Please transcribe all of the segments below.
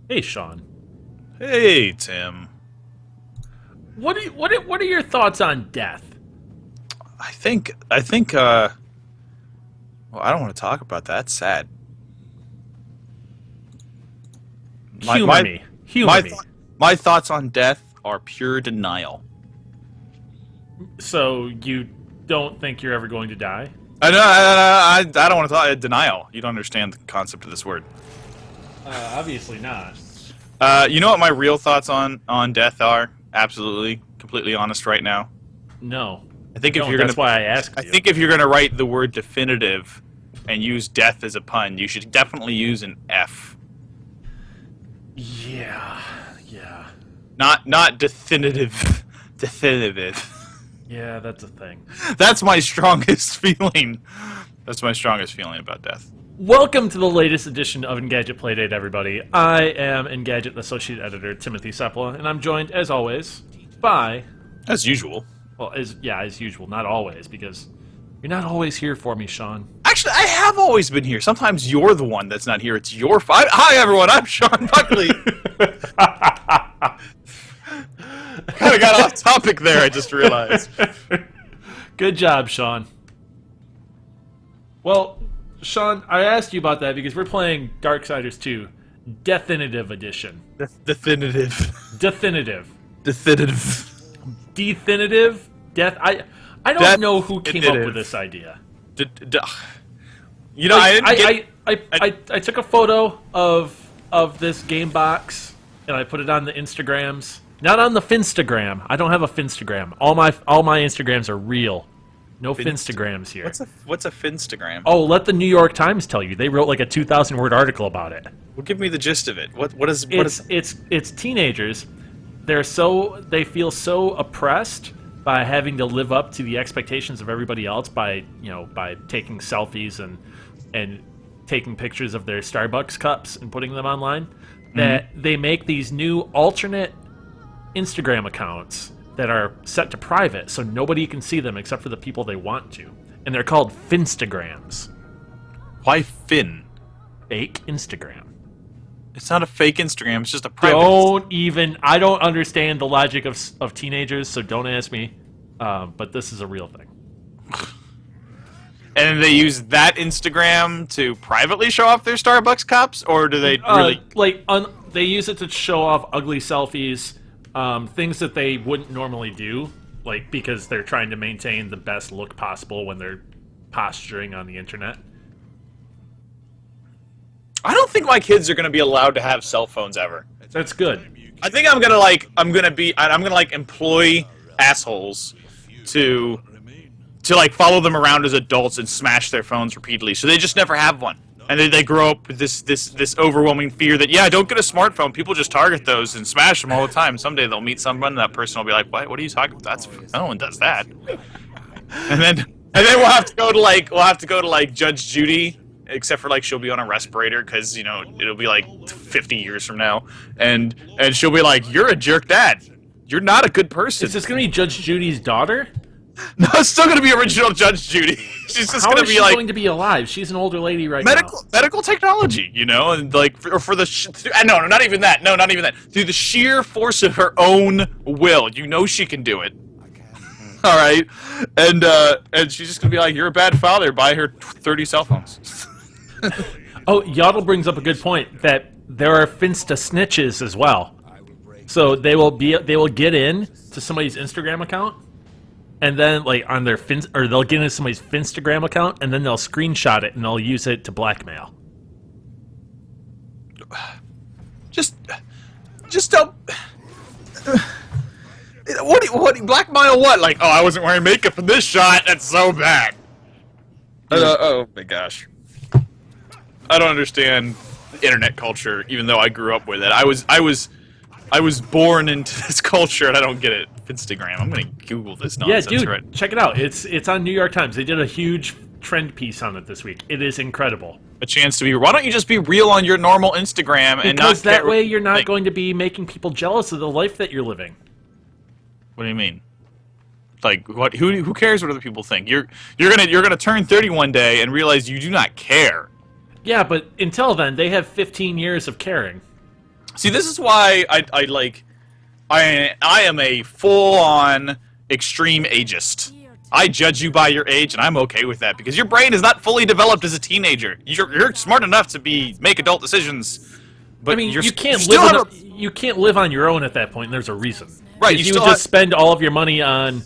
Hey, Sean. Hey, Tim. What are your thoughts on death? Well, I don't want to talk about that. That's sad. My Humor my me. Humor my me. my thoughts on death are pure denial. So you don't think you're ever going to die? I don't want to talk denial. You don't understand the concept of this word. Obviously not. You know what my real thoughts on death are? Absolutely, completely honest right now. No. I think if Don't. you're That's gonna, why I asked I you. think if you're gonna write the word definitive and use death as a pun, you should definitely use an F. Yeah. Yeah. Not definitive. Definitive. Yeah, that's a thing. That's my strongest feeling. That's my strongest feeling about death. Welcome to the latest edition of Engadget Playdate, everybody. I am Engadget Associate Editor Timothy Sepla, and I'm joined, as always, by... As usual. Well, as usual, not always, because you're not always here for me, Sean. Actually, I have always been here. Sometimes you're the one that's not here. It's your fault. Hi, everyone. I'm Sean Buckley. Kind of got off topic there, I just realized. Good job, Sean. Well, Sean, I asked you about that because we're playing Darksiders 2, Definitive Edition. Definitive. Definitive. Definitive. Definitive? I don't know who came up with this idea. You know, I took a photo of this game box and I put it on the Instagrams. Not on the Finstagram. I don't have a Finstagram. All my Instagrams are real. No Finstagrams here. What's a Finstagram? Oh, let the New York Times tell you. They wrote like a 2,000-word article about it. Well, give me the gist of it. What is? It's teenagers. They feel so oppressed by having to live up to the expectations of everybody else by taking selfies and taking pictures of their Starbucks cups and putting them online, that they make these new alternate Instagram accounts that are set to private, so nobody can see them except for the people they want to. And they're called Finstagrams. Why Fin? Fake Instagram. It's not a fake Instagram. It's just a private. I don't understand the logic of teenagers, so don't ask me. But this is a real thing. And they use that Instagram to privately show off their Starbucks cups, or do they really? They use it to show off ugly selfies, things that they wouldn't normally do, like because they're trying to maintain the best look possible when they're posturing on the internet. I don't think my kids are going to be allowed to have cell phones ever. That's good. I think I'm gonna employ assholes to follow them around as adults and smash their phones repeatedly, so they just never have one, and they grow up with this overwhelming fear that don't get a smartphone. People just target those and smash them all the time. Someday they'll meet someone, and that person will be like, "What are you talking about? No one does that." And then we'll have to go to Judge Judy. Except for she'll be on a respirator because it'll be 50 years from now, and she'll be like, "You're a jerk dad. You're not a good person." Is this gonna be Judge Judy's daughter? No, it's still gonna be original Judge Judy. She's just gonna be going to be alive? She's an older lady right now. Medical technology, and not even that. No, not even that. Through the sheer force of her own will, she can do it. All right, and she's just gonna be like, "You're a bad father. Buy her 30 cell phones." Oh, Yaddle brings up a good point that there are Finsta snitches as well. So they will get in to somebody's Instagram account, and then on their they'll get into somebody's Finstagram account, and then they'll screenshot it and they'll use it to blackmail. Just don't. What blackmail? What? I wasn't wearing makeup in this shot. That's so bad. Oh my gosh. I don't understand internet culture, even though I grew up with it. I was born into this culture, and I don't get it. Instagram. I'm gonna Google this nonsense. Yeah, dude, right? Check it out. It's on New York Times. They did a huge trend piece on it this week. It is incredible. A chance to be. Why don't you just be real on your normal Instagram and not? Because that way you're not going to be making people jealous of the life that you're living. What do you mean? What? Who cares what other people think? You're gonna turn 30 one day and realize you do not care. Yeah, but until then, they have 15 years of caring. See, this is why I am a full-on extreme ageist. I judge you by your age, and I'm okay with that because your brain is not fully developed as a teenager. You're smart enough to make adult decisions, but I mean, you can't live on your own at that point. And there's a reason, right? You would just spend all of your money on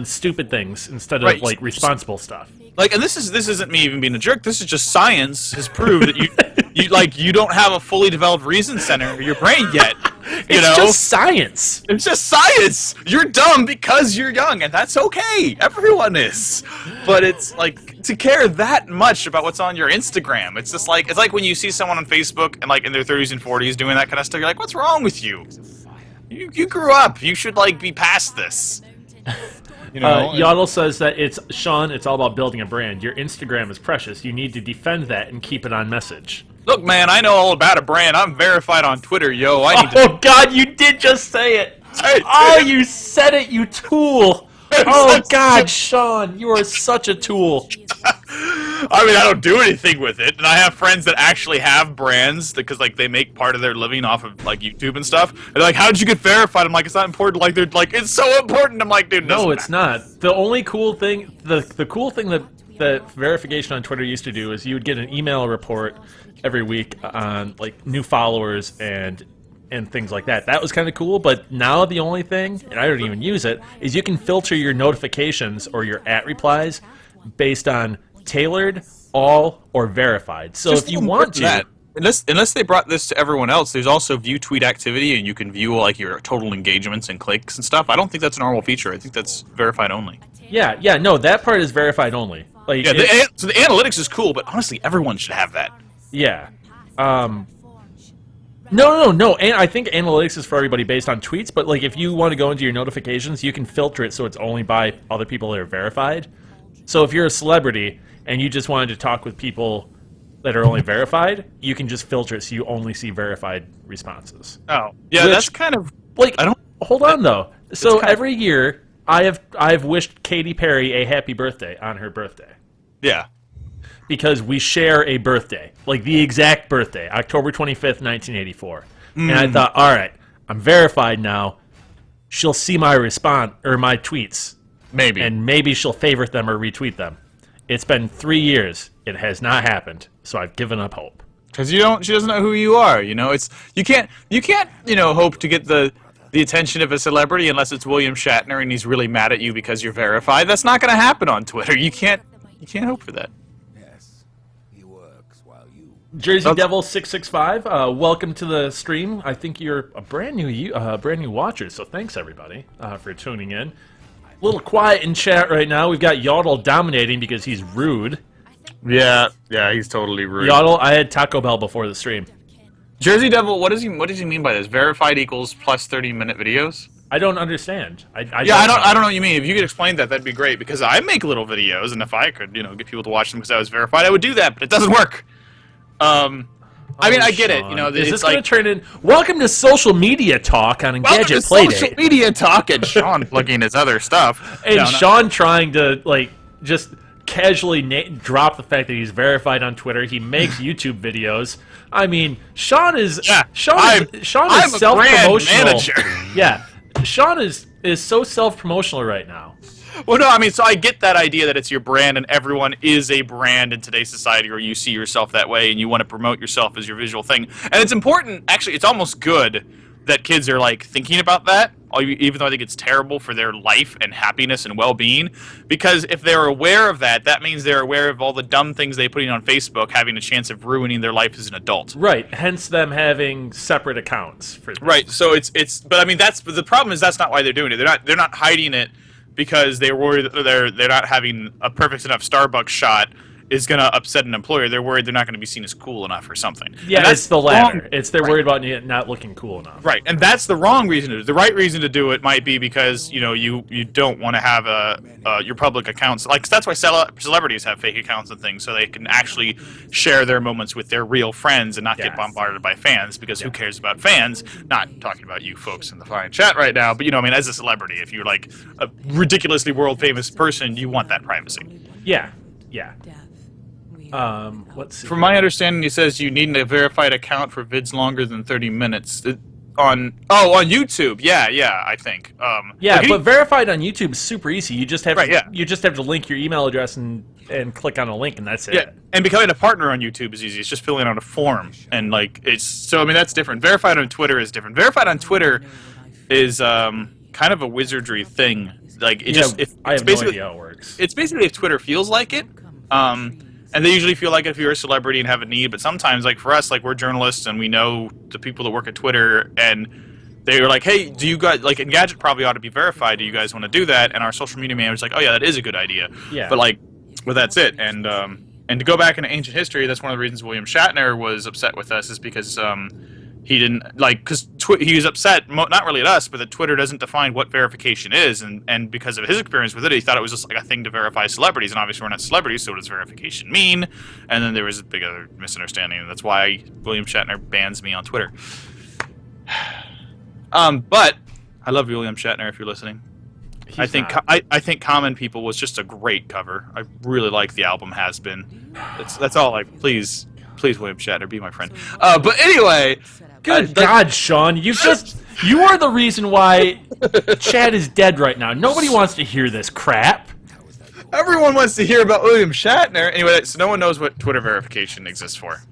stupid things instead of like responsible stuff. Like, and this isn't me even being a jerk. This is just science has proved that you don't have a fully developed reason center in your brain yet. It's just science. It's just science. You're dumb because you're young, and that's okay. Everyone is. But it's like to care that much about what's on your Instagram. It's just like when you see someone on Facebook and like in their 30s and 40s doing that kind of stuff. You're like, what's wrong with you? You grew up. You should like be past this. Yodel says that it's all about building a brand. Your Instagram is precious. You need to defend that and keep it on message. Look, man, I know all about a brand. I'm verified on Twitter, yo. God, you did just say it. You said it, you tool. Oh, God, Sean, you are such a tool. I mean, I don't do anything with it, and I have friends that actually have brands because, like, they make part of their living off of like YouTube and stuff. And they're like, "How did you get verified?" I'm like, "It's not important." Like, they're like, "It's so important." I'm like, "Dude, no, it's not." The only cool thing, the cool thing that verification on Twitter used to do is you would get an email report every week on like new followers and things like that. That was kind of cool, but now the only thing, and I don't even use it, is you can filter your notifications or your @replies based on tailored, all, or verified. So if you want to... Unless they brought this to everyone else, there's also view tweet activity, and you can view like your total engagements and clicks and stuff. I don't think that's a normal feature. I think that's verified only. Yeah, no, that part is verified only. Like, yeah, so the analytics is cool, but honestly, everyone should have that. Yeah. No. And I think analytics is for everybody based on tweets, but like if you want to go into your notifications, you can filter it so it's only by other people that are verified. So if you're a celebrity and you just wanted to talk with people that are only verified, you can just filter it so you only see verified responses. Oh, yeah, that's kind of like. Hold on though. So every year, I have wished Katy Perry a happy birthday on her birthday. Yeah. Because we share a birthday, like the exact birthday, October 25th, 1984. And I thought, all right, I'm verified now. She'll see my response or my tweets. Maybe. And maybe she'll favorite them or retweet them. It's been 3 years. It has not happened. So I've given up hope. Because she doesn't know who you are. You know, you can't hope to get the attention of a celebrity unless it's William Shatner and he's really mad at you because you're verified. That's not going to happen on Twitter. You can't hope for that. Jersey Devil 665, welcome to the stream. I think you're a brand new watcher, so thanks everybody for tuning in. A little quiet in chat right now. We've got Yodel dominating because he's rude. Yeah, he's totally rude. Yodel, I had Taco Bell before the stream. Jersey Devil, what does he mean by this? Verified equals plus 30-minute videos? I don't understand. I don't know what you mean. If you could explain that, that'd be great. Because I make little videos, and if I could, get people to watch them because I was verified, I would do that. But it doesn't work. I mean, I get Sean. it. Is this going to turn in? Welcome to social media talk on Engadget Playdate. Social media talk, and Sean plugging his other stuff, and Sean trying to like just casually drop the fact that he's verified on Twitter. He makes YouTube videos. I mean, Sean is self-promotional. Yeah, Sean is so self-promotional right now. Well, no, I mean, so I get that idea that it's your brand and everyone is a brand in today's society, or you see yourself that way and you want to promote yourself as your visual thing. And it's important, actually, it's almost good that kids are, like, thinking about that, even though I think it's terrible for their life and happiness and well-being. Because if they're aware of that, that means they're aware of all the dumb things they put in on Facebook having a chance of ruining their life as an adult. Right, hence them having separate accounts for this. Right, so but I mean, the problem is that's not why they're doing it. They're not hiding it because they're worried that they're not having a perfect enough Starbucks shot is going to upset an employer. They're worried they're not going to be seen as cool enough or something. Yeah, that's the latter. They're worried about not looking cool enough. Right, and that's the wrong reason to do it. The right reason to do it might be because you don't want to have your public accounts. Like that's why celebrities have fake accounts and things, so they can actually share their moments with their real friends and not get bombarded by fans. Because who cares about fans? Not talking about you folks in the fine chat right now, but I mean, as a celebrity, if you're like a ridiculously world famous person, you want that privacy. Yeah. Let's see. From my understanding, he says you need a verified account for vids longer than 30 minutes. On YouTube. Yeah, I think. Yeah, but verified on YouTube is super easy. You just have Right, to, yeah. you just have to link your email address and click on a link, and that's it. Yeah, and becoming a partner on YouTube is easy. It's just filling out a form, and like that's different. Verified on Twitter is different. Verified on Twitter is kind of a wizardry thing. Like I have no idea how it works. It's basically if Twitter feels like it. And they usually feel like it if you're a celebrity and have a need, but sometimes, like for us, like we're journalists and we know the people that work at Twitter, and they were like, "Hey, do you guys like Engadget probably ought to be verified? Do you guys want to do that?" And our social media manager's like, "Oh yeah, that is a good idea." Yeah. But that's it. And to go back into ancient history, that's one of the reasons William Shatner was upset with us, is because he didn't he was upset not really at us, but that Twitter doesn't define what verification is, and because of his experience with it, he thought it was just like a thing to verify celebrities, and obviously we're not celebrities, so what does verification mean? And then there was a big other misunderstanding, and that's why William Shatner bans me on Twitter. But I love William Shatner if you're listening. I think Common People was just a great cover. I really like the album Has Been. That's all. Please William Shatner, be my friend. But anyway. Good God, Sean, you are the reason why Chad is dead right now. Nobody wants to hear this crap. Everyone wants to hear about William Shatner. Anyway, so no one knows what Twitter verification exists for.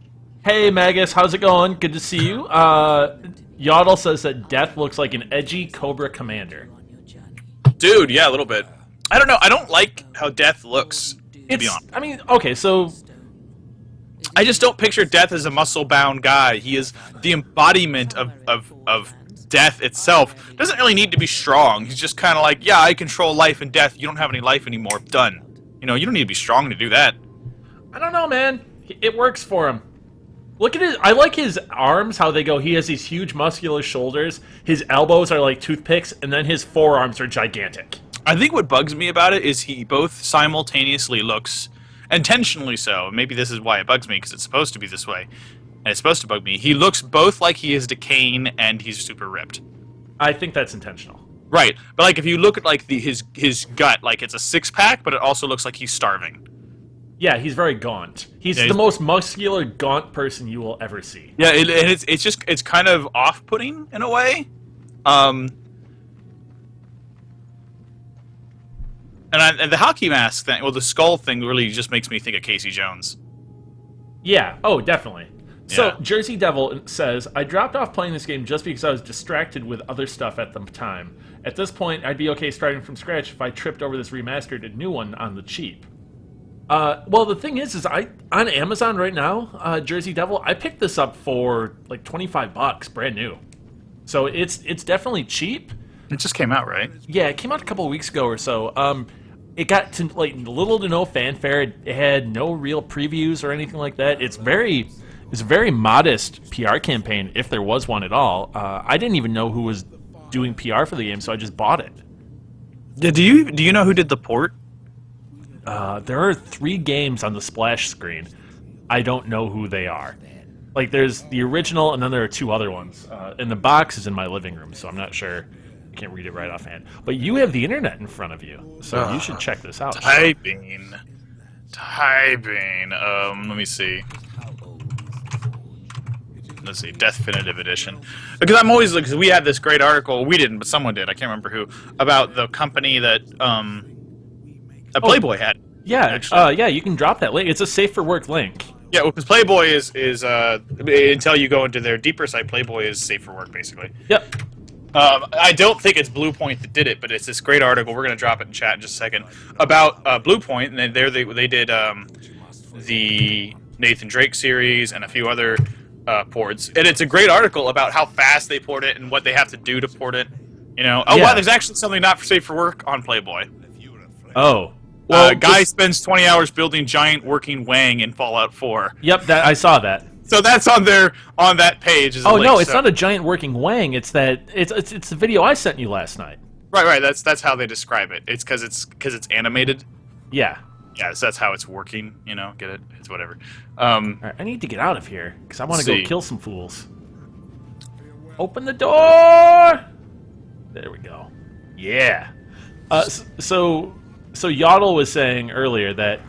Hey, Magus, how's it going? Good to see you. Yodel says that Death looks like an edgy Cobra commander. Dude, yeah, a little bit. I don't know. I don't like how Death looks, to be honest. I mean, okay, so I just don't picture Death as a muscle-bound guy. He is the embodiment of death itself. Doesn't really need to be strong. He's just kind of like, yeah, I control life and death. You don't have any life anymore. Done. You don't need to be strong to do that. I don't know, man. It works for him. Look at I like his arms, how they go. He has these huge muscular shoulders. His elbows are like toothpicks, and then his forearms are gigantic. I think what bugs me about it is he both simultaneously looks, intentionally so, maybe this is why it bugs me, because it's supposed to be this way, and it's supposed to bug me. He looks both like he is decaying and he's super ripped. I think that's intentional. Right, but like if you look at his gut, like it's a six-pack, but it also looks like he's starving. Yeah, he's very gaunt. He's the most muscular, gaunt person you will ever see. Yeah, and it's kind of off-putting in a way. And the hockey mask thing, well, the skull thing really just makes me think of Casey Jones. Yeah, oh, definitely. So, Yeah. Jersey Devil says, I dropped off playing this game just because I was distracted with other stuff at the time. At this point, I'd be okay starting from scratch if I tripped over this remastered new one on the cheap. Well, the thing is on Amazon right now, Jersey Devil, I picked this up for like $25, brand new. So it's definitely cheap. It just came out, right? Yeah, it came out a couple of weeks ago or so. It got to like little to no fanfare. It had no real previews or anything like that. It's a very modest PR campaign, if there was one at all. I didn't even know who was doing PR for the game, so I just bought it. Yeah, do you know who did the port? There are 3 games on the splash screen. I don't know who they are. Like, there's the original, and then there are 2 other ones. And the box is in my living room, so I'm not sure. I can't read it right offhand. But you have the internet in front of you, so you should check this out. Typing. Let me see. Let's see, Definitive Edition. Because I'm always because we had this great article. We didn't, but someone did. I can't remember who, about the company that Playboy had. Yeah, yeah, you can drop that link. It's a safe for work link. Yeah, well, because Playboy is until you go into their deeper site, Playboy is safe for work, basically. Yep. I don't think it's Bluepoint that did it, but it's this great article. We're going to drop it in chat in just a second about Bluepoint, and then they did the Nathan Drake series and a few other ports, and it's a great article about how fast they port it and what they have to do to port it. Wow, there's actually something not safe for work on Playboy. Oh. Well, guy spends 20 hours building giant working wang in Fallout 4. Yep, I saw that. So that's on that page. Oh, no, it's not a giant working wang. It's the video I sent you last night. Right. That's how they describe it. It's because it's animated. Yeah. Yeah, so that's how it's working. Get it? It's whatever. All right, I need to get out of here because I want to go kill some fools. Open the door. There we go. Yeah. So Yodel was saying earlier that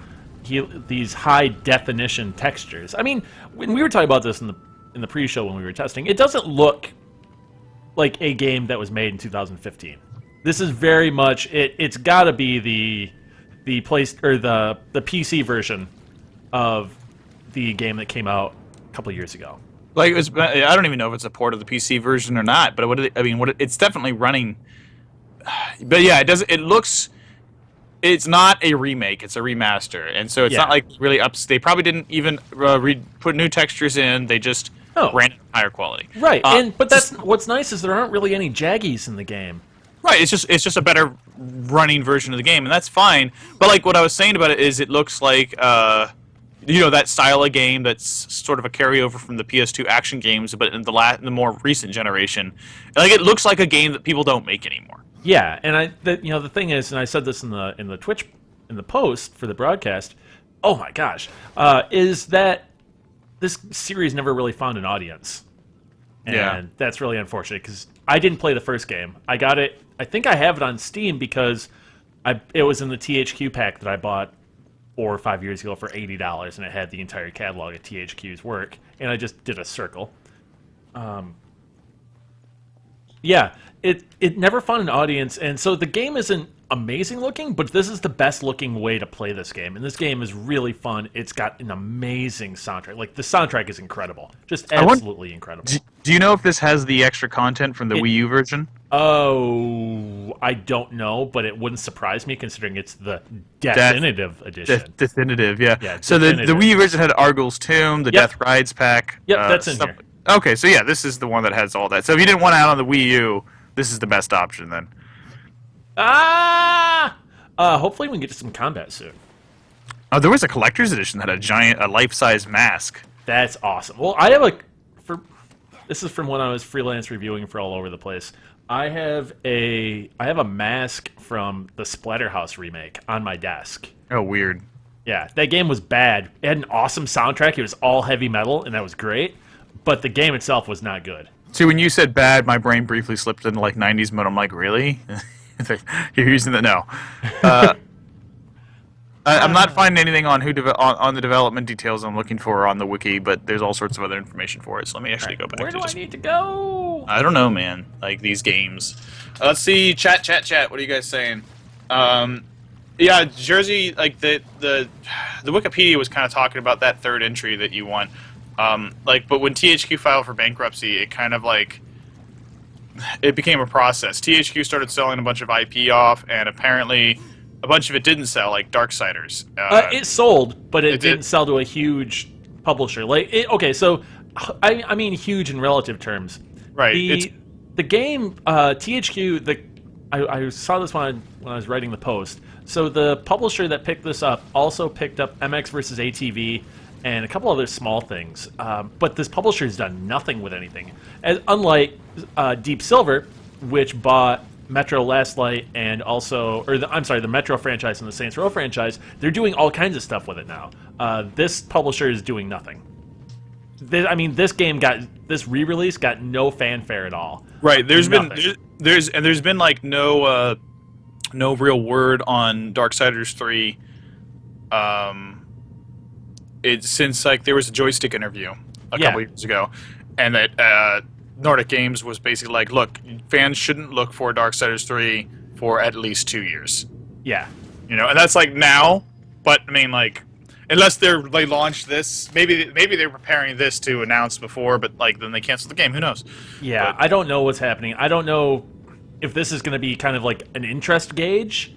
these high definition textures. I mean, when we were talking about this in the pre-show when we were testing, it doesn't look like a game that was made in 2015. This is very much it's got to be the place or the PC version of the game that came out a couple of years ago. Like I don't even know if it's a port of the PC version or not, but it's definitely running. But yeah, it looks. It's not a remake; it's a remaster, and so it's not like really ups. They probably didn't even put new textures in. They just ran it higher quality. Right, but that's what's nice is there aren't really any jaggies in the game. Right, it's just a better running version of the game, and that's fine. But like what I was saying about it is, it looks like that style of game that's sort of a carryover from the PS2 action games, but in the more recent generation, like it looks like a game that people don't make anymore. Yeah, and the thing is, and I said this in the Twitch in the post for the broadcast. Oh my gosh, is that this series never really found an audience, and that's really unfortunate because I didn't play the first game. I got it. I think I have it on Steam because it was in the THQ pack that I bought 4 or 5 years ago for $80, and it had the entire catalog of THQ's work, and I just did a circle. It never found an audience, and so the game isn't amazing looking, but this is the best looking way to play this game, and this game is really fun. It's got an amazing soundtrack. Like, the soundtrack is incredible. Just absolutely incredible. Do you know if this has the extra content from the Wii U version? Oh, I don't know, but it wouldn't surprise me considering it's the definitive edition. Definitive, yeah. So definitive. the Wii U version had Argul's Tomb, the Death Rides pack. Yep, that's in here. Okay, so yeah, this is the one that has all that. So if you didn't want it out on the Wii U, this is the best option then. Hopefully we can get to some combat soon. Oh, there was a collector's edition that had a life-size mask. That's awesome. Well, I have this is from when I was freelance reviewing for All Over the Place. I have a mask from the Splatterhouse remake on my desk. Oh, weird. Yeah, that game was bad. It had an awesome soundtrack. It was all heavy metal, and that was great. But the game itself was not good. See, when you said bad, my brain briefly slipped into like 90s mode. I'm like, really? You're using the no. I'm not finding anything on on the development details I'm looking for on the wiki, but there's all sorts of other information for it. So let me actually go back. Where do I need to go? I don't know, man. Like these games. Let's see. Chat. What are you guys saying? Yeah, Jersey. Like the Wikipedia was kind of talking about that third entry that you want. But when THQ filed for bankruptcy, it kind of like it became a process. THQ started selling a bunch of IP off, and apparently a bunch of it didn't sell, like Darksiders. It sold, but it didn't sell to a huge publisher. Okay, so I mean huge in relative terms. Right. The game THQ. I saw this when I was writing the post. So the publisher that picked this up also picked up MX vs ATV and a couple other small things. But this publisher has done nothing with anything. Unlike Deep Silver, which bought Metro Last Light and also, the Metro franchise and the Saints Row franchise, they're doing all kinds of stuff with it now. This publisher is doing nothing. This re-release got no fanfare at all. Right. There's been like no real word on Darksiders 3. Since like there was a joystick interview a couple years ago, and that Nordic Games was basically like, look, fans shouldn't look for Darksiders 3 for at least 2 years. Yeah. And that's like now, but I mean like, unless they launch this, maybe they're preparing this to announce before, but like then they cancel the game. Who knows? Yeah, I don't know what's happening. I don't know if this is going to be kind of like an interest gauge.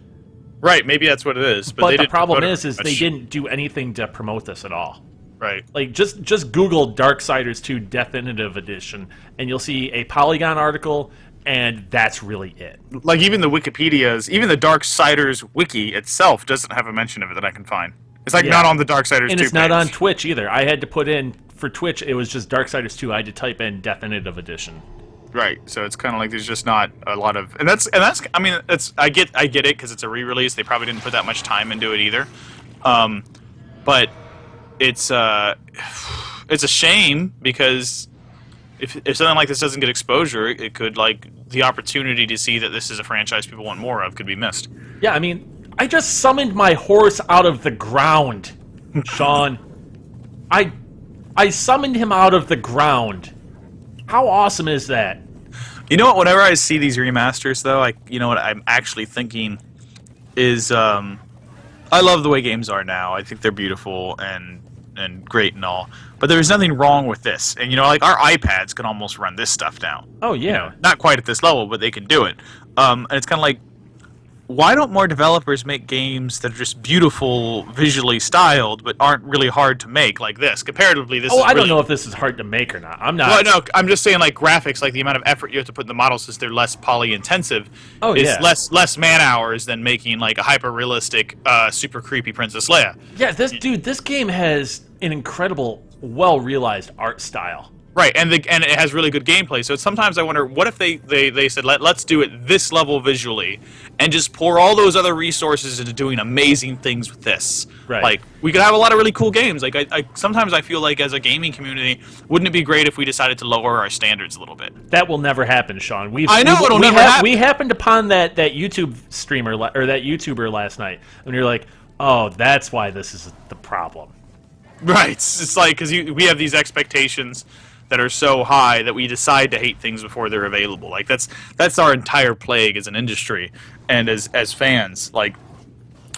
Right, maybe that's what it is. But the problem is they didn't do anything to promote this at all. Right. Like, just Google Darksiders 2 Definitive Edition, and you'll see a Polygon article, and that's really it. Like, even the Wikipedias, even the Darksiders wiki itself doesn't have a mention of it that I can find. It's like not on the Darksiders 2 And it's page. not on Twitch either. I had to put in, for Twitch, it was just Darksiders 2. I had to type in Definitive Edition. Right, so it's kind of like there's just not a lot of, and that's I mean I get it because it's a re-release. They probably didn't put that much time into it either, but it's a shame because if something like this doesn't get exposure, it could the opportunity to see that this is a franchise people want more of could be missed. Yeah, I mean, I just summoned my horse out of the ground. Sean, I summoned him out of the ground. How awesome is that? You know what? Whenever I see these remasters, though, you know what I'm actually thinking is, I love the way games are now. I think they're beautiful and great and all. But there's nothing wrong with this. And, you know, like, our iPads can almost run this stuff now. Oh, yeah. You know, not quite at this level, but they can do it. And it's kind of like, why don't more developers make games that are just beautiful, visually styled, but aren't really hard to make like this? Comparatively, this is I don't really... know if this is hard to make or not. I'm not... Well, no, I'm just saying, like, graphics, like, the amount of effort you have to put in the models since they're less poly-intensive is less man-hours than making, like, a hyper-realistic, super creepy Princess Leia. Yeah, this game has an incredible, well-realized art style. Right, and it has really good gameplay. So sometimes I wonder, what if they said, let's do it this level visually, and just pour all those other resources into doing amazing things with this. Right. Like, we could have a lot of really cool games. Like, sometimes I feel like as a gaming community, wouldn't it be great if we decided to lower our standards a little bit? That will never happen, Sean. I know it'll never happen. We happened upon that YouTube streamer or that YouTuber last night, and you're like, oh, that's why this is the problem. Right. It's like, because we have these expectations that are so high that we decide to hate things before they're available. Like, that's our entire plague as an industry and as fans. Like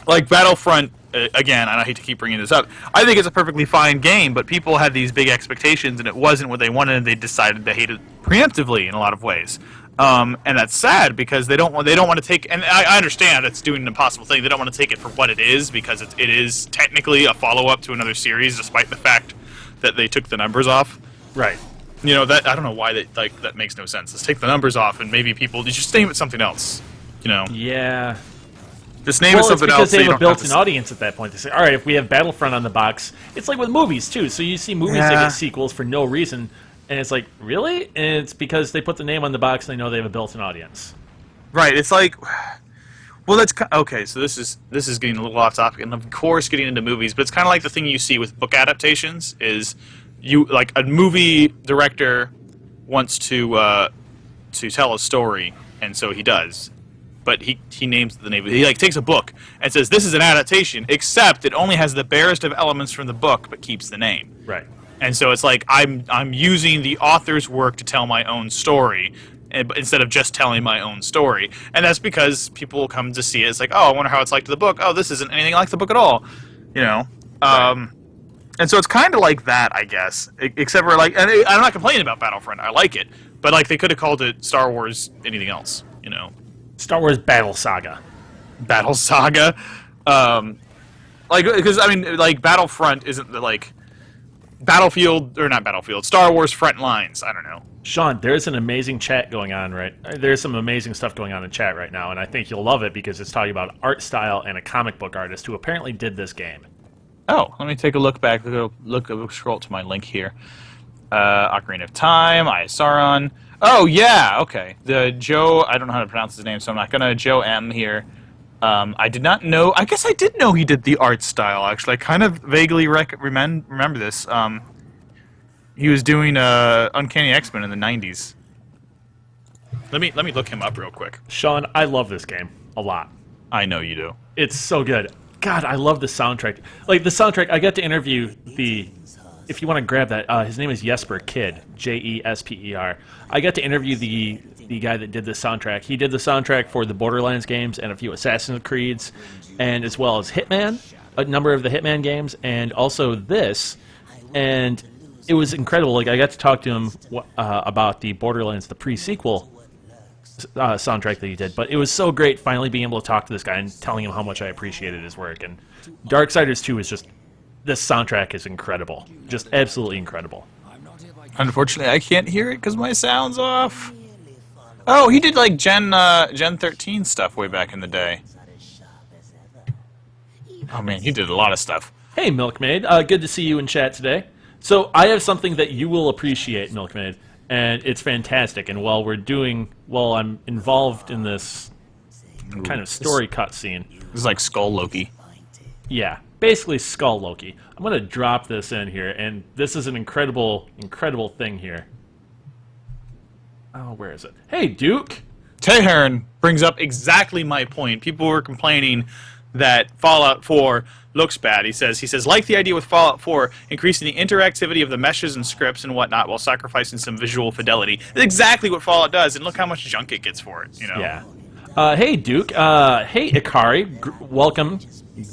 Battlefront, again, and I hate to keep bringing this up, I think it's a perfectly fine game, but people had these big expectations and it wasn't what they wanted, and they decided to hate it preemptively in a lot of ways. And that's sad because they don't want to take, and I understand it's doing an impossible thing. They don't want to take it for what it is, because it is technically a follow-up to another series, despite the fact that they took the numbers off. Right. You know, that I don't know why that makes no sense. Let's take the numbers off and maybe people just name it something else. You know. Yeah. Just name it something else. Because they have a built-in audience at that point. They say, all right, if we have Battlefront on the box, it's like with movies too. So you see movies that get sequels for no reason, and it's like, really? And it's because they put the name on the box and they know they have a built-in audience. Right. It's like, well, that's okay. So this is getting a little off topic, and of course, getting into movies. But it's kind of like the thing you see with book adaptations is. Like a movie director wants to tell a story, and so he does, but he names the name. He takes a book and says this is an adaptation, except it only has the barest of elements from the book, but keeps the name. Right. And so it's like I'm using the author's work to tell my own story, instead of just telling my own story, and that's because people will come to see it. It's like, oh, I wonder how it's like to the book. Oh, this isn't anything like the book at all, you know. Right. And so it's kind of like that, I guess, except for, like, and I'm not complaining about Battlefront. I like it, but, like, they could have called it Star Wars anything else, you know. Star Wars Battle Saga. Battle Saga. Because, I mean, like, Battlefront isn't the, like, Battlefield, or not Battlefield, Star Wars Front Lines. I don't know. Sean, there's an amazing chat going on, right? There's some amazing stuff going on in chat right now, and I think you'll love it because it's talking about art style and a comic book artist who apparently did this game. Oh, let me take a look back. Scroll to my link here. Ocarina of Time, Sauron. Oh, yeah, okay. The Joe, I don't know how to pronounce his name, so I'm not going to Joe M here. I did not know, I guess I did know he did the art style, actually. I kind of vaguely remember this. He was doing Uncanny X-Men in the 90s. Let me look him up real quick. Sean, I love this game a lot. I know you do. It's so good. God, I love the soundtrack. Like, the soundtrack, I got to interview if you want to grab that, his name is Jesper Kyd, Jesper. I got to interview the guy that did the soundtrack. He did the soundtrack for the Borderlands games and a few Assassin's Creeds, and as well as Hitman, a number of the Hitman games, and also this. And it was incredible. Like, I got to talk to him about the Borderlands, the pre-sequel soundtrack that he did, but it was so great finally being able to talk to this guy and telling him how much I appreciated his work. And Darksiders 2 is just, this soundtrack is incredible, just absolutely incredible. Unfortunately, I can't hear it because my sound's off. Oh, he did like Gen 13 stuff way back in the day. Oh man, he did a lot of stuff. Hey, Milkmaid, good to see you in chat today. So I have something that you will appreciate, Milkmaid. And it's fantastic. And while I'm involved in this kind of story cutscene. This is like Skull Loki. Yeah, basically Skull Loki. I'm going to drop this in here, and this is an incredible, incredible thing here. Oh, where is it? Hey, Duke! Tehern brings up exactly my point. People were complaining that Fallout 4 looks bad. He says, like the idea with Fallout 4, increasing the interactivity of the meshes and scripts and whatnot while sacrificing some visual fidelity. That's exactly what Fallout does, and look how much junk it gets for it, you know? Yeah. Hey, Duke. Hey, Ikari. Welcome.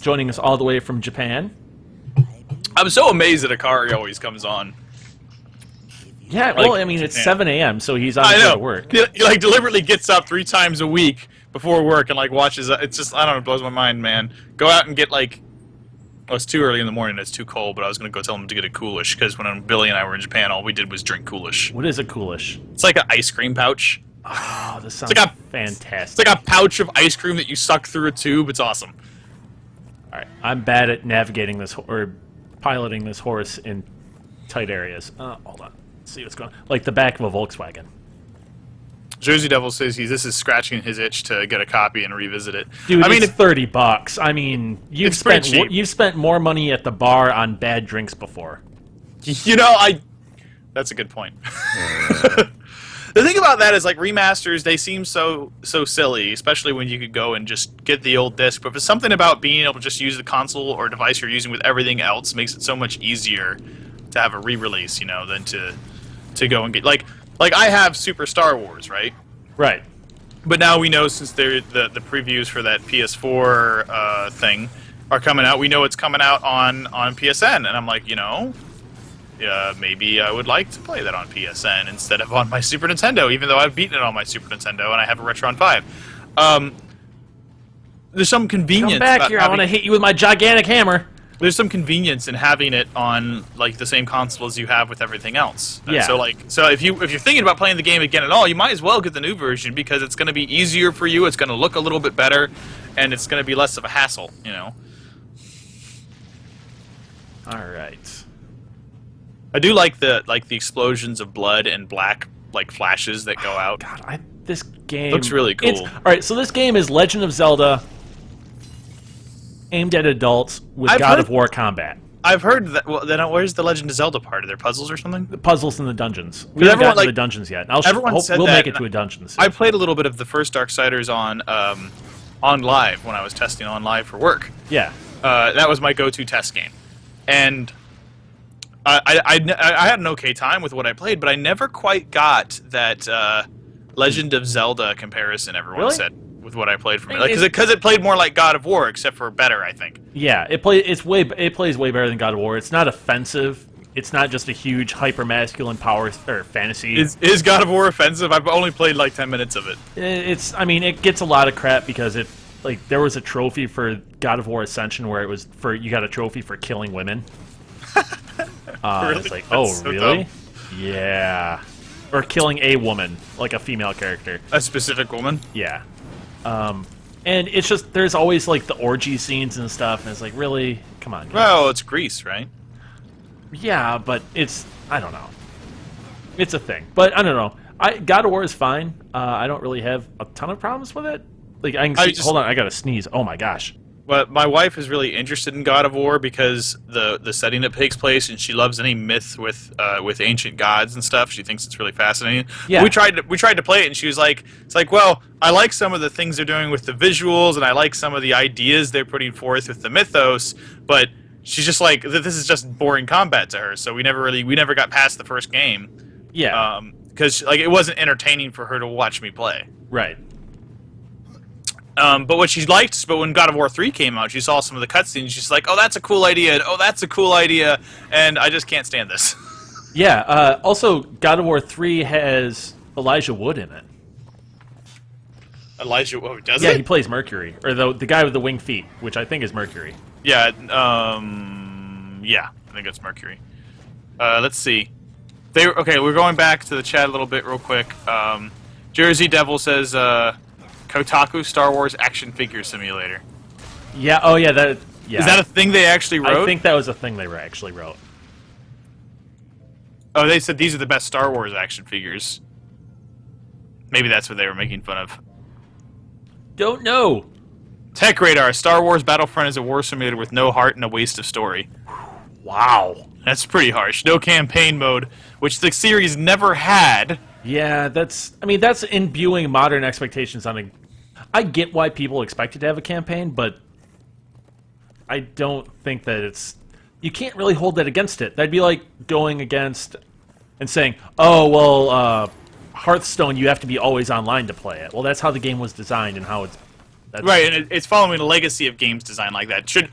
Joining us all the way from Japan. I'm so amazed that Ikari always comes on. Yeah, well, I mean, it's 7 a.m., so he's on his way to work. He like deliberately gets up 3 times a week before work and like watches. It's just, I don't know, it blows my mind, man. Go out and get like, well, it's too early in the morning. It's too cold, but I was gonna go tell him to get a Coolish because when Billy and I were in Japan, all we did was drink Coolish. What is a Coolish? It's like an ice cream pouch. Oh, this sounds fantastic. It's like a pouch of ice cream that you suck through a tube. It's awesome. All right, I'm bad at navigating this or piloting this horse in tight areas. Hold on. Let's see what's going on. Like the back of a Volkswagen. Jersey Devil says this is scratching his itch to get a copy and revisit it. Dude, I mean, it's $30. I mean, you've spent more money at the bar on bad drinks before. You know, that's a good point. The thing about that is, like, remasters, they seem so silly, especially when you could go and just get the old disc. But there's something about being able to just use the console or device you're using with everything else makes it so much easier to have a re-release, you know, than to go and get like I have Super Star Wars, right? Right. But now we know, since the previews for that PS4 thing are coming out, we know it's coming out on PSN, and I'm like, you know, maybe I would like to play that on PSN instead of on my Super Nintendo, even though I've beaten it on my Super Nintendo and I have a Retron 5. There's some convenience. Come back here, I want to hit you with my gigantic hammer. There's some convenience in having it on like the same console as you have with everything else. Yeah. So if you're thinking about playing the game again at all, you might as well get the new version because it's going to be easier for you. It's going to look a little bit better, and it's going to be less of a hassle. You know. All right. I do like the explosions of blood and black like flashes that go out. God, this game looks really cool. All right, so this game is Legend of Zelda aimed at adults with God of War combat. I've heard that. Well, then where's the Legend of Zelda part? Are there puzzles or something? The puzzles in the dungeons. We haven't gotten to the dungeons yet. We'll make it to a dungeon. I played a little bit of the first Darksiders on live when I was testing on live for work. Yeah. That was my go-to test game, and I had an okay time with what I played, but I never quite got that Legend of Zelda comparison everyone said with what I played from it. Because it played more like God of War, except for better, I think. Yeah, it plays way better than God of War. It's not offensive. It's not just a huge hyper-masculine power or fantasy. Is God of War offensive? I've only played like 10 minutes of it. I mean, it gets a lot of crap because there was a trophy for God of War Ascension where it was you got a trophy for killing women. Really? It's like, That's so really? dumb. Yeah. Or killing a woman, like a female character. A specific woman? Yeah. And it's just, there's always like the orgy scenes and stuff, and it's like, really? Come on. Well, it's Greece, right? Yeah, but I don't know. It's a thing. But I don't know. God of War is fine. I don't really have a ton of problems with it. Like, hold on, I gotta sneeze. Oh my gosh. But my wife is really interested in God of War because the setting that takes place, and she loves any myth with ancient gods and stuff. She thinks it's really fascinating. Yeah. We tried to play it, and she was like, "It's like, well, I like some of the things they're doing with the visuals, and I like some of the ideas they're putting forth with the mythos, but she's just like, this is just boring combat to her. So we never got past the first game. Yeah. Because like it wasn't entertaining for her to watch me play. Right. But what she liked, but when God of War 3 came out, she saw some of the cutscenes. She's like, "Oh, that's a cool idea. And, oh, that's a cool idea." And I just can't stand this. Yeah. Also, God of War 3 has Elijah Wood in it. Elijah, does it? Yeah, he plays Mercury, or the guy with the winged feet, which I think is Mercury. Yeah. Yeah, I think it's Mercury. Let's see. We're going back to the chat a little bit real quick. Jersey Devil says, Kotaku Star Wars Action Figure Simulator. Yeah. Oh, yeah. Yeah. Is that a thing they actually wrote? I think that was a thing they actually wrote. Oh, they said these are the best Star Wars action figures. Maybe that's what they were making fun of. Don't know. Tech Radar, Star Wars Battlefront is a war simulator with no heart and a waste of story. Wow. That's pretty harsh. No campaign mode, which the series never had. Yeah, that's imbuing modern expectations on I get why people expected to have a campaign, but I don't think that it's... You can't really hold that against it. That'd be like going against and saying, oh, well, Hearthstone, you have to be always online to play it. Well, that's how the game was designed and how it's... Right, and it's following the legacy of games designed like that. Should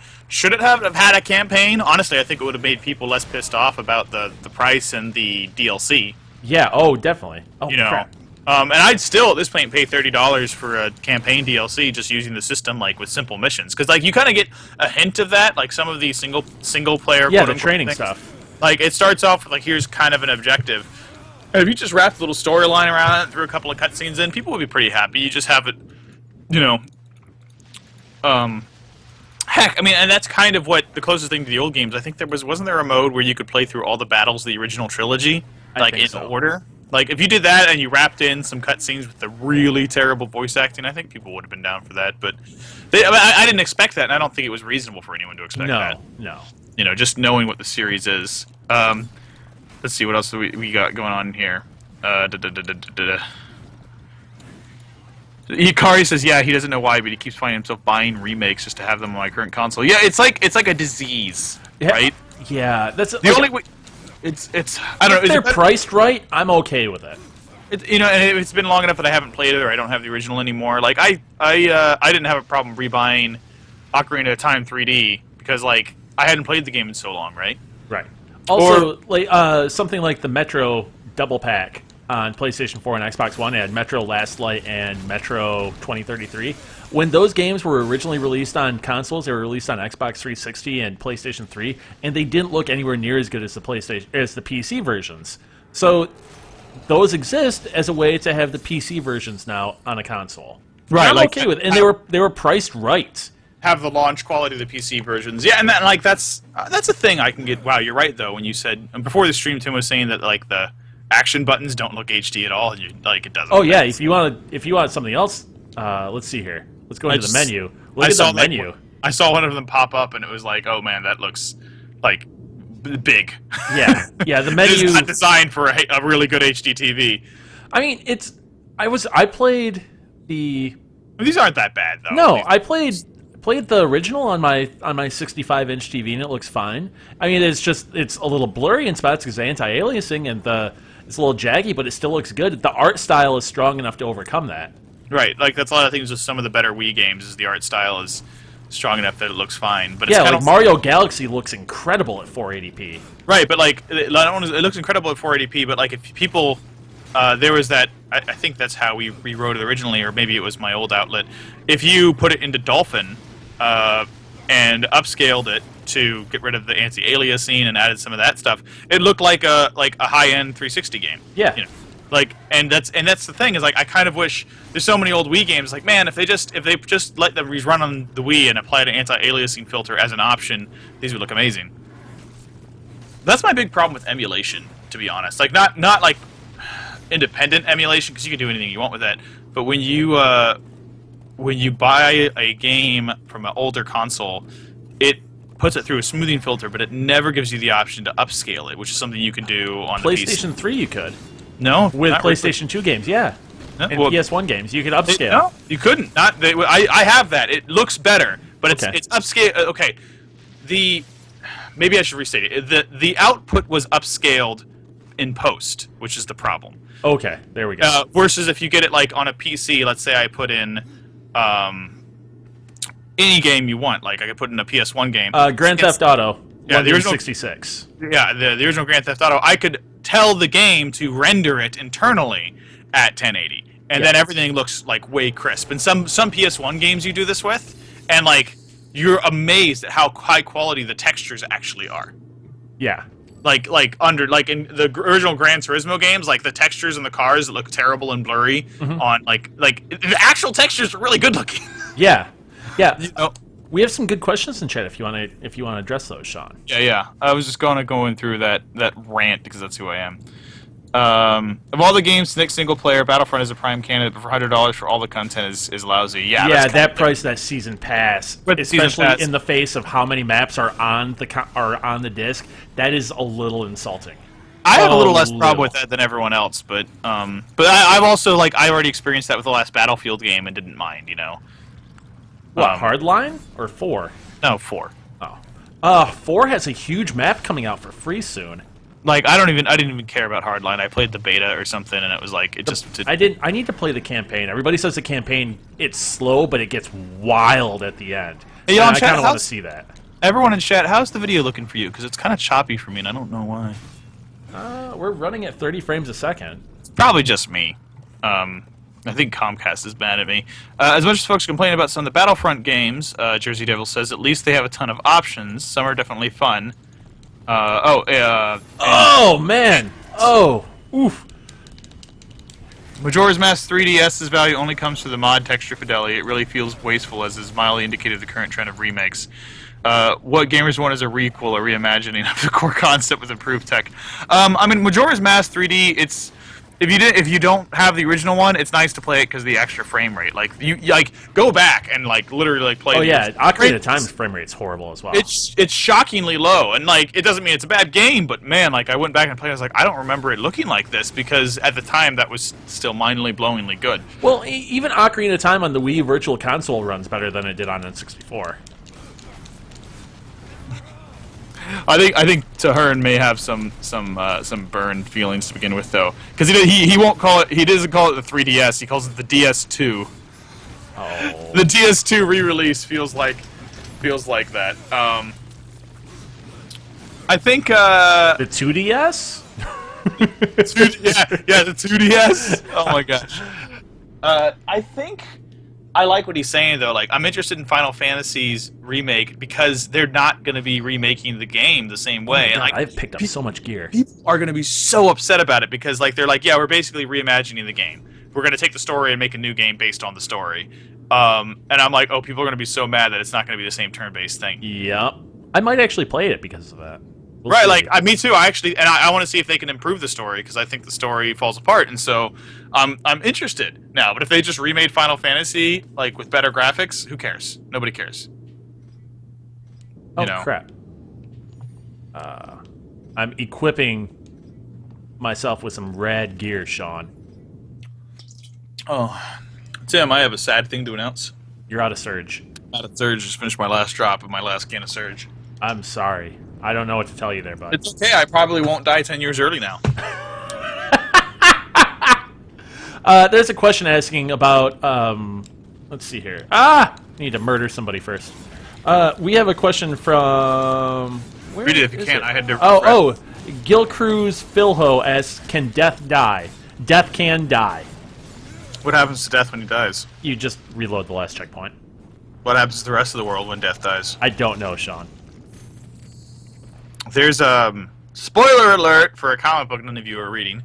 it have had a campaign? Honestly, I think it would have made people less pissed off about the price and the DLC. Yeah, oh, definitely. Oh, you know, crap. And I'd still at this point pay $30 for a campaign DLC just using the system like with simple missions, because like you kind of get a hint of that, like some of these single player the training things. stuff. Like it starts off with like here's kind of an objective. And if you just wrap a little storyline around it and threw a couple of cutscenes in, people would be pretty happy. You just have it, you know. Heck, I mean, and that's kind of what the closest thing to the old games. I think wasn't there a mode where you could play through all the battles of the original trilogy, like in order? Like if you did that and you wrapped in some cutscenes with the really terrible voice acting, I think people would have been down for that. But I didn't expect that, and I don't think it was reasonable for anyone to expect that. No. You know, just knowing what the series is. Let's see what else we got going on here. Ikari says, yeah, he doesn't know why, but he keeps finding himself buying remakes just to have them on my current console. Yeah, it's like a disease, right? Yeah, that's the only way. It's I don't know. If they're priced right, I'm okay with it. You know, and it's been long enough that I haven't played it, or I don't have the original anymore. Like I didn't have a problem rebuying Ocarina of Time 3D because like I hadn't played the game in so long, right? Right. Also, like something like the Metro double pack on PlayStation 4 and Xbox One had Metro Last Light and Metro 2033. When those games were originally released on consoles, they were released on Xbox 360 and PlayStation 3, and they didn't look anywhere near as good as the PC versions. So those exist as a way to have the PC versions now on a console. Right, I'm okay with it, and they were priced right. Have the launch quality of the PC versions, yeah, and that's a thing I can get. Wow, you're right though when you said before the stream, Tim was saying that like the action buttons don't look HD at all. It doesn't. Oh yeah, if you want something else, let's see here. Let's go into the menu. Look at the menu. I saw one of them pop up, and it was like, oh man, that looks like big. Yeah, the menu is not designed for a really good HD TV. I mean, I played the. These aren't that bad though. No, I played the original on my 65-inch TV, and it looks fine. I mean, it's a little blurry in spots because of anti-aliasing, and it's a little jaggy, but it still looks good. The art style is strong enough to overcome that. Right, like that's a lot of things with some of the better Wii games. Is the art style is strong enough that it looks fine, but yeah, it's like Mario Galaxy looks incredible at 480p. Right, but like it looks incredible at 480p. But like if people, there was that. I think that's how we rewrote it originally, or maybe it was my old outlet. If you put it into Dolphin, and upscaled it to get rid of the anti-aliasing and added some of that stuff, it looked like a high-end 360 game. Yeah. You know? Like, and that's the thing is like I kind of wish there's so many old Wii games like man if they just let them run on the Wii and apply an anti-aliasing filter as an option, these would look amazing. That's my big problem with emulation, to be honest. Like not like independent emulation because you can do anything you want with that, but when you buy a game from an older console, it puts it through a smoothing filter, but it never gives you the option to upscale it, which is something you can do on the PlayStation 3 you could. No, with PlayStation 2 games, yeah. No, and PS1 games, you could upscale. No, you couldn't. I have that. It looks better, but it's upscale. Okay, maybe I should restate it. The output was upscaled in post, which is the problem. Okay, there we go. Versus if you get it like on a PC, let's say I put in any game you want. Like I could put in a PS1 game. Grand Theft Auto. Yeah, the original 66. Yeah, the original Grand Theft Auto. I could tell the game to render it internally at 1080, and then everything looks like way crisp. And some PS1 games you do this with, and like you're amazed at how high quality the textures actually are. Yeah. Like in the original Gran Turismo games, like the textures in the cars that look terrible and blurry on like the actual textures are really good looking. Yeah. You know? We have some good questions in chat if you want to address those, Sean. Yeah. I was just going through that rant because that's who I am. Of all the games, Nick single player, Battlefront is a prime candidate, but for $100 for all the content is lousy. Yeah, that price, that season pass, especially in the face of how many maps are on the disc, that is a little insulting. I have a little less problem with that than everyone else, but I've also I already experienced that with the last Battlefield game and didn't mind, you know. What, Hardline or 4? No, 4. 4 has a huge map coming out for free soon. Like I didn't even care about Hardline. I played the beta or something, and it was like I need to play the campaign. Everybody says the campaign it's slow, but it gets wild at the end. Hey, I kind of want to see that. Everyone in chat, how's the video looking for you? Because it's kind of choppy for me, and I don't know why. We're running at 30 frames a second. It's probably just me. I think Comcast is mad at me. As much as folks complain about some of the Battlefront games, Jersey Devil says at least they have a ton of options. Some are definitely fun. Oh, man! Oh, oof. Majora's Mask 3DS's value only comes to the mod texture fidelity. It really feels wasteful, as is mildly indicated the current trend of remakes. What gamers want is a requel, a reimagining of the core concept with improved tech. I mean, Majora's Mask 3D, it's if you don't have the original one, it's nice to play it because of the extra frame rate. Like you go back and like literally like play. Oh yeah, Ocarina of Time's frame rate's horrible as well. It's shockingly low, and like it doesn't mean it's a bad game, but man, like I went back and played. I was like, I don't remember it looking like this because at the time that was still mind-blowingly good. Well, even Ocarina of Time on the Wii Virtual Console runs better than it did on N64. I think Tahern may have some burn feelings to begin with, though, because he won't call it. He doesn't call it the 3DS. He calls it the DS2. Oh. The DS2 re-release feels like that. I think The 2DS? the 2DS. Oh my gosh. I think I like what he's saying though. Like I'm interested in Final Fantasy's remake because they're not going to be remaking the game the same way. God, and like I've picked up so much gear. People are going to be so upset about it because like they're like, yeah, we're basically reimagining the game. We're going to take the story and make a new game based on the story. And I'm like, oh, people are going to be so mad that it's not going to be the same turn-based thing. Yep. I might actually play it because of that. We'll Right, see. like me too. I want to see if they can improve the story because I think the story falls apart, and so I'm interested now. But if they just remade Final Fantasy like with better graphics, who cares? Nobody cares. Oh crap! I'm equipping myself with some rad gear, Sean. Oh, Tim, I have a sad thing to announce. You're out of Surge. Out of Surge, just finished my last drop of my last can of Surge. I'm sorry. I don't know what to tell you there, bud. It's okay. I probably won't die 10 years early now. There's a question asking about, let's see here. I need to murder somebody first. We have a question from... Read it if you can. I had to... Gil Cruz Philho asks, can death die? Death can die. What happens to death when he dies? You just reload the last checkpoint. What happens to the rest of the world when death dies? I don't know, Sean. There's spoiler alert for a comic book none of you are reading.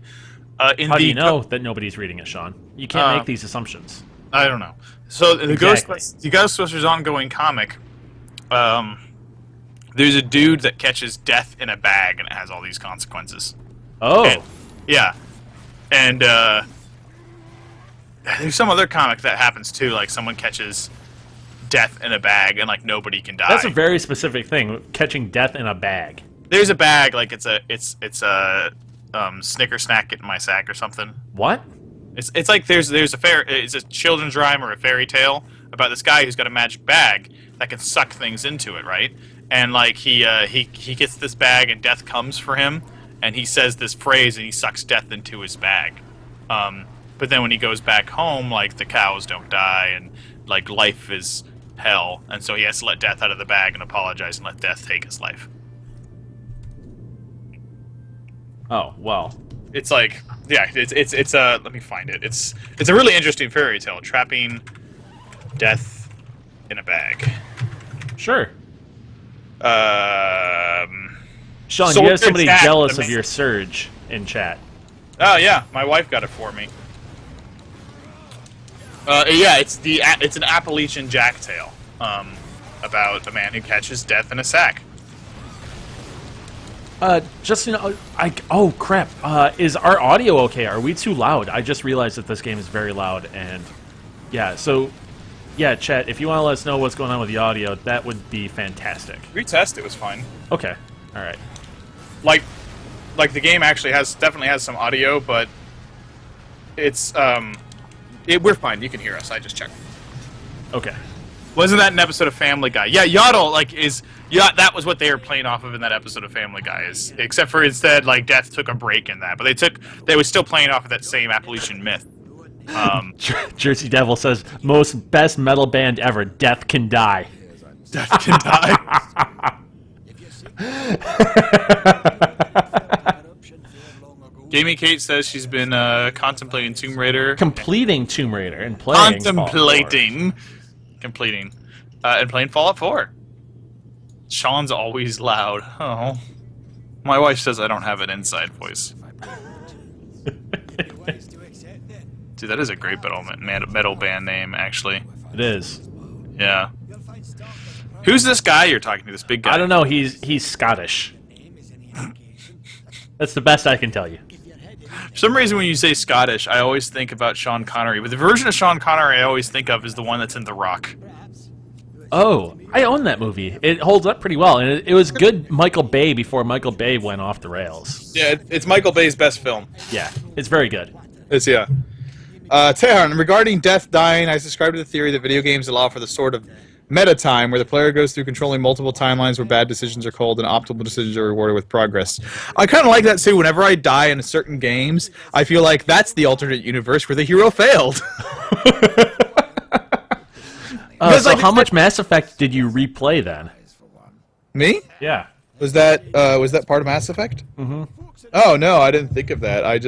How do you know that nobody's reading it, Sean? You can't make these assumptions. I don't know. So the Exactly. Ghostbusters ongoing comic, there's a dude that catches death in a bag and it has all these consequences. Oh. And there's some other comic that happens too, like someone catches death in a bag and like nobody can die. That's a very specific thing, catching death in a bag. There's a bag, like it's a Snicker snack get in my sack or something. What? It's like there's it's a children's rhyme or a fairy tale about this guy who's got a magic bag that can suck things into it, right? And like he gets this bag and death comes for him, and he says this phrase and he sucks death into his bag. But then when he goes back home, like the cows don't die and like life is hell, and so he has to let death out of the bag and apologize and let death take his life. Oh, well. It's like, yeah, it's let me find it. It's a really interesting fairy tale, trapping death in a bag. Sure. Sean, So you have somebody that, jealous I of mean- your Surge in chat. Oh yeah, my wife got it for me. Yeah, it's an Appalachian jacktale about a man who catches death in a sack. Just, you know, oh, crap. Is our audio okay? Are we too loud? I just realized that this game is very loud, and yeah, so, yeah, chat, if you want to let us know what's going on with the audio, that would be fantastic. Retest, it was fine. Okay, alright. Like the game actually definitely has some audio, but it's we're fine. You can hear us. I just checked. Okay. Wasn't that an episode of Family Guy? Yeah, Yaddle that was what they were playing off of in that episode of Family Guy. Except for instead, like Death took a break in that, but they were still playing off of that same Appalachian myth. Jersey Devil says best metal band ever. Death Can Die. Death Can Die. Gaming Kate says she's been contemplating Tomb Raider. Completing Tomb Raider and playing Completing. And playing Fallout 4. Sean's always loud. Oh. My wife says I don't have an inside voice. Dude, that is a great metal band name, actually. It is. Yeah. Who's this guy you're talking to, this big guy? I don't know. He's Scottish. That's the best I can tell you. For some reason, when you say Scottish, I always think about Sean Connery. But the version of Sean Connery I always think of is the one that's in The Rock. Oh, I own that movie. It holds up pretty well, and it was good Michael Bay before Michael Bay went off the rails. Yeah, it's Michael Bay's best film. Yeah, it's very good. Yeah. Tehan, regarding death dying, I subscribe to the theory that video games allow for the sort of meta time where the player goes through controlling multiple timelines where bad decisions are called and optimal decisions are rewarded with progress. I kind of like that too. Whenever I die in certain games, I feel like that's the alternate universe where the hero failed. So how much Mass Effect did you replay then? Me? Yeah. Was that part of Mass Effect? Mm-hmm. Oh no, I didn't think of that. I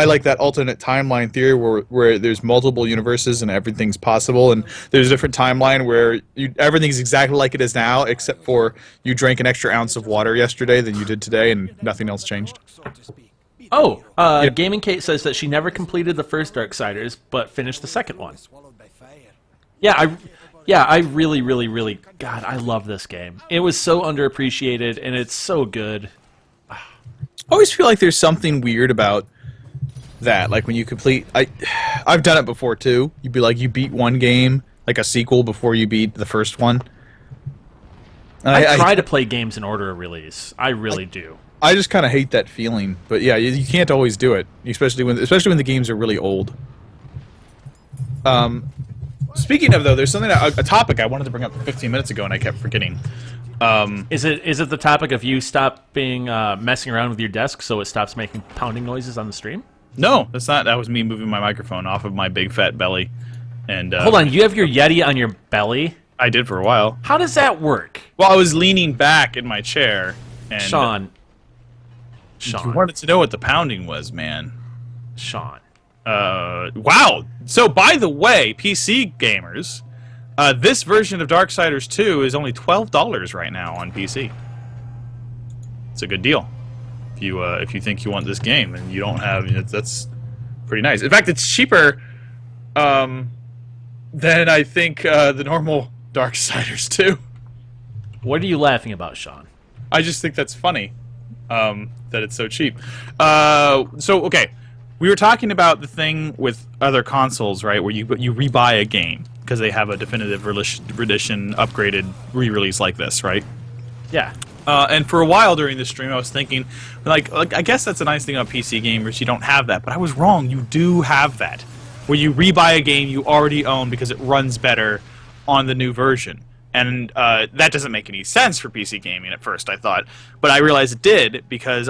like that alternate timeline theory where there's multiple universes and everything's possible, and there's a different timeline where everything's exactly like it is now, except for you drank an extra ounce of water yesterday than you did today, and nothing else changed. Oh, Gaming Kate says that she never completed the first Darksiders, but finished the second one. Yeah, I really, really, really, God, I love this game. It was so underappreciated, and it's so good. I always feel like there's something weird about that. Like when you complete, I've done it before too. You'd be like, you beat one game, like a sequel, before you beat the first one. And I try to play games in order of release. I really do. I just kind of hate that feeling. But yeah, you can't always do it, especially when the games are really old. Speaking of though, there's something a topic I wanted to bring up 15 minutes ago and I kept forgetting. Is it the topic of you stopping messing around with your desk so it stops making pounding noises on the stream? No, that's not. That was me moving my microphone off of my big fat belly. And hold on, you have your Yeti on your belly? I did for a while. How does that work? Well, I was leaning back in my chair. And Sean. You wanted to know what the pounding was, man. Sean. Wow. So, by the way, PC gamers, this version of Darksiders 2 is only $12 right now on PC. It's a good deal. If you think you want this game and you don't have, that's pretty nice. In fact, it's cheaper than I think the normal Darksiders 2. What are you laughing about, Sean? I just think that's funny that it's so cheap. Okay. We were talking about the thing with other consoles, right, where you rebuy a game because they have a definitive edition upgraded re-release like this, right? Yeah. And for a while during this stream, I was thinking, like I guess that's a nice thing about PC gamers. You don't have that, but I was wrong. You do have that, where you rebuy a game you already own because it runs better on the new version. And that doesn't make any sense for PC gaming at first, I thought, but I realized it did because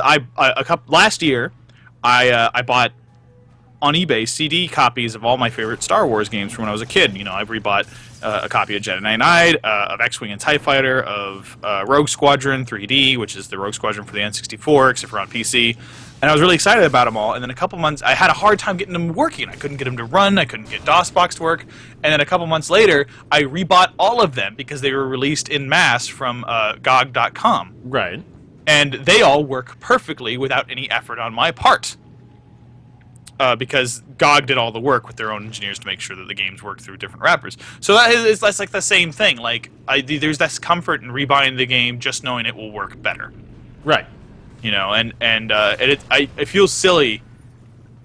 last year I bought on eBay CD copies of all my favorite Star Wars games from when I was a kid. You know, I rebought a copy of Jedi Knight, of X-Wing and TIE Fighter, of Rogue Squadron 3D, which is the Rogue Squadron for the N64, except for on PC. And I was really excited about them all. And then a couple months, I had a hard time getting them working. I couldn't get them to run. I couldn't get DOSBox to work. And then a couple months later, I rebought all of them because they were released in mass from GOG.com. Right. And they all work perfectly without any effort on my part. Because GOG did all the work with their own engineers to make sure that the games work through different wrappers. So that's like the same thing. Like there's this comfort in rebuying the game, just knowing it will work better. Right. You know, and it feels silly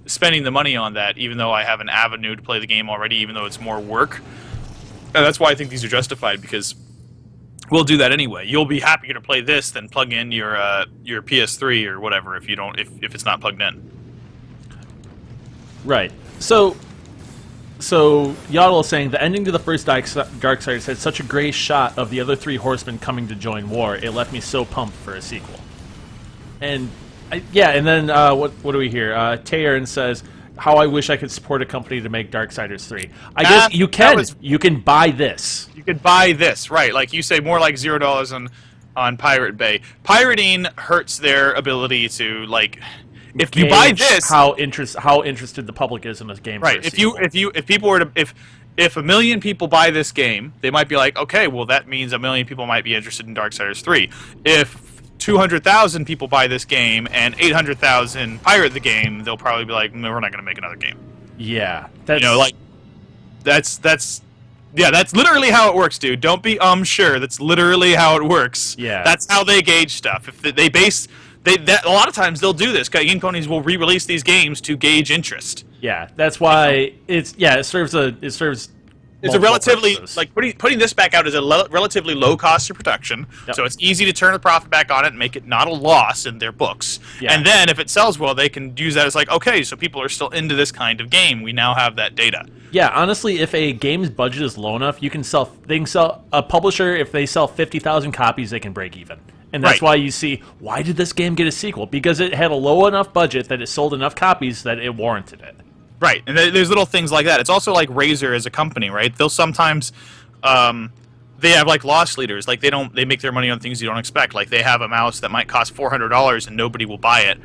spending the money on that, even though I have an avenue to play the game already, even though it's more work. And that's why I think these are justified, because we'll do that anyway. You'll be happier to play this than plug in your PS3 or whatever if it's not plugged in. Right. So, So Yaddle is saying the ending to the first Darksiders had such a great shot of the other three horsemen coming to join war. It left me so pumped for a sequel. And and then what do we hear? Taerin says, "How I wish I could support a company to make Darksiders 3." I guess you can. You can buy this. You could buy this, right? Like you say, more like $0 on Pirate Bay. Pirating hurts their ability to like. If you buy this, how interested the public is in this game. Right. If 1 million people buy this game, they might be like, okay, well that means 1 million people might be interested in Darksiders 3. If 200,000 people buy this game and 800,000 pirate the game, they'll probably be like, no, we're not going to make another game. Yeah. That's literally how it works, dude. Don't be sure. That's literally how it works. Yeah. That's how they gauge stuff. If they base a lot of times they'll do this. Game companies will re-release these games to gauge interest. Yeah, that's why it serves It's a relatively purposes. Like putting this back out is a relatively low cost of production, so it's easy to turn the profit back on it and make it not a loss in their books. Yeah. And then if it sells well, they can use that as like, okay, so people are still into this kind of game. We now have that data. Yeah, honestly, if a game's budget is low enough, they can sell a publisher. If they sell 50,000 copies, they can break even. And that's why you see, why did this game get a sequel? Because it had a low enough budget that it sold enough copies that it warranted it. Right, and there's little things like that. It's also like Razer as a company, right? They'll sometimes, they have like loss leaders. Like they make their money on things you don't expect. Like they have a mouse that might cost $400 and nobody will buy it.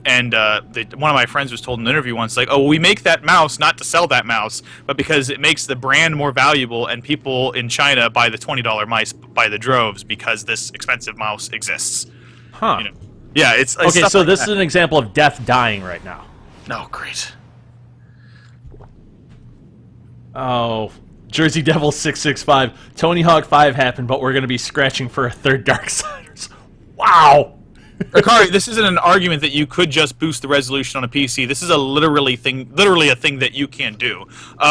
And one of my friends was told in an interview once, like, oh, well, we make that mouse not to sell that mouse, but because it makes the brand more valuable, and people in China buy the $20 mice by the droves because this expensive mouse exists. Huh. You know? Yeah, it's okay. So like this that. is an example of death dying right now. Oh, great. Oh, Jersey Devil 665. Tony Hawk 5 happened, but we're going to be scratching for a third Darksiders. Wow. Akari, this isn't an argument that you could just boost the resolution on a PC. This is literally a thing that you can do.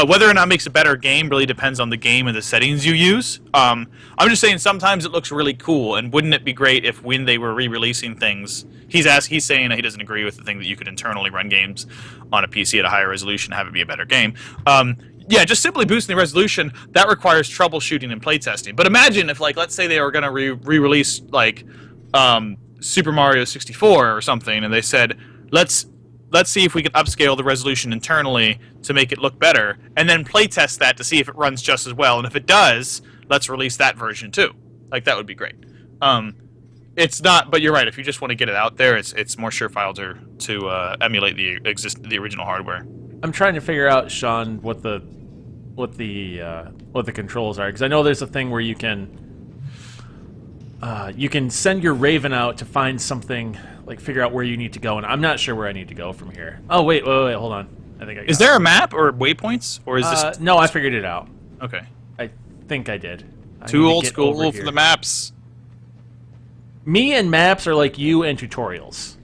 Whether or not it makes a better game really depends on the game and the settings you use. I'm just saying sometimes it looks really cool, and wouldn't it be great if when they were re-releasing things, he's saying that he doesn't agree with the thing that you could internally run games on a PC at a higher resolution and have it be a better game. Yeah, just simply boosting the resolution, that requires troubleshooting and playtesting. But imagine if, like, let's say they were going to re-release, like, Super Mario 64 or something, and they said, let's see if we can upscale the resolution internally to make it look better, and then playtest that to see if it runs just as well. And if it does, let's release that version too. Like, that would be great. It's not, but you're right. If you just want to get it out there, it's more surefire to emulate the original hardware. I'm trying to figure out, Sean, what the controls are, because I know there's a thing where you can send your Raven out to find something, like figure out where you need to go, and I'm not sure where I need to go from here. Oh wait, hold on. I think I got Is there a map or waypoints, or is this? No, I figured it out. Okay. I think I did. Too old school for the maps. Me and maps are like you and tutorials.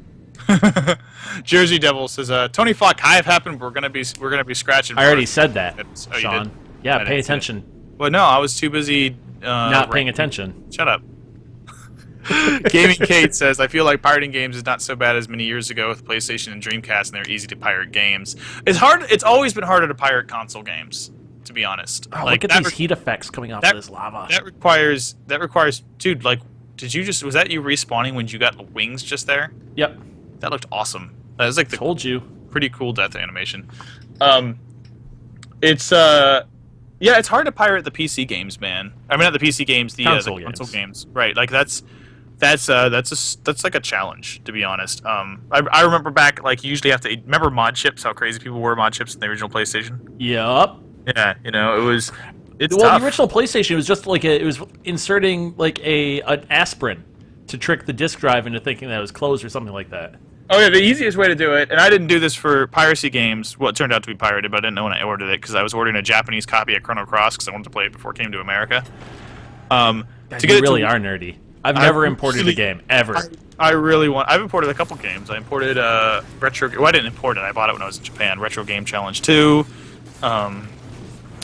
Jersey Devil says, "Tony Hawk Hive happened. We're gonna be scratching." I already said that, Oh, Sean. you did? Yeah, pay attention. Well, no, I was too busy not paying attention. Shut up. Gaming Kate says, "I feel like pirating games is not so bad as many years ago with PlayStation and Dreamcast, and they're easy to pirate games. It's hard. It's always been harder to pirate console games, to be honest. Oh, look at these heat effects coming off of this lava. That requires, dude. Like, was that you respawning when you got the wings just there? Yep. That looked awesome. That was like the told you pretty cool death animation. It's hard to pirate the PC games, man. I mean, not the PC games, the console games. Right? Like that's like a challenge, to be honest. I remember back, like, you usually have to remember mod chips. How crazy people were mod chips in the original PlayStation. Yep. Yeah, it was. It's tough. The original PlayStation was just like it was inserting like an aspirin to trick the disk drive into thinking that it was closed or something like that. Oh yeah, the easiest way to do it, and I didn't do this for piracy games. Well, it turned out to be pirated, but I didn't know when I ordered it because I was ordering a Japanese copy of Chrono Cross because I wanted to play it before it came to America. You really are nerdy. I've never imported a game ever. I've imported a couple games. I imported Retro. Well, I didn't import it. I bought it when I was in Japan. Retro Game Challenge 2. A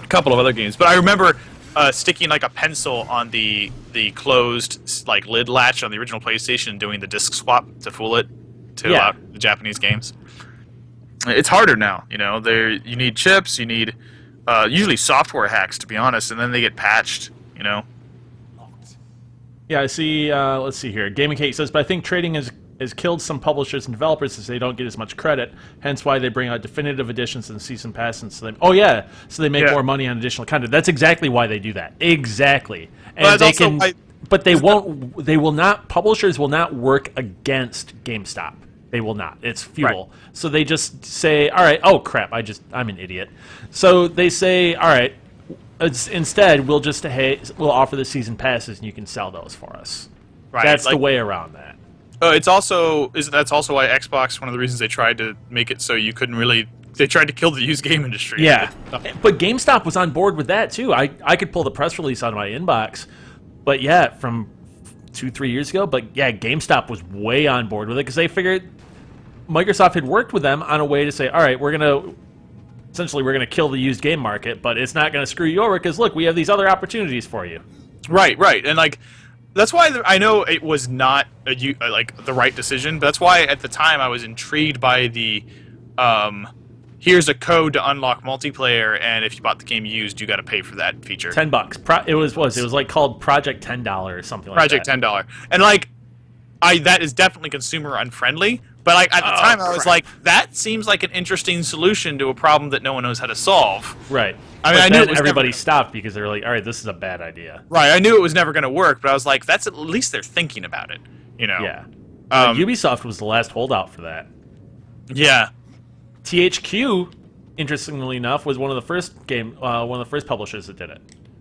couple of other games, but I remember sticking like a pencil on the closed like lid latch on the original PlayStation and doing the disc swap to fool it to allow the Japanese games. It's harder now, you need chips, you need usually software hacks, to be honest, and then they get patched. You know. Yeah, I see. Let's see here. Gaming Cake says, but I think trading has killed some publishers and developers as they don't get as much credit. Hence why they bring out definitive editions and season pass. And so they make more money on additional content. That's exactly why they do that. Exactly. And well, they can, but they won't. They will not. Publishers will not work against GameStop. They will not. It's futile. Right. So they just say, all right. Oh crap! I'm an idiot. So they say, all right. Instead, we'll just we'll offer the season passes and you can sell those for us. Right. That's the way around that. That's also why Xbox, one of the reasons they tried to make it so you couldn't really. They tried to kill the used game industry. Yeah, but GameStop was on board with that too. I could pull the press release out of my inbox, but yeah, from 2-3 years ago. But yeah, GameStop was way on board with it because they figured Microsoft had worked with them on a way to say, all right, we're gonna kill the used game market, but it's not gonna screw you over because look, we have these other opportunities for you. Right, and like. That's why I know it was not the right decision, but that's why at the time I was intrigued by the here's a code to unlock multiplayer, and if you bought the game used, you got to pay for that feature. $10. It was like called Project $10 or something like that. Project $10, and like that is definitely consumer unfriendly. But like at the time, I was like, that seems like an interesting solution to a problem that no one knows how to solve. Right. I mean, I knew everybody stopped because they were like, all right, this is a bad idea. Right. I knew it was never going to work, but I was like, that's at least they're thinking about it. You know. Yeah. Ubisoft was the last holdout for that. Yeah. THQ, interestingly enough, was one of the first publishers that did it.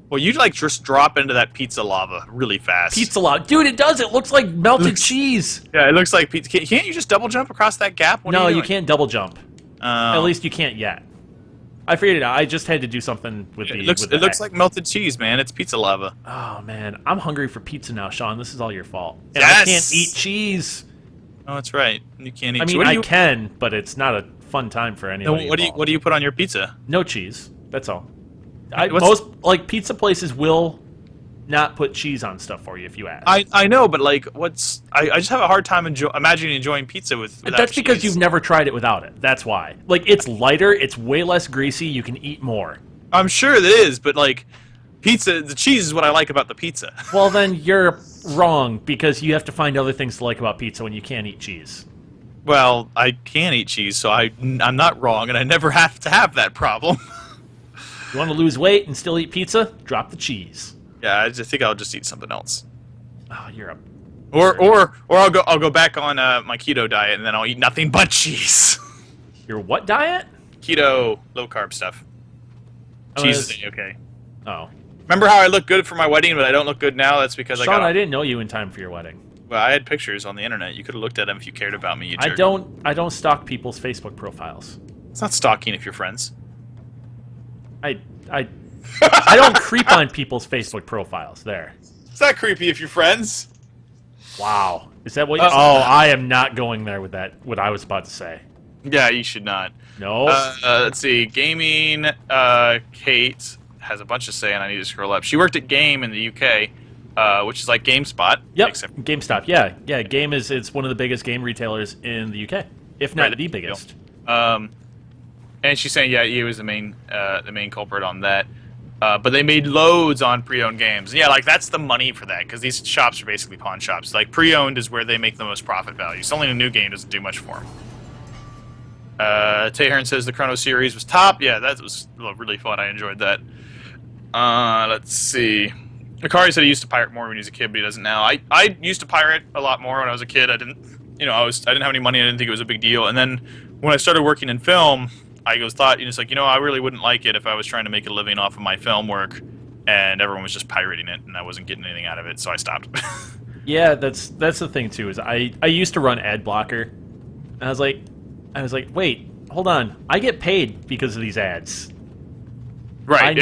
Well, you like just drop into that pizza lava really fast. Pizza lava, dude! It does. It looks like melted cheese. Yeah, it looks like pizza. Can't you just double jump across that gap? No, you can't double jump. At least you can't yet. I figured it out. I just had to do something with the. It looks like melted cheese, man. It's pizza lava. Oh man, I'm hungry for pizza now, Sean. This is all your fault. And yes! I can't eat cheese. Oh, that's right. You can't eat. I mean, I can, but it's not a fun time for anyone. What do you put on your pizza? No cheese. That's all. Most pizza places will not put cheese on stuff for you if you ask. I know, but like, I just have a hard time imagining enjoying pizza without That's because cheese. you've never tried it without it. That's why. Like, it's lighter, it's way less greasy, you can eat more. I'm sure it is, but like, the cheese is what I like about the pizza. Well, then you're wrong because you have to find other things to like about pizza when you can't eat cheese. Well, I can eat cheese, so I'm not wrong, and I never have to have that problem. You want to lose weight and still eat pizza? Drop the cheese. Yeah, I just think I'll just eat something else. Oh, you're a... Or I'll go back on my keto diet, and then I'll eat nothing but cheese. Your what diet? Keto, low carb stuff. Cheese is okay. Oh. Remember how I look good for my wedding, but I don't look good now? That's because Sean, I didn't know you in time for your wedding. Well, I had pictures on the internet. You could have looked at them if you cared about me. You jerk. I don't stalk people's Facebook profiles. It's not stalking if you're friends. I don't creep on people's Facebook profiles. There. It's not creepy if you're friends. Wow. Is that what you... Oh, I am not going there with that, what I was about to say. Yeah, you should not. No. Let's see. Gaming, Kate has a bunch to say, and I need to scroll up. She worked at Game in the UK, which is like GameSpot. Yep, GameStop. Yeah. Game it's one of the biggest game retailers in the UK, if not the biggest. And she's saying, yeah, EA was the main culprit on that. But they made loads on pre-owned games. And yeah, like, that's the money for that, because these shops are basically pawn shops. Like, pre-owned is where they make the most profit value. Selling a new game doesn't do much for them. Tahern says the Chrono series was top. Yeah, that was really fun. I enjoyed that. Let's see. Akari said he used to pirate more when he was a kid, but he doesn't now. I used to pirate a lot more when I was a kid. I didn't have any money. I didn't think it was a big deal. And then when I started working in film, I thought, I really wouldn't like it if I was trying to make a living off of my film work, and everyone was just pirating it, and I wasn't getting anything out of it, so I stopped. Yeah, that's the thing too. Is I used to run ad blocker, and I was like, wait, hold on, I get paid because of these ads. Right.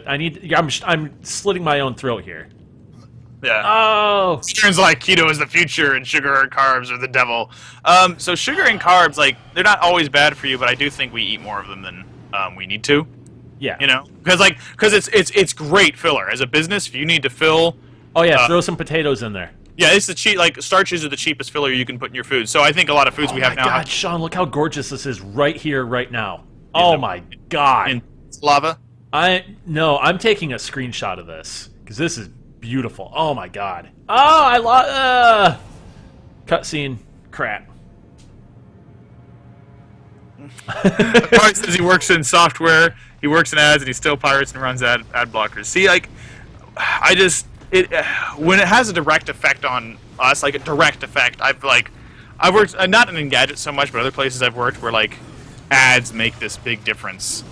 I'm slitting my own throat here. Yeah. Oh. It turns like keto is the future and sugar and carbs are the devil. So sugar and carbs, like, they're not always bad for you, but I do think we eat more of them than we need to. Yeah. Because it's great filler as a business. If you need to fill. Oh yeah, throw some potatoes in there. Yeah, it's the starches are the cheapest filler you can put in your food. So I think a lot of foods we have now. Oh my God, Sean, look how gorgeous this is right here, right now. Oh my God. In lava. No, I'm taking a screenshot of this because this is beautiful. Oh my god. Oh, I lost. Cutscene. Crap. He says he works in software, he works in ads, and he still pirates and runs ad blockers. See, like, when it has a direct effect on us, like a direct effect, I've worked not in Engadget so much, but other places I've worked where like ads make this big difference.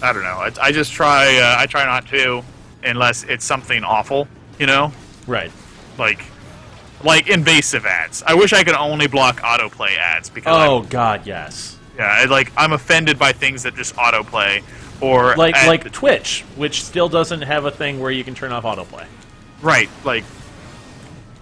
I don't know. I just try. I try not to, unless it's something awful, you know. Right. Like invasive ads. I wish I could only block autoplay ads because. Oh god, yes. Yeah, I'm offended by things that just autoplay, or like Twitch, which still doesn't have a thing where you can turn off autoplay. Right, but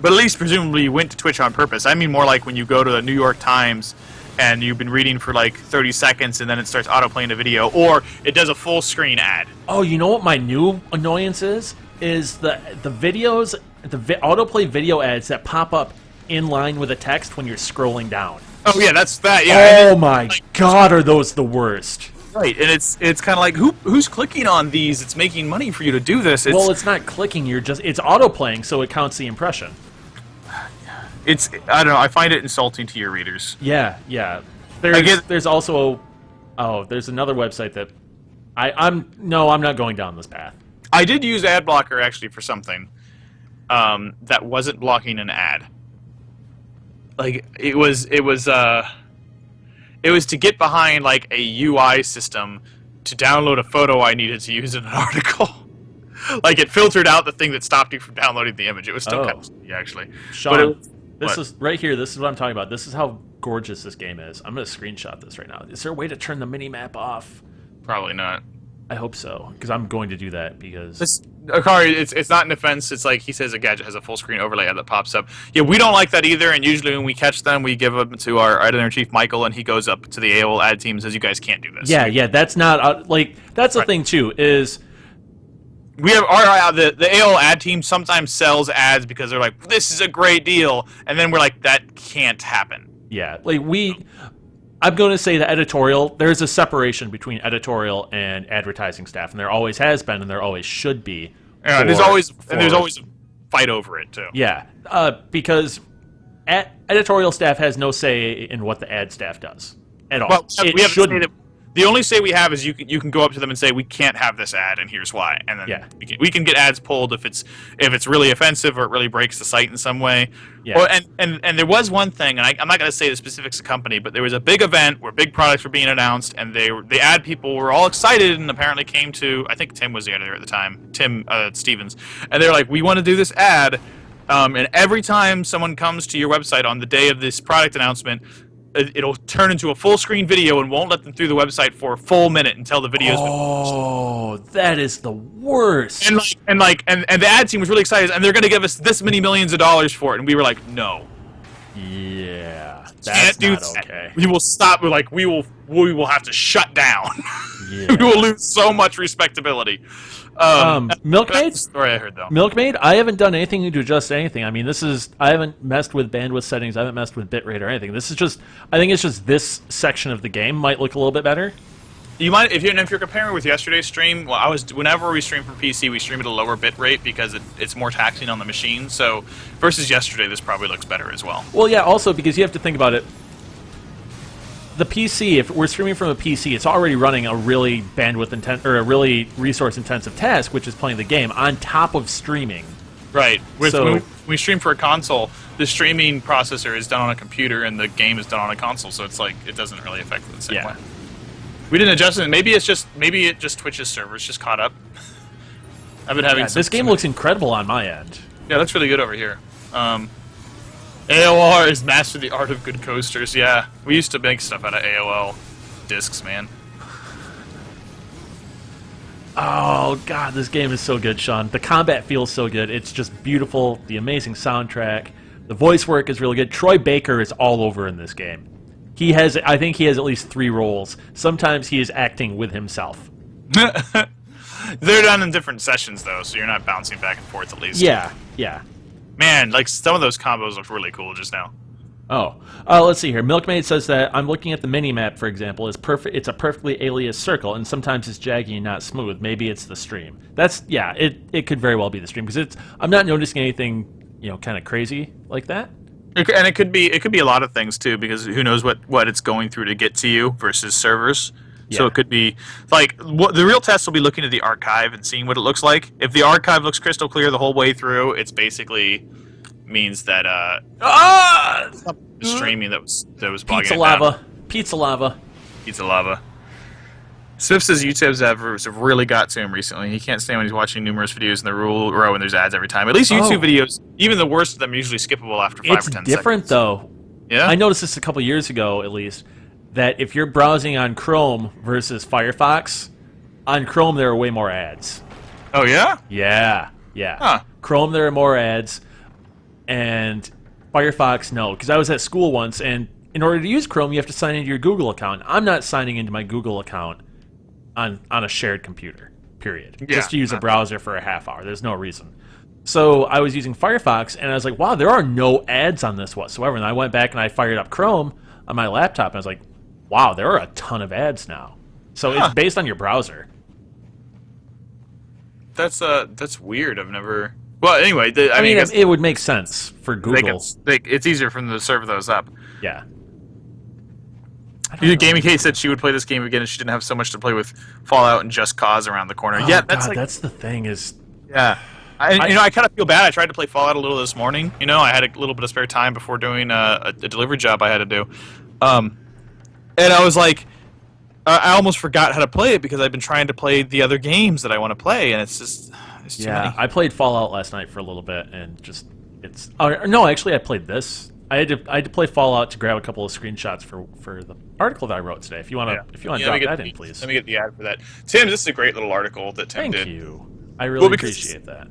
at least presumably you went to Twitch on purpose. I mean more like when you go to the New York Times and you've been reading for like 30 seconds and then it starts autoplaying a video, or it does a full screen ad. Oh, you know what my new annoyance is? Is the videos, autoplay video ads that pop up in line with the text when you're scrolling down. Oh yeah, that's that. Yeah. Oh my god, are those the worst? Right, and it's kind of like who's clicking on these? It's making money for you to do this. Well, it's not clicking. It's autoplaying, so it counts the impression. I don't know. I find it insulting to your readers. Yeah. There's also there's another website that I'm not going down this path. I did use ad blocker actually for something that wasn't blocking an ad. Like it was to get behind like a UI system to download a photo I needed to use in an article. Like it filtered out the thing that stopped you from downloading the image. It was still kind of silly, actually. Sean, this is right here. This is what I'm talking about. This is how gorgeous this game is. I'm going to screenshot this right now. Is there a way to turn the mini map off? Probably not. I hope so, because I'm going to do that because... Akari, it's not an offense. It's like he says a gadget has a full screen overlay ad that pops up. Yeah, we don't like that either, and usually when we catch them, we give them to our editor-in-chief, Michael, and he goes up to the AOL ad team and says, you guys can't do this. Yeah, that's not... that's the thing, too, is... We have the AOL ad team sometimes sells ads because they're like, this is a great deal, and then we're like, that can't happen. Yeah, I'm going to say the editorial, there's a separation between editorial and advertising staff, and there always has been, and there always should be. Yeah, there's always a fight over it, too. Yeah, because editorial staff has no say in what the ad staff does at all. Well, the only say we have is you can go up to them and say, we can't have this ad, and here's why. And then we can get ads pulled if it's really offensive or it really breaks the site in some way. Yeah. And there was one thing, and I'm not going to say the specifics of the company, but there was a big event where big products were being announced, and the ad people were all excited and apparently came to, I think Tim was the editor at the time, Tim Stevens, and they were like, we want to do this ad, and every time someone comes to your website on the day of this product announcement, it'll turn into a full screen video and won't let them through the website for a full minute until the video's been finished. Oh, that is the worst. And the ad team was really excited, and they're going to give us this many millions of dollars for it, and we were like, no. Yeah, that's not okay. We will stop. We're like, we will have to shut down. Yeah. We will lose so much respectability. Milkmaid? That's the story I heard, though. Milkmaid? I haven't done anything to adjust anything. I mean, I haven't messed with bandwidth settings. I haven't messed with bitrate or anything. This is just, I think it's just this section of the game might look a little bit better. You might, if you're comparing with yesterday's stream. Well, whenever we stream from PC, we stream at a lower bit rate because it's more taxing on the machine. So versus yesterday, this probably looks better as well. Well, yeah. Also, because you have to think about it. The PC, if we're streaming from a PC, it's already running a really a really resource-intensive task, which is playing the game on top of streaming. Right. When we stream for a console, the streaming processor is done on a computer, and the game is done on a console. So it's like it doesn't really affect it the same way. We didn't adjust it. Maybe it just Twitch's servers just caught up. I've been having. This game looks incredible on my end. Yeah, it looks really good over here. AOR is mastered the art of good coasters. Yeah, we used to make stuff out of AOL discs, man. Oh, God, this game is so good, Sean. The combat feels so good. It's just beautiful. The amazing soundtrack. The voice work is really good. Troy Baker is all over in this game. I think he has at least 3 roles. Sometimes he is acting with himself. They're done in different sessions, though, so you're not bouncing back and forth at least. Yeah. Man, like some of those combos look really cool just now. Oh, let's see here. Milkmaid says that I'm looking at the mini map, for example. It's perfect. It's a perfectly alias circle, and sometimes it's jaggy and not smooth. Maybe it's the stream. Yeah. It could very well be the stream because I'm not noticing anything kind of crazy like that. And it could be a lot of things too, because who knows what it's going through to get to you versus servers. Yeah. So it could be like the real test will be looking at the archive and seeing what it looks like. If the archive looks crystal clear the whole way through, it's basically means that the streaming that was bogging Pizza it lava, down. pizza lava, pizza lava. Swift says YouTube's have really got to him recently. He can't stand when he's watching numerous videos in the row and there's ads every time. At least YouTube videos, even the worst of them, are usually skippable after 5 or 10 seconds. It's different though. Yeah, I noticed this a couple years ago, at least, that if you're browsing on Chrome versus Firefox, on Chrome there are way more ads. Oh yeah? Yeah. Huh. Chrome there are more ads, and Firefox no. Because I was at school once, and in order to use Chrome, you have to sign into your Google account. I'm not signing into my Google account on a shared computer, period. Yeah. Just to use a browser for a half hour. There's no reason. So I was using Firefox, and I was like, wow, there are no ads on this whatsoever. And I went back and I fired up Chrome on my laptop, and I was like, wow, there are a ton of ads now. So it's based on your browser. That's weird. I've never... Well, anyway, I mean it would make sense for Google. It's easier for them to serve those up. Yeah. Gaming Kate said she would play this game again if she didn't have so much to play with Fallout and Just Cause around the corner. Oh, yeah, that's the thing is... Yeah. I kind of feel bad. I tried to play Fallout a little this morning. I had a little bit of spare time before doing a delivery job I had to do. And I was like... I almost forgot how to play it because I've been trying to play the other games that I want to play, and it's just... It's too many. I played Fallout last night for a little bit, and just... no, actually, I played this. I had to play Fallout to grab a couple of screenshots for the article that I wrote today. If you want to drop that in, please. Let me get the ad for that. Tim, this is a great little article that Tim did. Thank you. I really appreciate that.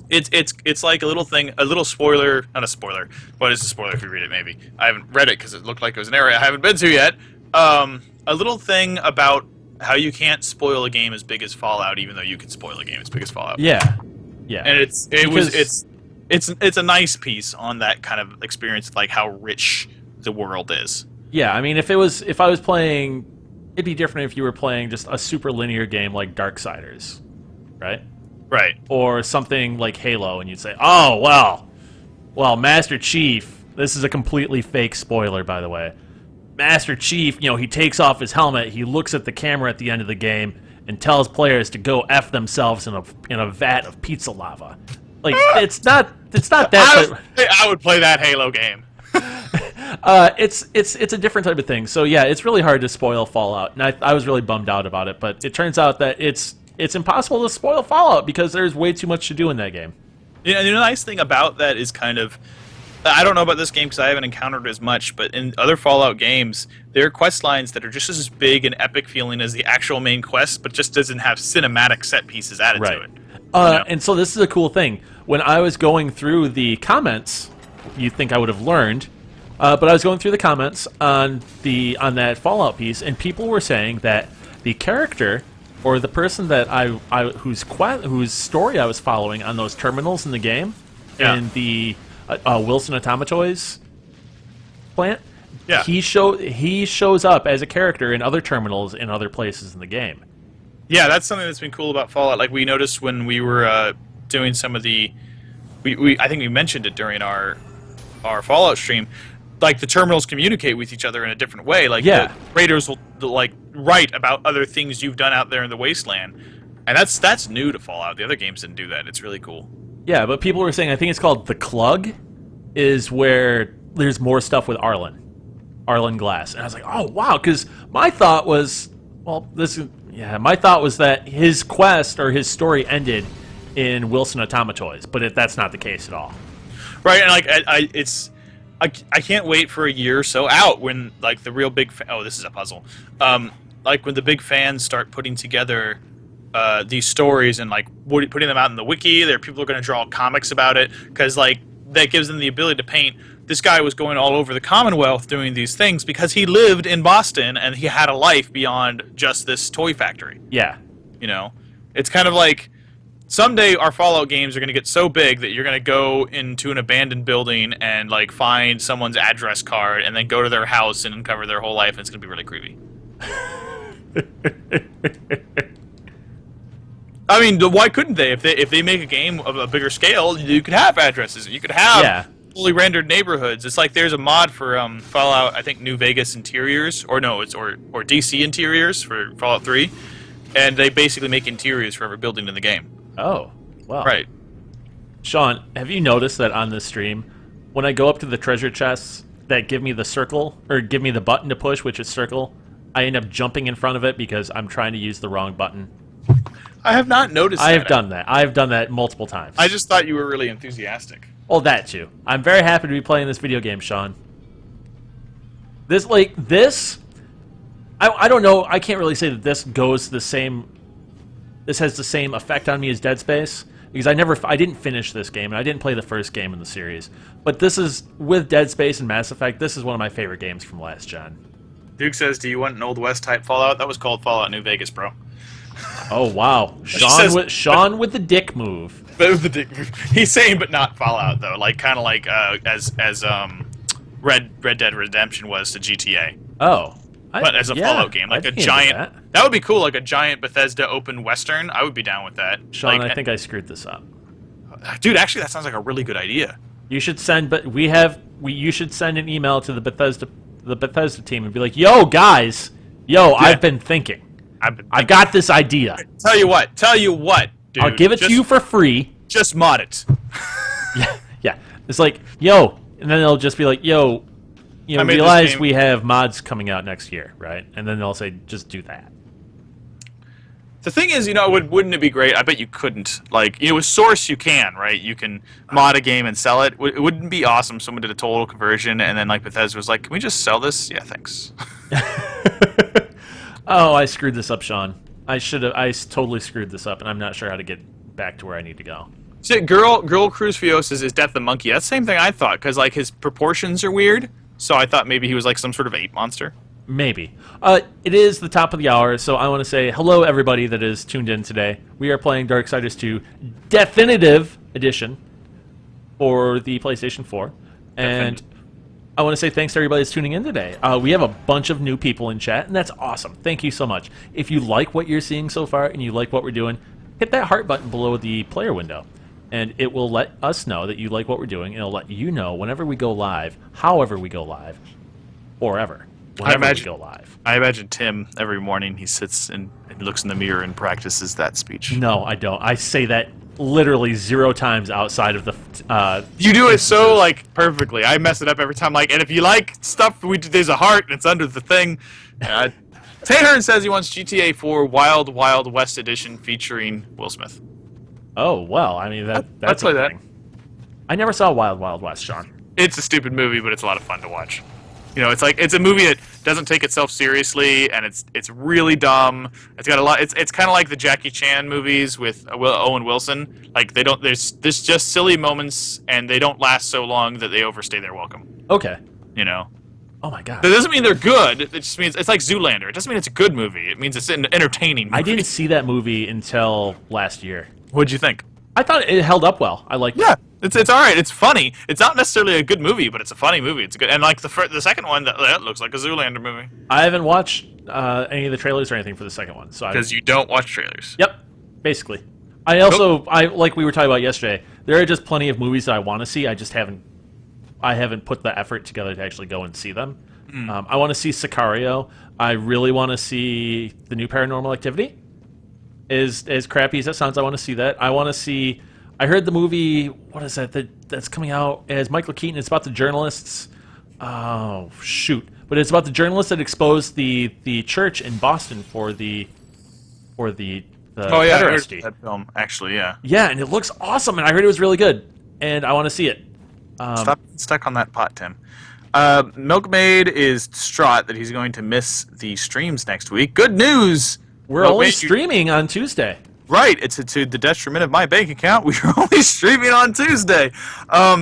It's like a little thing, a little spoiler, not a spoiler, but it's a spoiler if you read it maybe. I haven't read it because it looked like it was an area I haven't been to yet. A little thing about how you can't spoil a game as big as Fallout, even though you can spoil a game as big as Fallout. Yeah. And it's a nice piece on that kind of experience, like how rich the world is. Yeah, I mean, if I was playing, it'd be different if you were playing just a super linear game like Darksiders, right? Right. Or something like Halo, and you'd say, oh, well, Master Chief, this is a completely fake spoiler, by the way. Master Chief, he takes off his helmet, he looks at the camera at the end of the game, and tells players to go F themselves in a vat of pizza lava. Like, it's not that... I would play that Halo game. It's a different type of thing. So, yeah, it's really hard to spoil Fallout, and I was really bummed out about it, but it turns out that it's impossible to spoil Fallout because there's way too much to do in that game. Yeah, and the nice thing about that is kind of... I don't know about this game because I haven't encountered it as much, but in other Fallout games, there are quest lines that are just as big and epic feeling as the actual main quest, but just doesn't have cinematic set pieces added to it. And so this is a cool thing. When I was going through the comments, you'd think I would have learned, but I was going through the comments on that Fallout piece, and people were saying that the character or the person that whose story I was following on those terminals in the game, in the Wilson Automatoys plant, he shows up as a character in other terminals in other places in the game. Yeah, that's something that's been cool about Fallout. Like we noticed when we were doing some of the, I think we mentioned it during our Fallout stream. Like the terminals communicate with each other in a different way. Like the raiders will write about other things you've done out there in the wasteland, and that's new to Fallout. The other games didn't do that. It's really cool. Yeah, but people were saying, I think it's called the Clug, is where there's more stuff with Arlen Glass, and I was like, oh wow, because my thought was, my thought was that his quest or his story ended in Wilson Automatoys, but that's not the case at all. Right, and I can't wait for a year or so out when like the real big this is a puzzle. Like when the big fans start putting together these stories and like putting them out in the wiki, people are going to draw comics about it because like that gives them the ability to paint. This guy was going all over the Commonwealth doing these things because he lived in Boston and he had a life beyond just this toy factory. Yeah, it's kind of like someday our Fallout games are going to get so big that you're going to go into an abandoned building and like find someone's address card and then go to their house and uncover their whole life, and it's going to be really creepy. I mean, why couldn't they? If they make a game of a bigger scale, you could have addresses. You could have fully rendered neighborhoods. It's like there's a mod for Fallout, I think New Vegas interiors, or no, it's or DC interiors for Fallout 3, and they basically make interiors for every building in the game. Oh, wow. Right. Sean, have you noticed that on this stream, when I go up to the treasure chests that give me the circle, or give me the button to push, which is circle, I end up jumping in front of it because I'm trying to use the wrong button? I have not noticed that. I have done that. I've done that multiple times. I just thought you were really enthusiastic. Oh, that too. I'm very happy to be playing this video game, Sean. I don't know, I can't really say that this goes the same... This has the same effect on me as Dead Space, because I didn't finish this game, and I didn't play the first game in the series. But this is, with Dead Space and Mass Effect, this is one of my favorite games from last gen. Duke says, do you want an Old West type Fallout? That was called Fallout New Vegas, bro. Oh, wow. Sean with the dick move. He's saying, but not Fallout, though. Like, kind of like as Red Dead Redemption was to GTA. Oh. But as a Fallout game, like a giant... That would be cool, like a giant Bethesda open Western. I would be down with that. Sean, like, I think I screwed this up. Dude, actually, that sounds like a really good idea. You should send, you should send an email to the Bethesda team and be like, "Yo, guys, I've been thinking. I've got this idea. Tell you what, dude. I'll give it to you for free. Just mod it." yeah. It's like, yo, and then they'll just be like, yo, realize we have mods coming out next year, right? And then they'll say, just do that. The thing is, wouldn't it be great? I bet you couldn't. Like, with Source, you can, right? You can mod a game and sell it. It wouldn't be awesome if someone did a total conversion and then, like, Bethesda was like, can we just sell this? Yeah, thanks. Oh, I screwed this up, Sean. I totally screwed this up, and I'm not sure how to get back to where I need to go. See, Girl Cruz Fios is Death the Monkey. That's the same thing I thought, because, like, his proportions are weird, so I thought maybe he was, like, some sort of ape monster. Maybe. It is the top of the hour, so I want to say hello, everybody that is tuned in today. We are playing Darksiders 2 Definitive Edition for the PlayStation 4. And I want to say thanks to everybody that's tuning in today. We have a bunch of new people in chat, and that's awesome. Thank you so much. If you like what you're seeing so far and you like what we're doing, hit that heart button below the player window. And it will let us know that you like what we're doing, and it'll let you know whenever we go live, however we go live, or ever. Whenever we go live. I imagine Tim, every morning, he sits and looks in the mirror and practices that speech. No, I don't. I say that literally 0 times outside of the... you do it so, like, perfectly. I mess it up every time. Like, and if you like stuff, there's a heart, and it's under the thing. Taylor says he wants GTA 4 Wild Wild West Edition featuring Will Smith. Oh, well, I mean, that's Let's play that. I never saw Wild Wild West, Sean. It's a stupid movie, but it's a lot of fun to watch. It's a movie that doesn't take itself seriously, and it's really dumb. It's got a lot. It's kind of like the Jackie Chan movies with Owen Wilson. Like there's just silly moments, and they don't last so long that they overstay their welcome. Okay. Oh my god. That doesn't mean they're good. It just means it's like Zoolander. It doesn't mean it's a good movie. It means it's an entertaining movie. I didn't see that movie until last year. What'd you think? I thought it held up well. I liked it. Yeah. It's all right. It's funny. It's not necessarily a good movie, but it's a funny movie. It's good. And like the second one, that looks like a Zoolander movie. I haven't watched any of the trailers or anything for the second one, so because you don't watch trailers. Yep, basically. I also like we were talking about yesterday. There are just plenty of movies that I want to see. I just haven't put the effort together to actually go and see them. I want to see Sicario. I really want to see the new Paranormal Activity. As crappy as that sounds, I want to see that. I want to see. I heard the movie, what is that, that's coming out as Michael Keaton. It's about the journalists. Oh, shoot. But it's about the journalists that exposed the church in Boston for the pederasty. I heard that film, actually, yeah. Yeah, and it looks awesome, and I heard it was really good. And I want to see it. Stop stuck on that pot, Tim. Milkmaid is distraught that he's going to miss the streams next week. Good news! We're only streaming on Tuesday. Right, it's to the detriment of my bank account. We are only streaming on Tuesday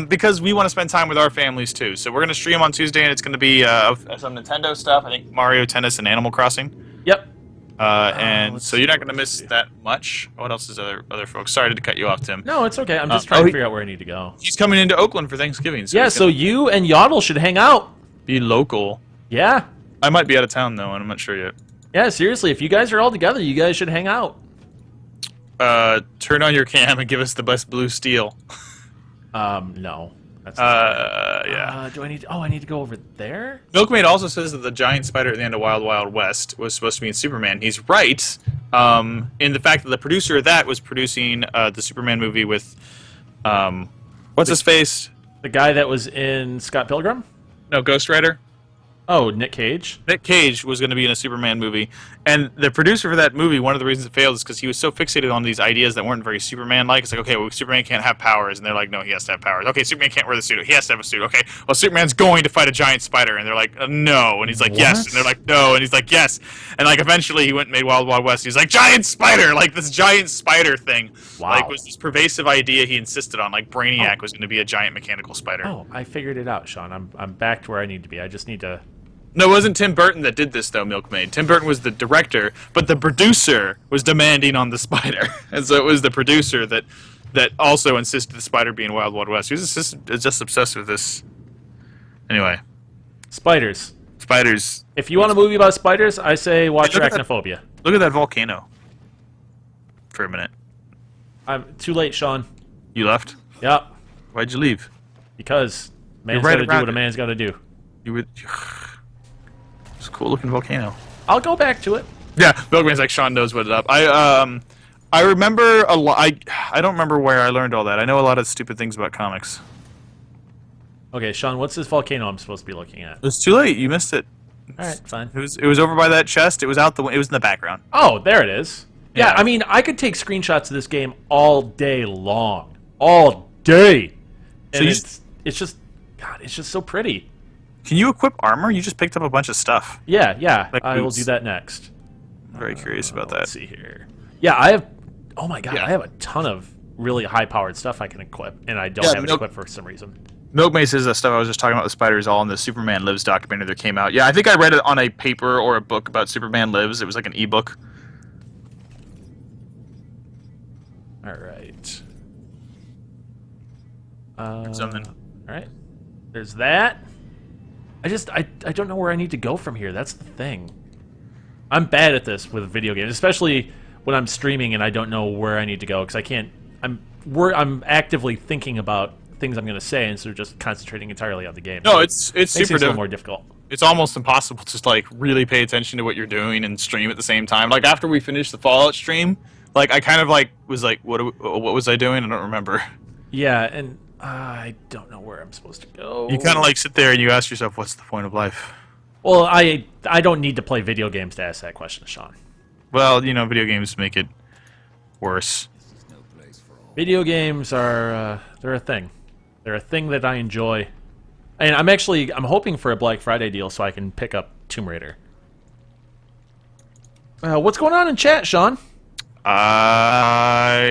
because we want to spend time with our families too. So we're going to stream on Tuesday, and it's going to be some Nintendo stuff. I think Mario Tennis and Animal Crossing. Yep. And let's so you're see, not going to miss that much. What else is other folks? Sorry to cut you off, Tim. No, it's okay. I'm just trying to figure out where I need to go. He's coming into Oakland for Thanksgiving. So Yeah, so you and Yodel should hang out. be local. Yeah. I might be out of town though, and I'm not sure yet. Yeah, seriously, if you guys are all together, you guys should hang out. Turn on your cam and give us the best blue steel. No. That's yeah. do I need? I need to go over there. Milkmaid also says that the giant spider at the end of Wild Wild West was supposed to be in Superman. He's right, in the fact that the producer of that was producing the Superman movie with, what's his face? The guy that was in Scott Pilgrim. No, Ghost Rider. Oh, Nick Cage. Nick Cage was going to be in a Superman movie, and the producer for that movie, one of the reasons it failed is because he was so fixated on these ideas that weren't very Superman-like. It's like, okay, well, Superman can't have powers, and they're like, no, he has to have powers. Okay, Superman can't wear the suit. He has to have a suit. Okay, well, Superman's going to fight a giant spider, and they're like, no, and he's like, yes, and they're like, no, and he's like, yes, and like eventually he went and made Wild Wild West. He's like, giant spider, like this giant spider thing, like was this pervasive idea he insisted on. Like Brainiac was going to be a giant mechanical spider. Oh, I figured it out, Sean. I'm back to where I need to be. I just need to. No, it wasn't Tim Burton that did this, though, Milkmaid. Tim Burton was the director, but the producer was demanding on the spider. And so it was the producer that also insisted the spider be in Wild Wild West. He was just obsessed with this. Anyway. Spiders. Spiders. If you want a movie about spiders, I say watch Arachnophobia. Look at that volcano. For a minute. I'm too late, Sean. You left? Yep. Why'd you leave? Because man's right got to do around what a it. man's got to do. You would... It's a cool-looking volcano. I'll go back to it. Yeah, Milkman's like, Sean knows what's up. I remember a lot. I don't remember where I learned all that. I know a lot of stupid things about comics. Okay, Sean, what's this volcano I'm supposed to be looking at? It's too late. You missed it. All right, fine. It was over by that chest. It was out the. It was in the background. Oh, there it is. Yeah, Yeah. I mean, I could take screenshots of this game all day long. All day. So And you it's just, God, it's just so pretty. Can you equip armor? You just picked up a bunch of stuff. Yeah, Like I will boots. do that next. I'm very curious about Let's that. see here. Yeah, I have. Oh my God, Yeah. I have a ton of really high-powered stuff I can equip, and I don't Yeah, have it nope. equipped for some reason. Milkmaid says that stuff I was just talking about. The spiders all in the Superman Lives documentary that came out. Yeah, I think I read it on a paper or a book about Superman Lives. It was like an ebook. All right. Something. All right. There's that. I don't know where I need to go from here. That's the thing. I'm bad at this with video games, especially when I'm streaming and I don't know where I need to go because I can't. I'm actively thinking about things I'm going to say instead of just concentrating entirely on the game. No, So it's makes super things a little difficult. more difficult. It's almost impossible to like really pay attention to what you're doing and stream at the same time. Like after we finished the Fallout stream, like I kind of like was like, what was I doing? I don't remember. Yeah, and I don't know where I'm supposed to go. You kind of like sit there and you ask yourself, what's the point of life? Well, I don't need to play video games to ask that question, Sean. Well, you know, video games make it worse. Video games are they're a thing. They're a thing that I enjoy. And I'm hoping for a Black Friday deal so I can pick up Tomb Raider. What's going on in chat, Sean? Not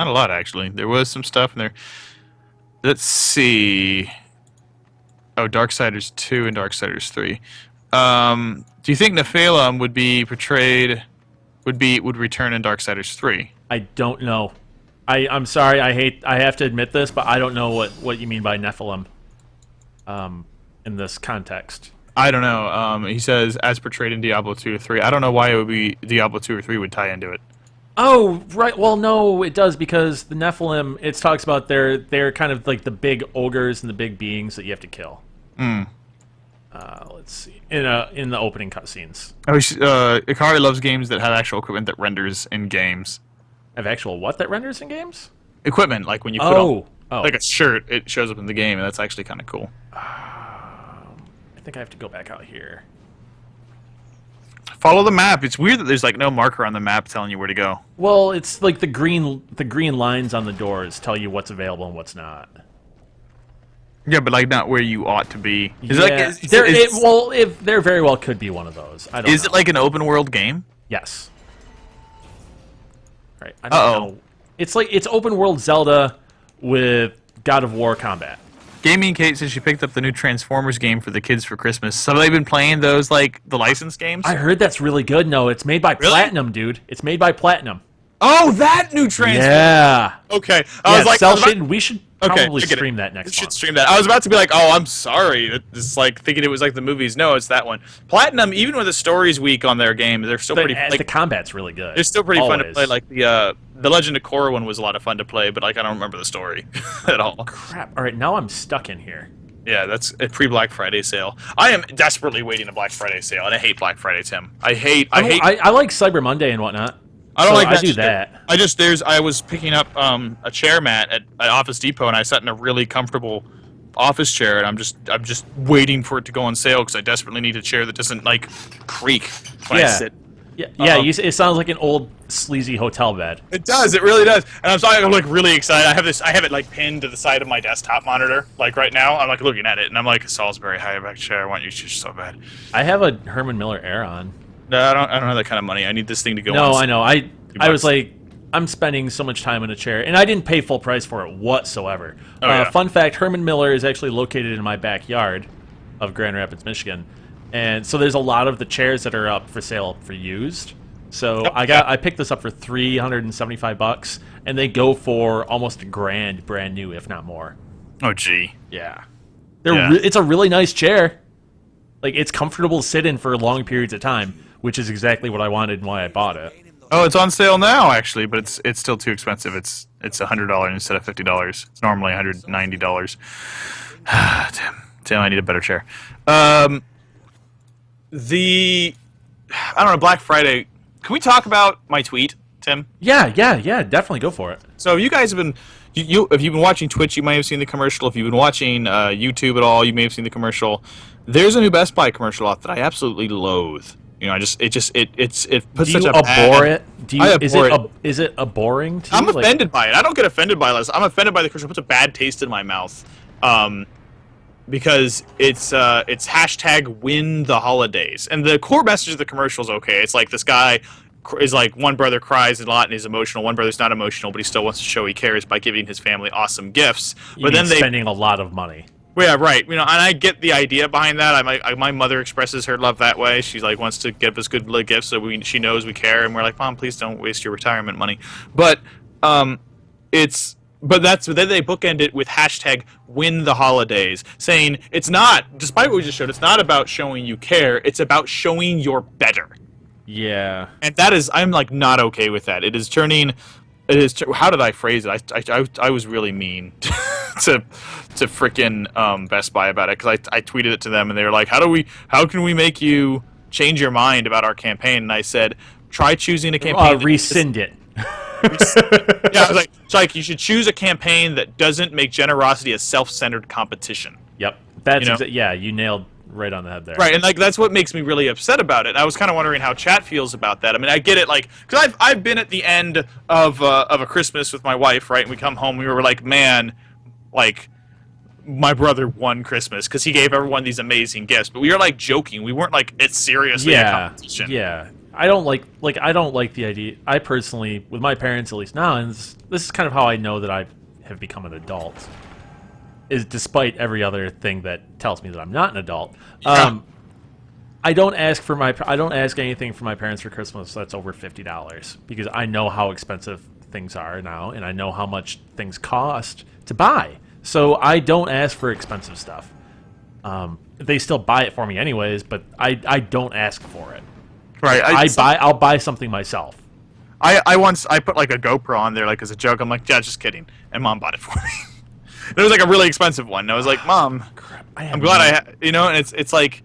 a lot actually. There was some stuff in there. Let's see. Oh, Darksiders 2 and Darksiders 3. Do you think Nephilim would be portrayed would return in Darksiders 3? I don't know. I'm sorry, I have to admit this, but I don't know what you mean by Nephilim in this context. I don't know. He says as portrayed in Diablo 2 or 3. I don't know why it would be Diablo 2 or 3 would tie into it. Oh, right. Well, no, it does because the Nephilim, it talks about they're kind of like the big ogres and the big beings that you have to kill. Let's see. In the opening cutscenes. Oh, Ikari loves games that have actual equipment that renders in games. Have actual what that renders in games? Equipment, like when you put on Oh. like a shirt, it shows up in the game, and that's actually kind of cool. I think I have to go back out here. Follow the map. It's weird that there's like no marker on the map telling you where to go. Well, it's like the green lines on the doors tell you what's available and what's not. Yeah, but like not where you ought to be. Is Yeah. If there very well could be one of those. I don't know. Is it like an open world game? Yes. Right. I don't know. It's open world Zelda with God of War combat. Gaming Kate says she picked up the new Transformers game for the kids for Christmas. So have they been playing those, like, the licensed games? I heard that's really good. No, it's made by Really? Platinum, dude. It's made by Platinum. Oh, that new Transformers! Yeah. Okay. I was like, we should probably I get it. stream that next We should month. stream that. I was about to be like, oh, I'm sorry. It's like thinking it was like the movies. No, it's that one. Platinum, even with the stories weak on their game, they're still pretty. The combat's really good. They're still pretty fun to Always. play. Like the Legend of Korra one was a lot of fun to play, but like I don't remember the story at all. Crap. All right, now I'm stuck in here. Yeah, that's a pre-Black Friday sale. I am desperately waiting a Black Friday sale, and I hate Black Friday, Tim. I like Cyber Monday and whatnot. I don't like that. I do that. I was picking up a chair mat at Office Depot, and I sat in a really comfortable office chair, and I'm just waiting for it to go on sale because I desperately need a chair that doesn't like creak when I sit. Yeah. It sounds like an old sleazy hotel bed. It does. It really does. And I'm like really excited. I have it like pinned to the side of my desktop monitor. Like right now, I'm like looking at it, and I'm like, Salisbury high back chair. I want you to so bad. I have a Herman Miller Aeron. No, I don't have that kind of money. I need this thing to go. No, on I know. I was like, I'm spending so much time in a chair, and I didn't pay full price for it whatsoever. Oh, yeah. Fun fact: Herman Miller is actually located in my backyard of Grand Rapids, Michigan, and so there's a lot of the chairs that are up for sale for used. So I picked this up for $375, and they go for almost $1,000 brand new, if not more. Oh, gee. Yeah, it's a really nice chair. Like it's comfortable to sit in for long periods of time, which is exactly what I wanted and why I bought it. Oh, it's on sale now, actually, but it's still too expensive. It's $100 instead of $50. It's normally $190. Tim, I need a better chair. I don't know, Black Friday. Can we talk about my tweet, Tim? Yeah, definitely go for it. So you guys have been, if you've been watching Twitch, you might have seen the commercial. If you've been watching YouTube at all, you may have seen the commercial. There's a new Best Buy commercial out that I absolutely loathe. You know, it puts such a bad. Is it a boring to you? I'm offended by it. I don't get offended by this. I'm offended by the commercial. It puts a bad taste in my mouth. Because it's hashtag win the holidays. And the core message of the commercial is okay. It's like this guy is like, one brother cries a lot and is emotional. One brother's not emotional, but he still wants to show he cares by giving his family awesome gifts. But then spending a lot of money. Well, yeah, right. You know, and I get the idea behind that. My mother expresses her love that way. She's like wants to give us good gifts, so she knows we care, and we're like, Mom, please don't waste your retirement money. But then they bookend it with hashtag win the holidays, saying it's not, despite what we just showed, it's not about showing you care. It's about showing you're better. Yeah. And that is, I'm like not okay with that. How did I phrase it? I was really mean to frickin' Best Buy about it because I tweeted it to them and they were like, how can we make you change your mind about our campaign? And I said, try choosing a campaign. Rescind it. Yeah, I was like, it's like you should choose a campaign that doesn't make generosity a self-centered competition. Yep. That's you nailed right on the head there. Right, and like that's what makes me really upset about it. And I was kind of wondering how chat feels about that. I mean, I get it, like, because I've been at the end of a Christmas with my wife, right? And we come home, we were like, man, like my brother won Christmas because he gave everyone these amazing gifts. But we were like joking. We weren't like it's seriously a competition. Yeah. I don't like the idea. I personally, with my parents at least now, and this is kind of how I know that I have become an adult, is despite every other thing that tells me that I'm not an adult. Yeah. I don't ask anything from my parents for Christmas that's over $50 because I know how expensive things are now, and I know how much things cost to buy. So I don't ask for expensive stuff. They still buy it for me anyways, but I don't ask for it. Right, I'll buy something myself. I put like a GoPro on there like as a joke. I'm like, yeah, just kidding, and Mom bought it for me. It was like a really expensive one. And I was like, Mom, I'm glad and it's like,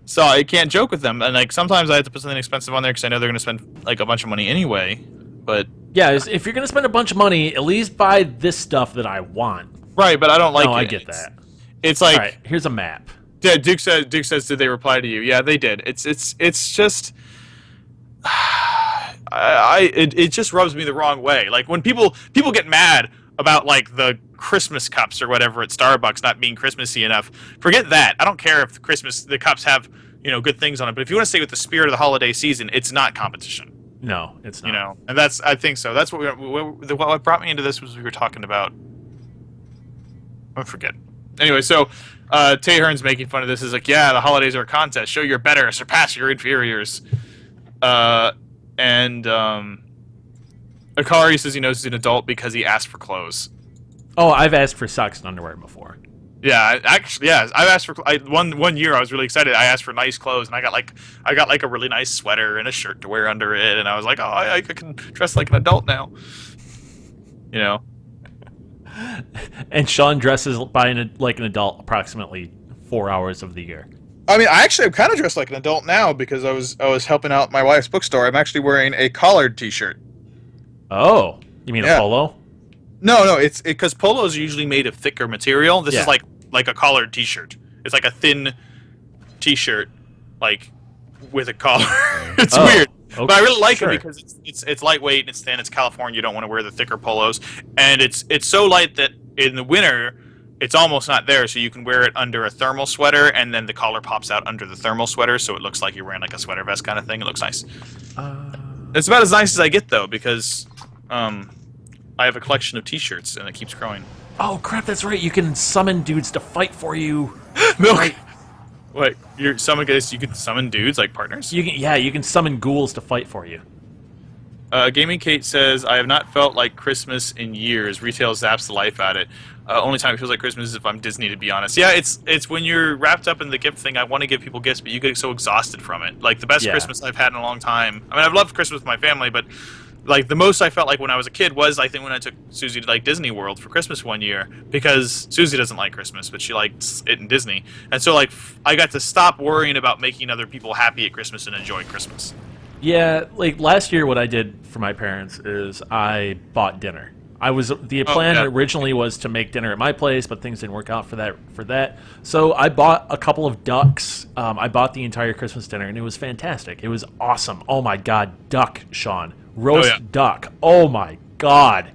so I can't joke with them, and like sometimes I have to put something expensive on there because I know they're gonna spend like a bunch of money anyway. But yeah, if you're gonna spend a bunch of money, at least buy this stuff that I want. Right, but I don't like it. I get that. It's like, all right, here's a map. Yeah, Duke says, did they reply to you? Yeah, they did. It's just, it just rubs me the wrong way. Like when people get mad about like the Christmas cups or whatever at Starbucks not being Christmassy enough. Forget that. I don't care if the cups have good things on it. But if you want to stay with the spirit of the holiday season, it's not competition. No, it's not. And I think so. That's what brought me into this was we were talking about. I forget. Anyway, so Tay Hearn's making fun of this. Is like, yeah, the holidays are a contest. Show you're better, surpass your inferiors. And Akari says he knows he's an adult because he asked for clothes. Oh, I've asked for socks and underwear before. Yeah, actually, yeah. I've asked for one year. I was really excited. I asked for nice clothes, and I got like a really nice sweater and a shirt to wear under it, and I was like, oh, I can dress like an adult now. You know. And Sean dresses like an adult approximately 4 hours of the year. I mean, I am kind of dressed like an adult now because I was helping out my wife's bookstore. I'm actually wearing a collared T-shirt. Oh, you mean a polo? No, It's because polos are usually made of thicker material. This is like a collared T-shirt. It's like a thin T-shirt, like with a collar. It's weird, but I really like it because it's lightweight and it's thin. It's California. You don't want to wear the thicker polos, and it's so light that in the winter it's almost not there. So you can wear it under a thermal sweater, and then the collar pops out under the thermal sweater, so it looks like you're wearing like a sweater vest kind of thing. It looks nice. It's about as nice as I get though, because I have a collection of T-shirts, and it keeps growing. Oh crap! That's right. You can summon dudes to fight for you. Right. What? You can summon dudes like partners? You can summon ghouls to fight for you. Gaming Kate says, I have not felt like Christmas in years. Retail zaps the life out of it. Only time it feels like Christmas is if I'm Disney, to be honest. Yeah, it's when you're wrapped up in the gift thing. I want to give people gifts, but you get so exhausted from it. Like, the best Christmas I've had in a long time. I mean, I've loved Christmas with my family, but like the most I felt like when I was a kid was, I think, when I took Susie to like Disney World for Christmas one year, because Susie doesn't like Christmas, but she likes it in Disney. And so like I got to stop worrying about making other people happy at Christmas and enjoy Christmas. Yeah, like last year what I did for my parents is I bought dinner. The plan originally was to make dinner at my place, but things didn't work out for that. So I bought a couple of ducks. I bought the entire Christmas dinner, and it was fantastic. It was awesome. Oh my god, duck, Sean. Roast duck. Oh my god.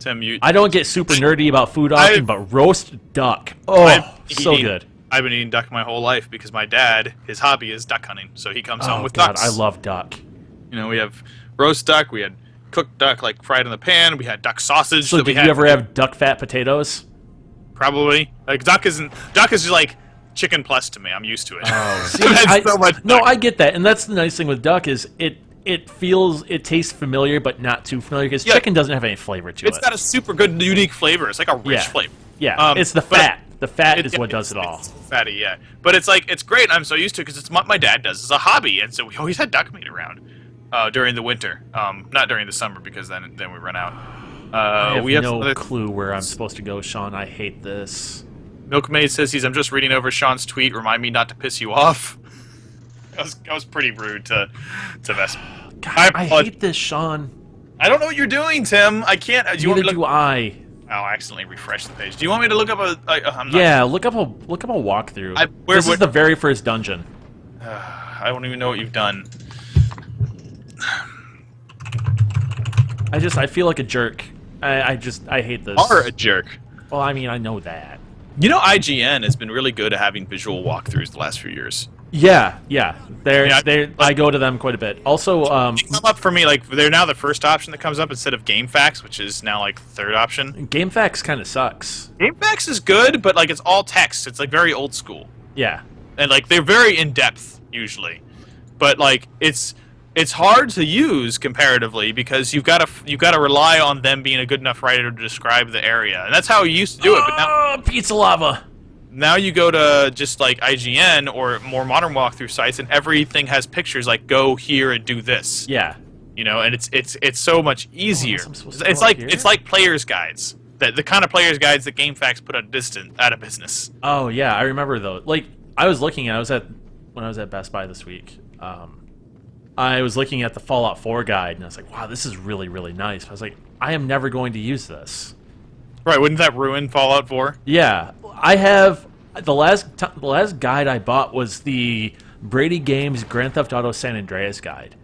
Tim, I don't get super nerdy about food often, but roast duck. Oh, so good. I've been eating duck my whole life because my dad, his hobby is duck hunting, so he comes home with ducks. I love duck. You know, we have roast duck, we had cooked duck, like fried in the pan, we had duck sausage. So did you ever have duck fat potatoes? Probably. Like duck is just like chicken plus to me. I'm used to it. Oh, see, so much duck. No, I get that, and that's the nice thing with duck is it tastes familiar, but not too familiar, because chicken doesn't have any flavor to it. It's got a super good, unique flavor. It's like a rich flavor. Yeah, it's the fat. The fat is what does it all. It's fatty, yeah. But it's like, it's great. I'm so used to it because it's what my dad does. It's a hobby, and so we always had duck meat around during the winter. Not during the summer, because then we run out. I have no clue where I'm supposed to go, Sean. I hate this. Milkmaid says I'm just reading over Sean's tweet. Remind me not to piss you off. That was pretty rude to Vespa. God, I hate this, Sean. I don't know what you're doing, Tim. I can't. Neither do I. I'll accidentally refresh the page. Do you want me to look up look up a walkthrough. This is the very first dungeon. I don't even know what you've done. I feel like a jerk. I hate this. You are a jerk. Well, I mean, I know that. You know, IGN has been really good at having visual walkthroughs the last few years. Yeah. I go to them quite a bit. Also, they come up for me, like, they're now the first option that comes up instead of GameFAQs, which is now like the third option. GameFAQs kind of sucks. GameFAQs is good, but like it's all text. It's like very old school. Yeah. And like they're very in depth usually, but like it's hard to use comparatively because you've got to rely on them being a good enough writer to describe the area, and that's how you used to do it. But now pizza lava. Now you go to just like IGN or more modern walkthrough sites, and everything has pictures like "go here and do this." Yeah, you know, and it's so much easier. It's like players' guides, the kind of players' guides that GameFAQs put out of business. Oh yeah, I remember those. Like I was looking at, when I was at Best Buy this week. I was looking at the Fallout 4 guide, and I was like, "Wow, this is really really nice." I was like, "I am never going to use this." Right? Wouldn't that ruin Fallout 4? Yeah, I have the last guide I bought was the Brady Games Grand Theft Auto San Andreas guide,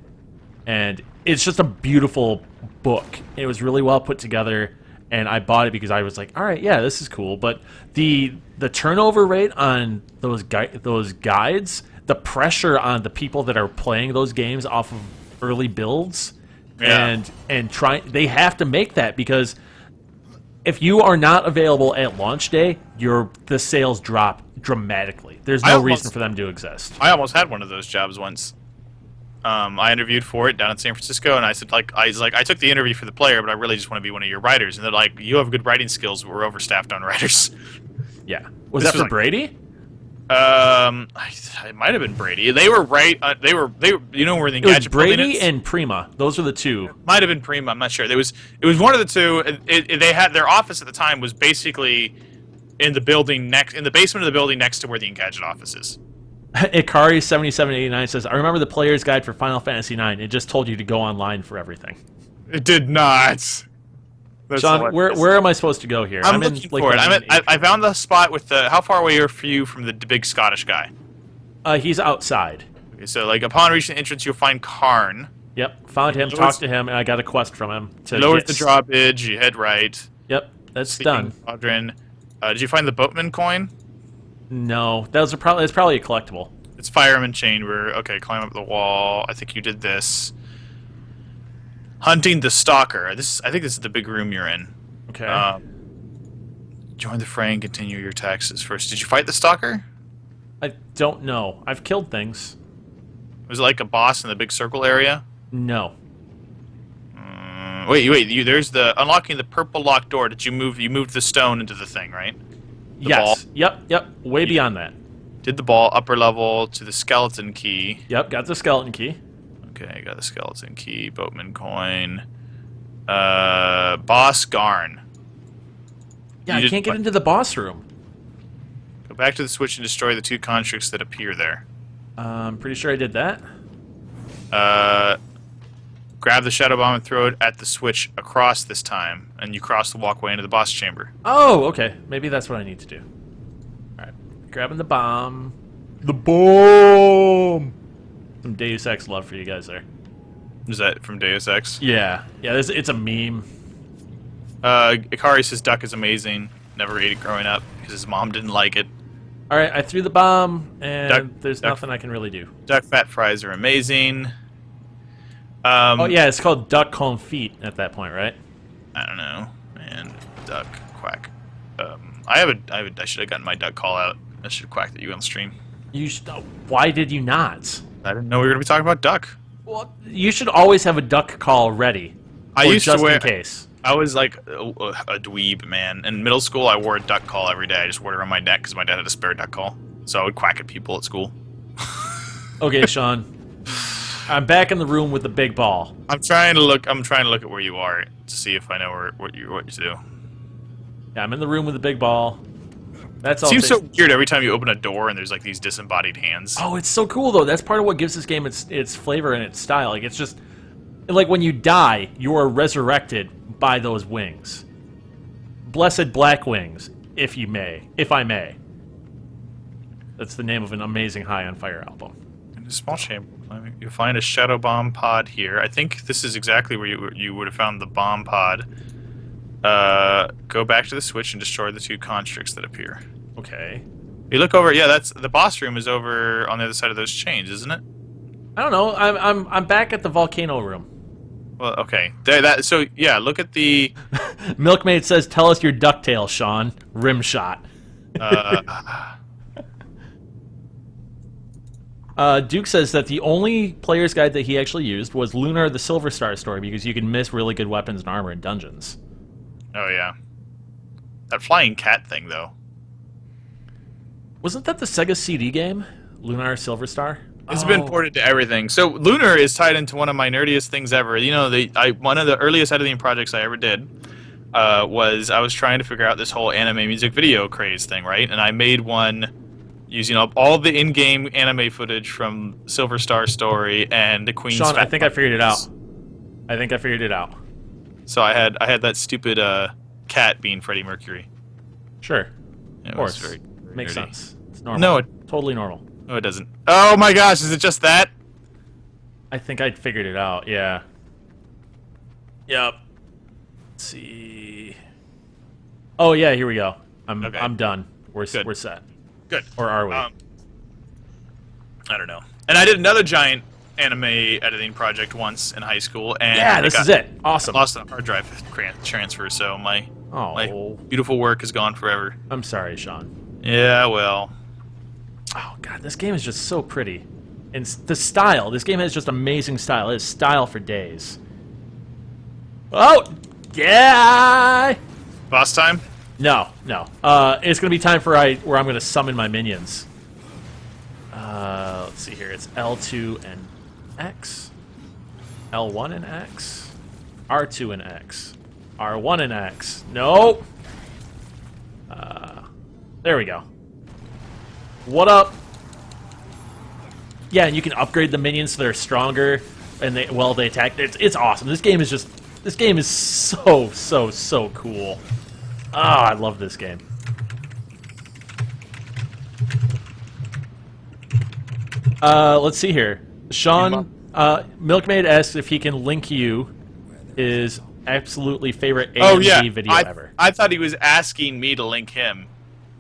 and it's just a beautiful book. It was really well put together, and I bought it because I was like, "All right, yeah, this is cool." But the turnover rate on those guides, the pressure on the people that are playing those games off of early builds, and they have to make that because if you are not available at launch day, the sales drop dramatically. There's no reason for them to exist. I almost had one of those jobs once. I interviewed for it down in San Francisco, and I said, I took the interview for the player, but I really just want to be one of your writers. And they're like, you have good writing skills, but we're overstaffed on writers. Yeah. Was that for Brady? It might have been Brady. They were right. They were. You know where the It was Engadget building Brady is? and Prima. Those were the two. Might have been Prima. I'm not sure. It was one of the two. They had their office at the time was basically in the building in the basement of the building next to where the Engadget office is. Ikari7789 says, I remember the player's guide for Final Fantasy IX. It just told you to go online for everything. It did not. That's Sean, where am I supposed to go here? I'm looking for it. I found the spot with the. How far away are you from the big Scottish guy? He's outside. Okay, so, upon reaching the entrance, you'll find Karn. Yep, found him, talked to him, and I got a quest from him. Lower the drawbridge, you head right. Yep, that's done. Squadron. Did you find the boatman coin? No, it's probably a collectible. It's fireman chamber. Okay, climb up the wall. I think you did this. Hunting the stalker. I think this is the big room you're in. Okay. Join the fray and continue your taxes first. Did you fight the stalker? I don't know. I've killed things. Was it like a boss in the big circle area? No. Wait. There's the unlocking the purple locked door. Did you move? You moved the stone into the thing, right? Yes. Ball. Yep. Way beyond that. Did the ball upper level to the skeleton key. Yep, got the skeleton key. Okay, got the skeleton key, boatman coin. Boss Garn. Yeah, I can't get into the boss room. Go back to the switch and destroy the two constructs that appear there. I'm pretty sure I did that. Grab the shadow bomb and throw it at the switch across this time, and you cross the walkway into the boss chamber. Oh, okay. Maybe that's what I need to do. Alright. Grabbing the bomb. The bomb! Some Deus Ex love for you guys there. Is that from Deus Ex? Yeah. Yeah, it's a meme. Ikari says duck is amazing. Never ate it growing up because his mom didn't like it. Alright, I threw the bomb, and there's nothing I can really do. Duck fat fries are amazing. Oh yeah, it's called duck confit at that point, right? I don't know. And duck quack. I should have gotten my duck call out. I should have quacked at you on stream. You should. Why did you not? I didn't know we were going to be talking about duck. Well, you should always have a duck call ready. I used just to wear. In case. I was like a dweeb, man. In middle school, I wore a duck call every day. I just wore it around my neck because my dad had a spare duck call. So I would quack at people at school. Okay, Sean. I'm back in the room with the big ball. I'm trying to look at where you are to see if I know what you do. Yeah, I'm in the room with the big ball. That's all. It seems so weird every time you open a door and there's like these disembodied hands. Oh, it's so cool though. That's part of what gives this game its flavor and its style. Like it's just like when you die, you are resurrected by those wings. Blessed black wings, if I may. That's the name of an amazing High on Fire album. In a small chamber, you'll find a shadow bomb pod here. I think this is exactly where you would have found the bomb pod. Go back to the switch and destroy the two constructs that appear. Okay. You look over. Yeah, that's the boss room is over on the other side of those chains, isn't it? I don't know. I'm back at the volcano room. Well, okay. So yeah, look at the. Milkmaid says, "Tell us your ducktail, Sean." Rim shot. Duke says that the only player's guide that he actually used was Lunar the Silver Star story because you can miss really good weapons and armor in dungeons. Oh yeah. That flying cat thing though. Wasn't that the Sega CD game? Lunar Silver Star? It's been ported to everything. So Lunar is tied into one of my nerdiest things ever. You know, one of the earliest editing projects I ever did was I was trying to figure out this whole anime music video craze thing, right? And I made one using up all the in-game anime footage from Silver Star Story and the Queen's. Sean, I think I figured it out. So I had that stupid cat being Freddie Mercury. Sure. It of course. Was very Makes nerdy. sense. It's normal. No, totally normal. No, it doesn't. Oh my gosh, is it just that? I think I figured it out, yeah. Yep. Let's see. Oh yeah, here we go. I'm done. We're set. Good. Or are we? I don't know. And I did another giant anime editing project once in high school, and Yeah, this is it. Awesome. lost a hard drive transfer, so my beautiful work is gone forever. I'm sorry, Sean. Yeah, well. Oh god, this game is just so pretty. And the style, this game has just amazing style. It has style for days. Oh! Yeah! Boss time? No. It's going to be time for where I'm going to summon my minions. Let's see here. It's L2 and X. L1 and X. R2 and X. R1 and X. No! There we go. What up? Yeah, and you can upgrade the minions so they're stronger, and they attack. It's awesome. This game is so cool. Ah, I love this game. Let's see here. Sean, Milkmaid asks if he can link you his absolutely favorite AMV video ever. I thought he was asking me to link him.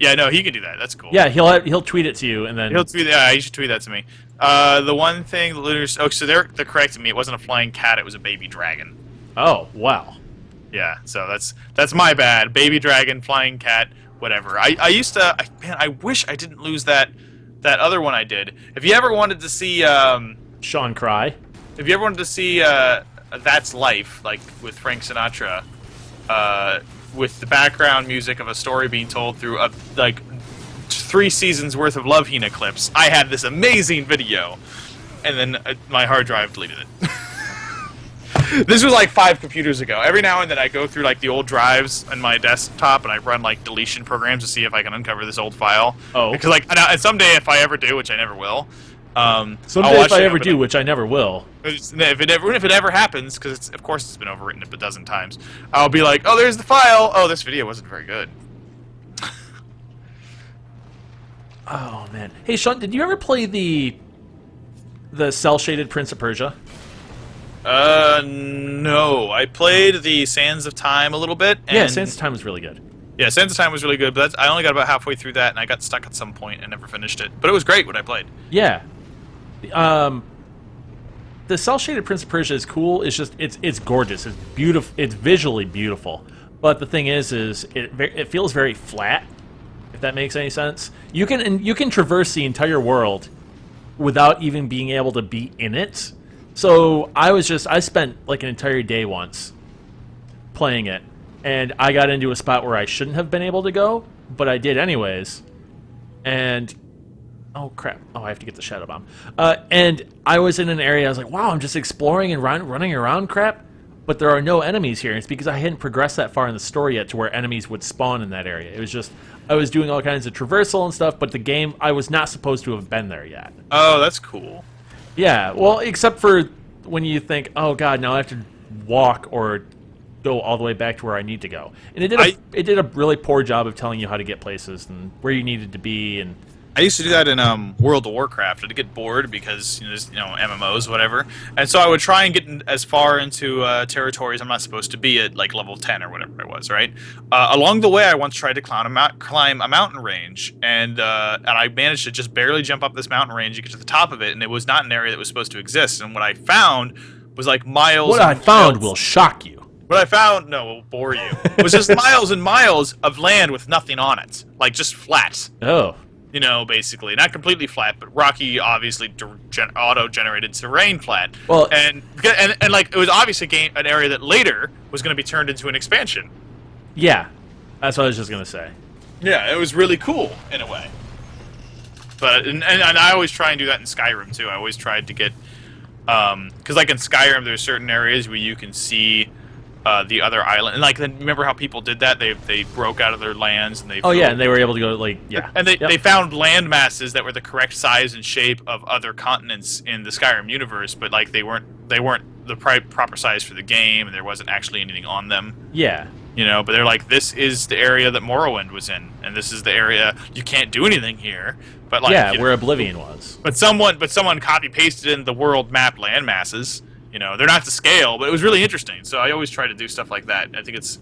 Yeah, no, he can do that. That's cool. Yeah, he'll tweet it to you, and then he'll tweet. Yeah, he should tweet that to me. The one thing the looters. Oh, so they're correcting me. It wasn't a flying cat. It was a baby dragon. Oh, wow. Yeah, so that's my bad. Baby dragon, flying cat, whatever. I used to. Man, I wish I didn't lose that other one I did. If you ever wanted to see Sean Cry. If you ever wanted to see That's Life, like with Frank Sinatra, with the background music of a story being told through like 3 seasons worth of Love Hina clips, I had this amazing video, and then my hard drive deleted it. This was like 5 computers ago. Every now and then I go through like the old drives on my desktop and I run like deletion programs to see if I can uncover this old file. Oh. Because like and someday if I ever do, which I never will. Someday if I ever do, which I never will. If it ever happens, because of course it's been overwritten a dozen times, I'll be like, oh, there's the file. Oh, this video wasn't very good. Oh man. Hey Sean, did you ever play the cell shaded Prince of Persia? No. I played the Sands of Time a little bit. And yeah, Sands of Time was really good. Yeah, Sands of Time was really good, but I only got about halfway through that, and I got stuck at some point and never finished it. But it was great when I played. Yeah. The cell shaded Prince of Persia is cool. It's just it's gorgeous. It's beautiful. It's visually beautiful. But the thing is it feels very flat. If that makes any sense. You can traverse the entire world without even being able to be in it. So I spent like an entire day once playing it, and I got into a spot where I shouldn't have been able to go, but I did anyways. And oh crap! Oh, I have to get the Shadow Bomb. And I was in an area. I was like, wow, I'm just exploring and running around, crap. But there are no enemies here. It's because I hadn't progressed that far in the story yet to where enemies would spawn in that area. It was just I was doing all kinds of traversal and stuff, but the game I was not supposed to have been there yet. Oh, that's cool. Yeah, well, except for when you think, oh god, now I have to walk or go all the way back to where I need to go. And it did a really poor job of telling you how to get places and where you needed to be. And I used to do that in World of Warcraft. I'd get bored because there's MMOs, whatever, and so I would try and get as far into territories I'm not supposed to be at, like level 10 or whatever it was. Right along the way, I once tried to climb a mountain range, and I managed to just barely jump up this mountain range and get to the top of it, and it was not an area that was supposed to exist. And what I found was like miles. What I found will shock you. What I found, no, will bore you. It was just miles and miles of land with nothing on it, like just flat. Oh. Basically not completely flat, but rocky, obviously auto-generated terrain flat. Well, and like it was obviously an area that later was going to be turned into an expansion. Yeah, that's what I was just gonna say. Yeah, it was really cool in a way. But and I always try and do that in Skyrim too. I always tried to get because like in Skyrim, there's certain areas where you can see the other island, and like then remember how people did that? They broke out of their lands and they and they were able to go and they found land masses that were the correct size and shape of other continents in the Skyrim universe, but like they weren't the proper size for the game, and there wasn't actually anything on them. Yeah. But they're like, this is the area that Morrowind was in, and this is the area you can't do anything here. But like where Oblivion was. But someone copy pasted in the world map land masses. They're not to scale, but it was really interesting. So I always try to do stuff like that. I think it's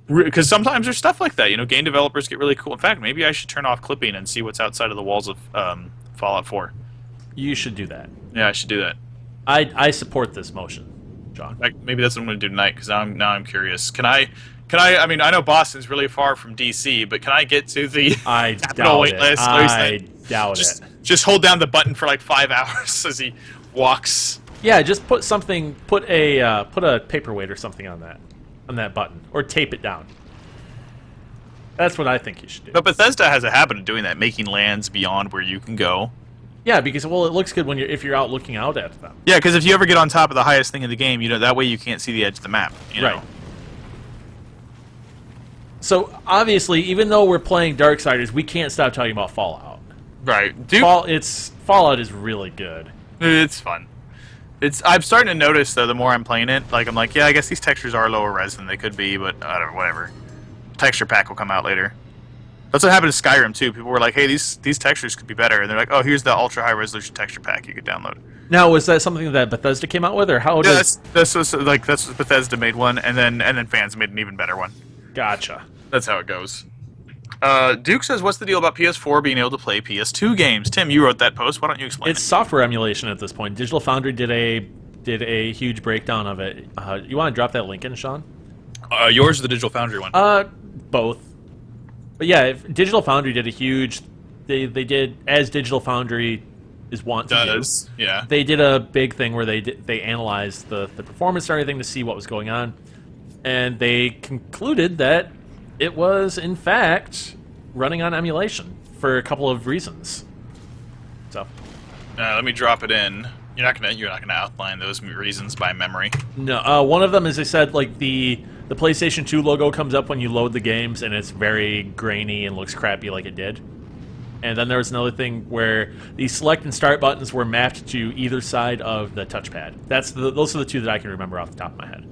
because sometimes there's stuff like that. Game developers get really cool. In fact, maybe I should turn off clipping and see what's outside of the walls of Fallout 4. You should do that. Yeah, I should do that. I support this motion, John. Like, maybe that's what I'm going to do tonight, because now I'm curious. Can I? I mean, I know Boston's really far from DC, but can I get to the I capital doubt it. waitlist? I doubt just, it. Just hold down the button for like 5 hours as he walks. Yeah, just put a paperweight or something on that button, or tape it down. That's what I think you should do. But Bethesda has a habit of doing that, making lands beyond where you can go. Yeah, because it looks good if you're out looking out at them. Yeah, because if you ever get on top of the highest thing in the game, that way you can't see the edge of the map. You know? Right. So obviously, even though we're playing Darksiders, we can't stop talking about Fallout. Right. Fallout is really good. It's fun. I'm starting to notice though, the more I'm playing it, like I'm like, yeah, I guess these textures are lower res than they could be, but whatever. Texture pack will come out later. That's what happened to Skyrim too. People were like, hey, these textures could be better, and they're like, oh, here's the ultra high resolution texture pack you could download. Now, was that something that Bethesda came out with, or how? Yeah, that's Bethesda made one, and then fans made an even better one. Gotcha. That's how it goes. Duke says, what's the deal about PS4 being able to play PS2 games? Tim, you wrote that post. Why don't you explain It's software emulation at this point. Digital Foundry did a huge breakdown of it. You want to drop that link in, Sean? Yours or the Digital Foundry one? Both. But yeah, Digital Foundry did a huge... They did, as Digital Foundry is wont to do. Yeah. They did a big thing where they analyzed the performance and everything to see what was going on. And they concluded that it was, in fact, running on emulation for a couple of reasons. So, let me drop it in. You're not gonna outline those reasons by memory. No, one of them is they said like the PlayStation 2 logo comes up when you load the games and it's very grainy and looks crappy like it did. And then there was another thing where the select and start buttons were mapped to either side of the touchpad. Those are the two that I can remember off the top of my head.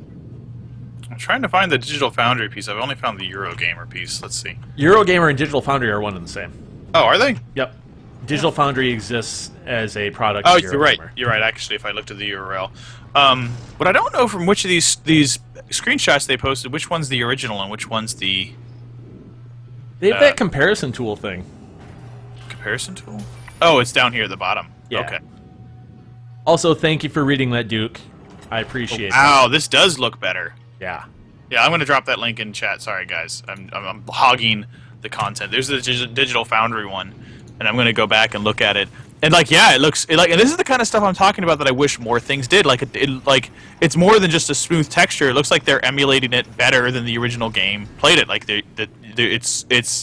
I'm trying to find the Digital Foundry piece. I've only found the Eurogamer piece. Let's see. Eurogamer and Digital Foundry are one and the same. Oh, are they? Yep. Digital Foundry exists as a product Oh, of you're right. Eurogamer. You're right, actually, if I looked at the URL. But I don't know from which of these screenshots they posted, which one's the original and which one's the... They have that comparison tool thing. Comparison tool? Oh, it's down here at the bottom. Yeah. Okay. Also, thank you for reading that, Duke. I appreciate it. Wow, this does look better. Yeah. Yeah, I'm going to drop that link in chat. Sorry, guys. I'm hogging the content. There's the Digital Foundry one, and I'm going to go back and look at it. And like, yeah, and this is the kind of stuff I'm talking about that I wish more things did. Like, it's more than just a smooth texture. It looks like they're emulating it better than the original game played it. Like, it's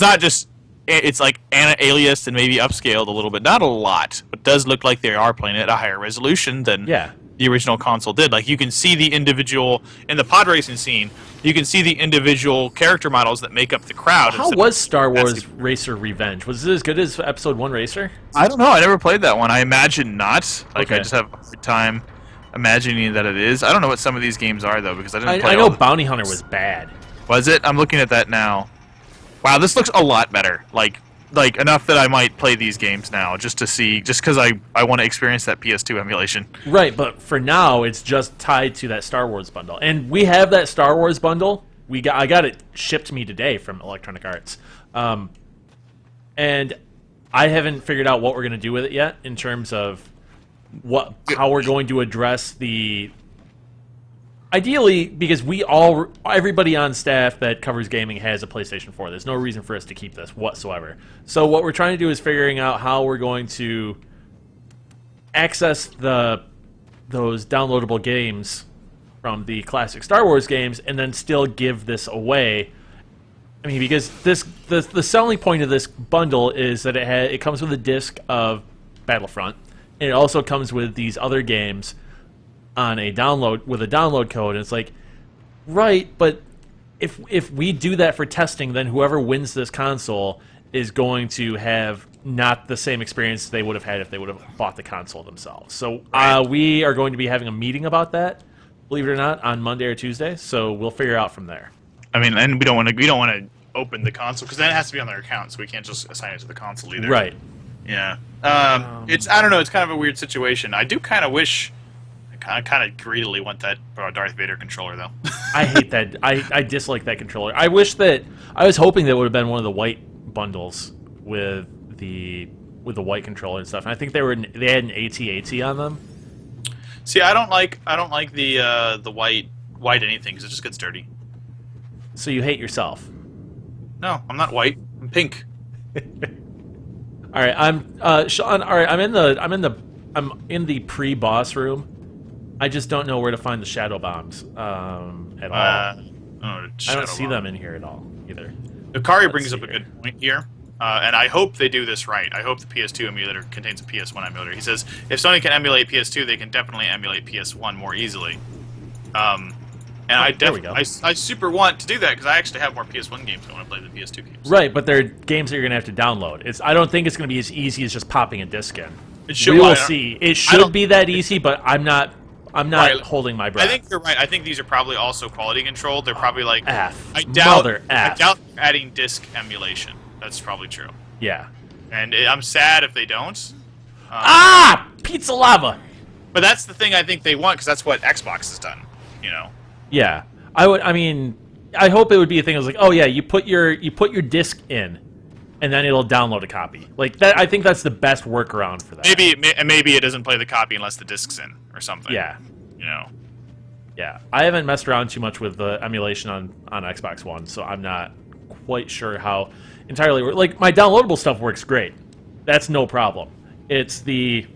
not just, it's like aliased and maybe upscaled a little bit, not a lot, but does look like they are playing it at a higher resolution than the original console did. Like, you can see the individual in the pod racing scene. You can see the individual character models that make up the crowd. How was Star Wars Racer Revenge? Was it as good as Episode 1 Racer? I don't know. I never played that one. I imagine not. Like, Okay. I just have a hard time imagining that it is. I don't know what some of these games are, though, because I didn't play I know all of them. Bounty Hunter was bad. Was it? I'm looking at that now. Wow, this looks a lot better. Like enough that I might play these games now just to see, just because I want to experience that PS2 emulation. Right, but for now, it's just tied to that Star Wars bundle. And we have that Star Wars bundle. I got it shipped to me today from Electronic Arts. And I haven't figured out what we're going to do with it yet in terms of how we're going to address the... Ideally, because everybody on staff that covers gaming has a PlayStation 4. There's no reason for us to keep this whatsoever. So what we're trying to do is figuring out how we're going to access those downloadable games from the classic Star Wars games and then still give this away. I mean, because the selling point of this bundle is that it comes with a disc of Battlefront, and it also comes with these other games on a download code, and it's like, right, but if we do that for testing, then whoever wins this console is going to have not the same experience they would have had if they would have bought the console themselves. So we are going to be having a meeting about that, believe it or not, on Monday or Tuesday. So we'll figure out from there. I mean, and we don't want to open the console because then it has to be on their account, so we can't just assign it to the console either. Right. Yeah. I don't know. It's kind of a weird situation. I do kind of wish. I kind of greedily want that Darth Vader controller, though. I hate that. I dislike that controller. I was hoping that it would have been one of the white bundles with the white controller and stuff. And I think they had an AT-AT on them, See, I don't like the white anything because it just gets dirty. So you hate yourself. No, I'm not white. I'm pink. All right, I'm Sean. All right, I'm in the pre-boss room. I just don't know where to find the shadow bombs at all. I don't see them in here at all either. Akari brings up a good point here, and I hope they do this right. I hope the PS2 emulator contains a PS1 emulator. He says if Sony can emulate PS2, they can definitely emulate PS1 more easily. And I super want to do that because I actually have more PS1 games I want to play than PS2 games. Right, but they're games that you're going to have to download. I don't think it's going to be as easy as just popping a disc in. We will see. It should be that easy, but I'm not holding my breath. I think you're right. I think these are probably also quality controlled. They're probably like I doubt adding disc emulation. That's probably true. Yeah. And I'm sad if they don't. Pizza lava. But that's the thing I think they want because that's what Xbox has done. You know. Yeah, I mean, I hope it would be a thing. I was like, oh yeah, you put your disc in, and then it'll download a copy. Like that, I think that's the best workaround for that. Maybe it doesn't play the copy unless the disc's in or something. Yeah, you know. Yeah, I haven't messed around too much with the emulation on Xbox One, so I'm not quite sure how entirely. Like my downloadable stuff works great. That's no problem. It's the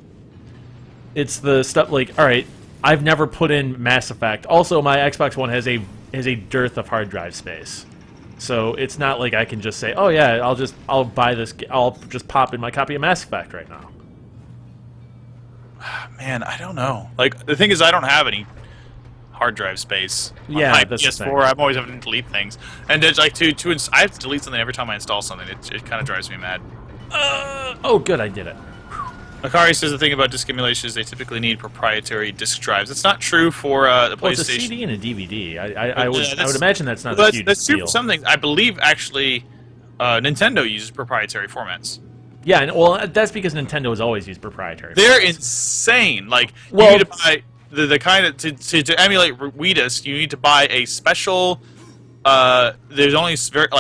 stuff like, all right. I've never put in Mass Effect. Also, my Xbox One has a dearth of hard drive space, so it's not like I can just say, "Oh yeah, I'll buy this. I'll just pop in my copy of Mass Effect right now." Man, I don't know. Like the thing is, I don't have any hard drive space. Yeah, on my that's PS4. I'm always having to delete things, and it's like I have to delete something every time I install something. It kind of drives me mad. Oh, good, I did it. Akari says the thing about disc emulation is they typically need proprietary disc drives. It's not true for the PlayStation. Well, it's a CD and a DVD. I would imagine that's not a huge deal. That's true for some things. I believe actually Nintendo uses proprietary formats. Yeah, and well, that's because Nintendo has always used proprietary. They're insane. Like you need to buy the kind of to emulate Wii disc. You need to buy a special. There's only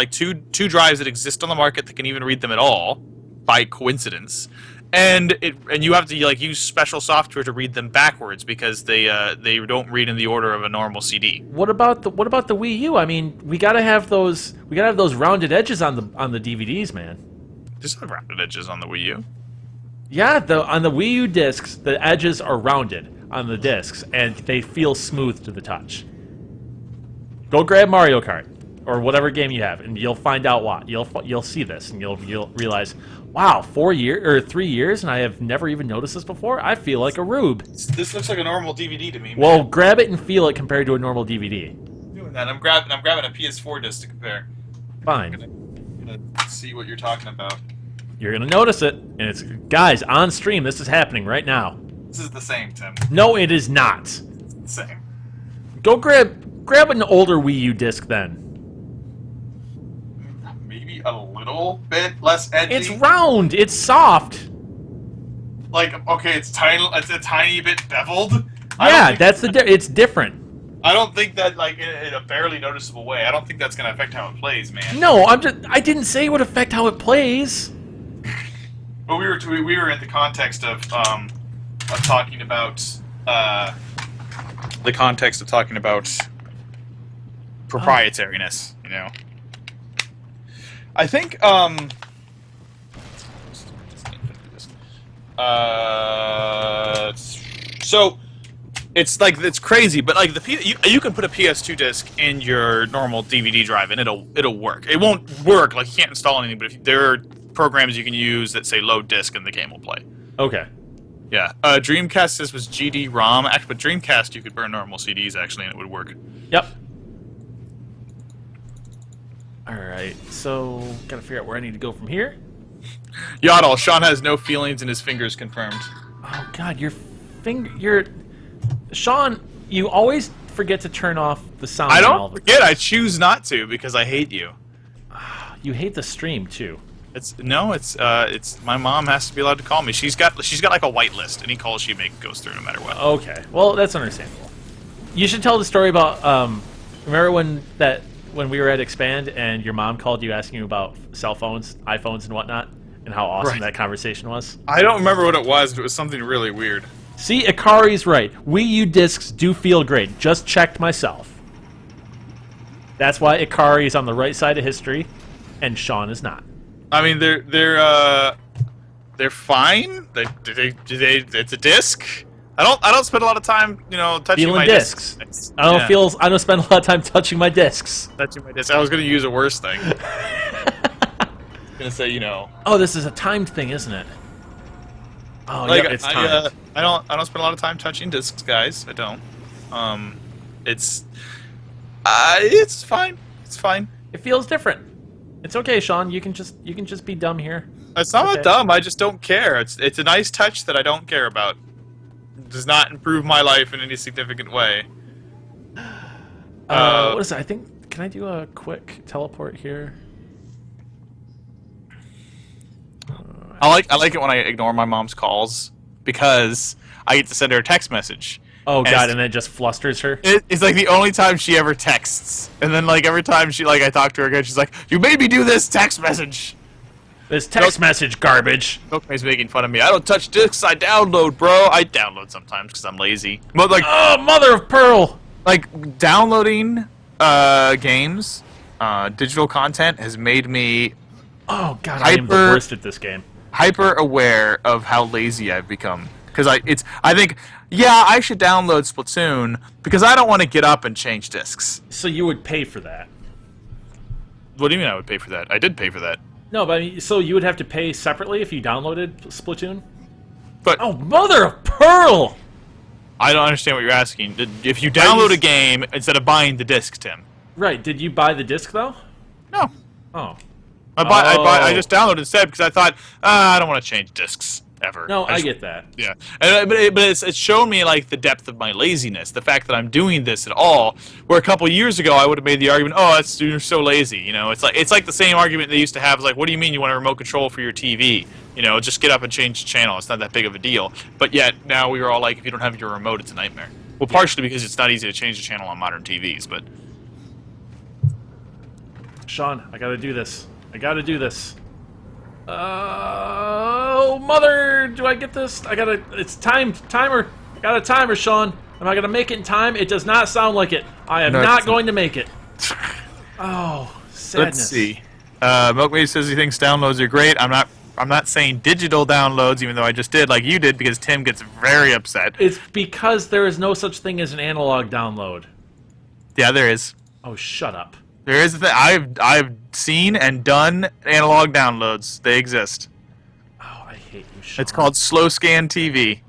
two drives that exist on the market that can even read them at all, by coincidence. And you have to use special software to read them backwards because they don't read in the order of a normal CD. What about the Wii U? I mean, we gotta have those rounded edges on the DVDs, man. There's no rounded edges on the Wii U. Yeah, on the Wii U discs, the edges are rounded on the discs, and they feel smooth to the touch. Go grab Mario Kart or whatever game you have, and you'll find out why. You'll see this, and you'll realize. Wow, 3 years, and I have never even noticed this before? I feel like a rube. This looks like a normal DVD to me, man. Well, grab it and feel it compared to a normal DVD. I'm doing that. I'm grabbing a PS4 disc to compare. Fine. I'm gonna see what you're talking about. You're gonna notice it, and it's guys on stream. This is happening right now. This is the same, Tim. No, it is not. It's the same. Go grab an older Wii U disc then. Maybe a little bit less edgy. It's round. It's soft. Like, okay, it's tiny. It's a tiny bit beveled. Yeah, it's different. I don't think that in a barely noticeable way. I don't think that's gonna affect how it plays, man. No, I didn't say it would affect how it plays. But we were in the context of talking about proprietariness, you know. I think so it's crazy, but you can put a PS2 disc in your normal DVD drive and it'll work. It won't work, you can't install anything, but there are programs you can use that say load disc and the game will play. Okay. Yeah. Dreamcast says was GD-ROM, but Dreamcast you could burn normal CDs actually and it would work. Yep. Alright, so gotta figure out where I need to go from here. Yaddle, Sean has no feelings and his fingers confirmed. Oh god, Sean, you always forget to turn off the sound. I don't forget, I choose not to because I hate you. You hate the stream too. It's my mom has to be allowed to call me. She's got like a whitelist. Any call she makes goes through no matter what. Okay, well that's understandable. You should tell the story about remember when we were at Expand and your mom called you asking you about cell phones, iPhones and whatnot, and how awesome that conversation was? I don't remember what it was, but it was something really weird. See, Ikari's right. Wii U discs do feel great. Just checked myself. That's why Ikari is on the right side of history, and Sean is not. I mean, they're fine. It's a disc. I don't spend a lot of time, touching Feeling my discs. I don't spend a lot of time touching my discs. Touching my disc. I was gonna use a worse thing. Gonna say, Oh, this is a timed thing, isn't it? Oh, like, yeah, it's timed. I don't spend a lot of time touching discs, guys. I don't. It's fine. It's fine. It feels different. It's okay, Sean. You can just be dumb here. It's not okay. dumb. I just don't care. It's a nice touch that I don't care about. It does not improve my life in any significant way. What is it? I think. Can I do a quick teleport here? I like it when I ignore my mom's calls because I get to send her a text message. Oh god, and it just flusters her. It's like the only time she ever texts, and then like every time I talk to her again, she's like, "You made me do this text message." This text message garbage. Milkmaid's making fun of me. I don't touch discs. I download, bro. I download sometimes because I'm lazy. But like, oh, mother of pearl! Like downloading games, digital content has made me. Oh god, I am the worst at this game. Hyper aware of how lazy I've become because I think I should download Splatoon because I don't want to get up and change discs. So you would pay for that? What do you mean I would pay for that? I did pay for that. No, but I mean, so you would have to pay separately if you downloaded Splatoon? But oh, mother of pearl! I don't understand what you're asking. If you download a game instead of buying the disc, Tim. Right. Did you buy the disc though? No. Oh. I just downloaded instead because I thought I don't want to change discs ever. No, I get that. Yeah, but it's shown me like the depth of my laziness, the fact that I'm doing this at all. Where a couple years ago I would have made the argument, "Oh, you're so lazy." It's like the same argument they used to have. Like, what do you mean you want a remote control for your TV? Just get up and change the channel. It's not that big of a deal. But yet now we were all like, if you don't have your remote, it's a nightmare. Well, partially because it's not easy to change the channel on modern TVs, but. Sean, I gotta do this. Oh, mother! Do I get this? It's timer. I got a timer, Sean. Am I gonna make it in time? It does not sound like it. I am not going to make it. Oh, sadness. Let's see. Milkmaid says he thinks downloads are great. I'm not saying digital downloads, even though I just did, like you did, because Tim gets very upset. It's because there is no such thing as an analog download. Yeah, there is. Oh, shut up. There is a thing. I've seen and done analog downloads. They exist. Oh, I hate you, Sean. It's called slow scan TV.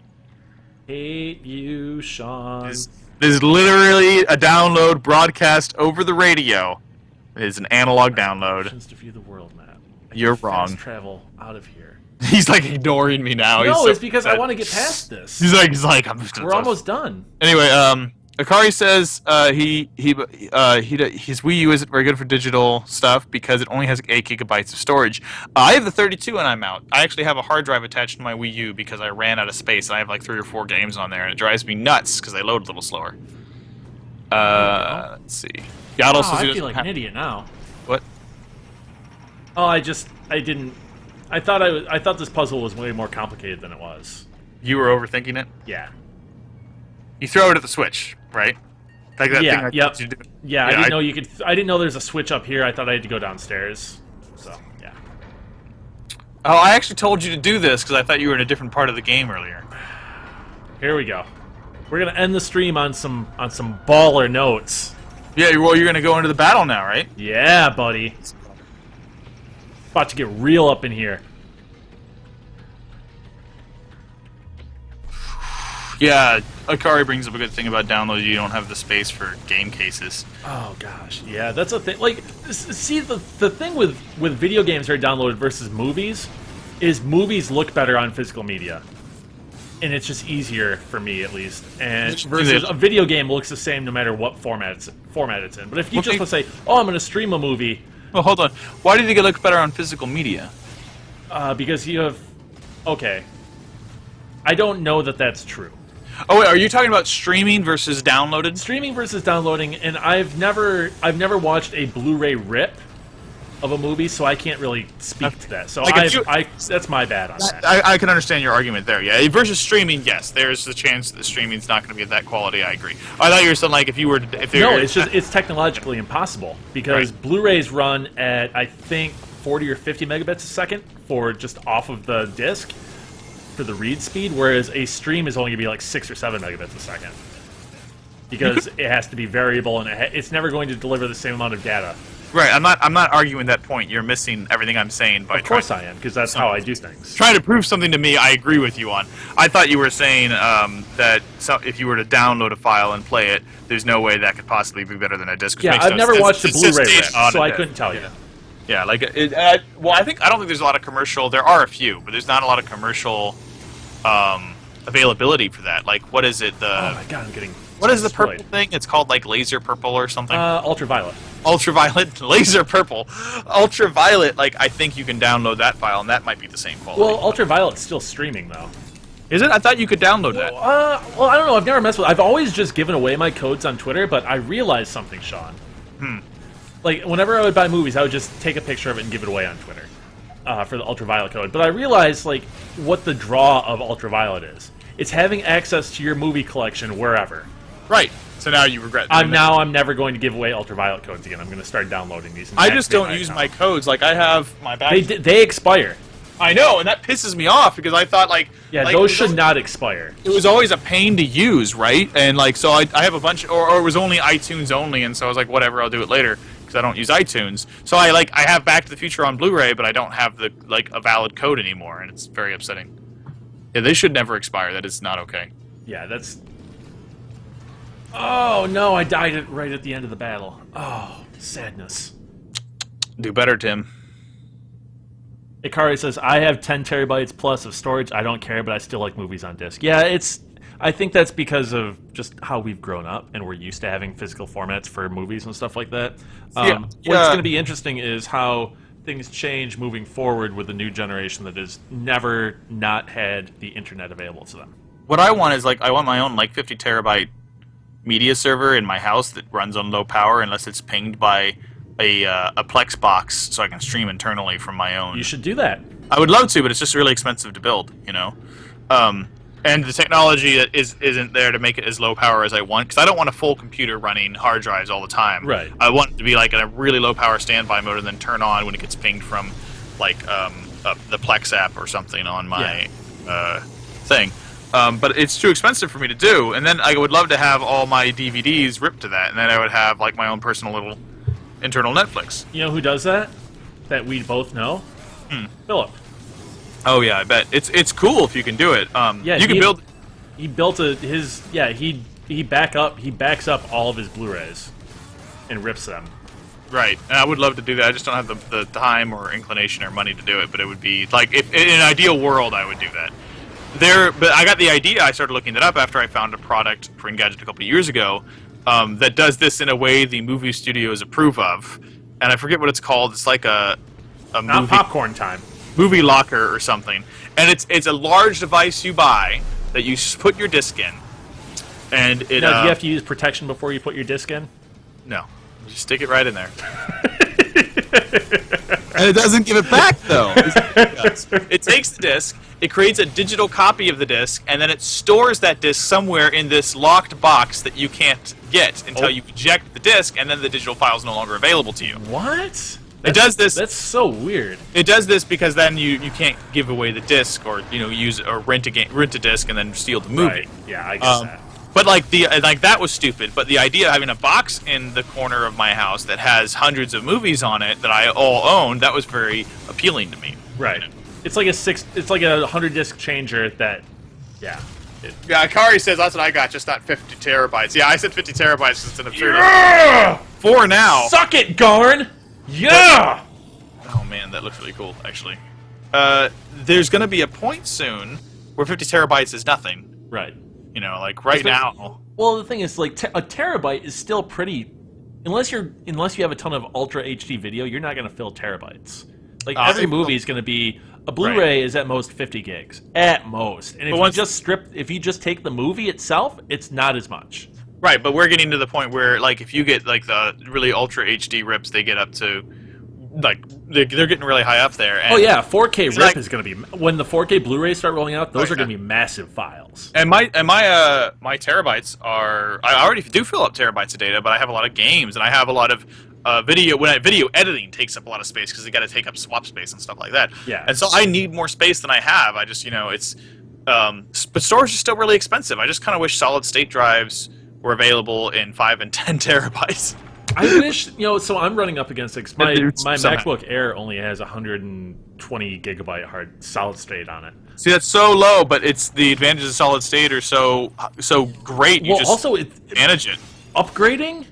Hate you, Sean. There's literally a download broadcast over the radio. It is an analog download. To view the world map. You're wrong. Fast travel out of here. He's like ignoring me now. No, it's because I want to get past this. He's like, I'm just gonna. We're almost done. Anyway, Akari says his Wii U isn't very good for digital stuff because it only has 8 gigabytes of storage. I have the 32 and I'm out. I actually have a hard drive attached to my Wii U because I ran out of space and I have like 3 or 4 games on there and it drives me nuts because they load a little slower. Let's see. Yaddle says I feel like an idiot now. What? Oh, I thought this puzzle was way more complicated than it was. You were overthinking it? Yeah. You throw it at the Switch, right? Like that thing yep. you do. Yeah, I didn't know you could. I didn't know there's a switch up here. I thought I had to go downstairs. So yeah. Oh, I actually told you to do this because I thought you were in a different part of the game earlier. Here we go. We're gonna end the stream on some baller notes. Yeah, well, you're gonna go into the battle now, right? Yeah, buddy. About to get real up in here. Yeah, Akari brings up a good thing about download. You don't have the space for game cases. Oh gosh, yeah, that's a thing. Like, see, the thing with video games that are downloaded versus movies is movies look better on physical media, and it's just easier for me at least. And versus a video game looks the same no matter what format it's in. But if you just let's say, oh, I'm going to stream a movie. Well, hold on. Why do you think it looks better on physical media? Because you have. Okay. I don't know that that's true. Oh wait, are you talking about streaming versus downloaded? Streaming versus downloading, and I've never watched a Blu-ray rip of a movie, so I can't really speak to that. So Like, if you- that's my bad on that. I can understand your argument there. Yeah, versus streaming, yes, there's the chance that the streaming's not going to be of that quality. I agree. I thought you were saying like if No, it's technologically impossible because Right. Blu-rays run at I think 40 or 50 megabits a second for just off of the disc for the read speed, whereas a stream is only going to be like 6 or 7 megabits a second because it has to be variable and it's never going to deliver the same amount of data. Right. I'm not arguing that point. You're missing everything I'm saying by Of course I am, because that's how I do things. trying to prove something to me. I agree with you on. I thought you were saying that if you were to download a file and play it, there's no way that could possibly be better than a disc. Yeah, I've never watched a Blu-ray rip, so I couldn't tell you. Yeah, like well, I don't think there's a lot of commercial. There are a few, but there's not a lot of commercial availability for that. Like, what is it? Oh my god, I'm getting. What is the destroyed. purple thing? It's called like laser purple or something. Ultraviolet. Ultraviolet, laser purple, ultraviolet. Like I think you can download that file, and that might be the same quality. Well, Ultraviolet's still streaming though. Is it? I thought you could download that. Well, I don't know. I've never messed with. I've always just given away my codes on Twitter, but I realized something, Sean. Like whenever I would buy movies, I would just take a picture of it and give it away on Twitter for the Ultraviolet code. But I realized like what the draw of Ultraviolet is. It's having access to your movie collection wherever. Right. So now you regret. I'm never going to give away Ultraviolet codes again. I'm going to start downloading these. And I just don't activate use account. my codes. Like I have my back. They expire. I know, and that pisses me off because I thought like Those should not expire. It was always a pain to use, right? And like so, I have a bunch, or it was only iTunes only, and so I was like, whatever, I'll do it later because I don't use iTunes. So I have Back to the Future on Blu-ray, but I don't have a valid code anymore, and it's very upsetting. Yeah, they should never expire. That is not okay. Yeah, that's. Oh no! I died right at the end of the battle. Oh, sadness. Do better, Tim. Ikari says, I have 10 terabytes plus of storage. I don't care, but I still like movies on disc. Yeah, I think that's because of just how we've grown up, and we're used to having physical formats for movies and stuff like that. What's going to be interesting is how things change moving forward with the new generation that has never not had the internet available to them. What I want is I want my own 50 terabyte media server in my house that runs on low power unless it's pinged by a Plex box, so I can stream internally from my own. You should do that. I would love to, but it's just really expensive to build, you know. And the technology that isn't there to make it as low power as I want, because I don't want a full computer running hard drives all the time. Right. I want it to be like in a really low power standby mode, and then turn on when it gets pinged from the Plex app or something on my thing. But it's too expensive for me to do, and then I would love to have all my DVDs ripped to that, and then I would have my own personal little internal Netflix. You know who does that? That we both know? Philip. Oh yeah, I bet it's cool if you can do it. You can build. He built he backs up all of his Blu-rays and rips them. Right, and I would love to do that. I just don't have the time or inclination or money to do it. But it would be if in an ideal world I would do that. But I got the idea. I started looking it up after I found a product for Engadget a couple of years ago that does this in a way the movie studios approve of, and I forget what it's called. It's like a Not popcorn time. movie locker or something, and it's a large device you buy that you put your disc in, and it. Now, do you have to use protection before you put your disc in? No, just stick it right in there. And it doesn't give it back, though. It takes the disc, it creates a digital copy of the disc, and then it stores that disc somewhere in this locked box that you can't get until you eject the disc, and then the digital file is no longer available to you. What? It does this. That's so weird. It does this because then you can't give away the disc, or use or rent a disc and then steal the movie. Right. Yeah, I guess that. But that was stupid. But the idea of having a box in the corner of my house that has hundreds of movies on it that I all own, that was very appealing to me. Right. It's like a 100 disc changer that, yeah. Yeah, Akari says that's what I got, just not 50 terabytes. Yeah, I said 50 terabytes because it's an absurd. Yeah! 4 now. Suck it, Garn! Yeah! Oh man, that looks really cool, actually. There's going to be a point soon where 50 terabytes is nothing. Right. Right now. Well, the thing is, a terabyte is still pretty. Unless you have a ton of Ultra HD video, you're not going to fill terabytes. Every movie is going to be a Blu-ray is at most 50 gigs at most, and if you just take the movie itself, it's not as much. Right, but we're getting to the point where if you get the really Ultra HD rips, they get up to like they're getting really high up there. And Oh yeah, 4K RIP like- is going to be when the 4K Blu-rays start rolling out. Those Oh, are going to yeah. be massive files. And my terabytes are, I already do fill up terabytes of data, but I have a lot of games and I have a lot of video editing takes up a lot of space because they got to take up swap space and stuff like that. Yeah. And so I need more space than I have. I just it's but storage is still really expensive. I just kind of wish solid state drives were available in 5 and 10 terabytes. I wish, so I'm running up against it 'cause my Somehow. MacBook Air only has 120 gigabyte hard solid state on it. See, that's so low, but it's the advantages of solid state are so great. You Well, just also manage it. upgrading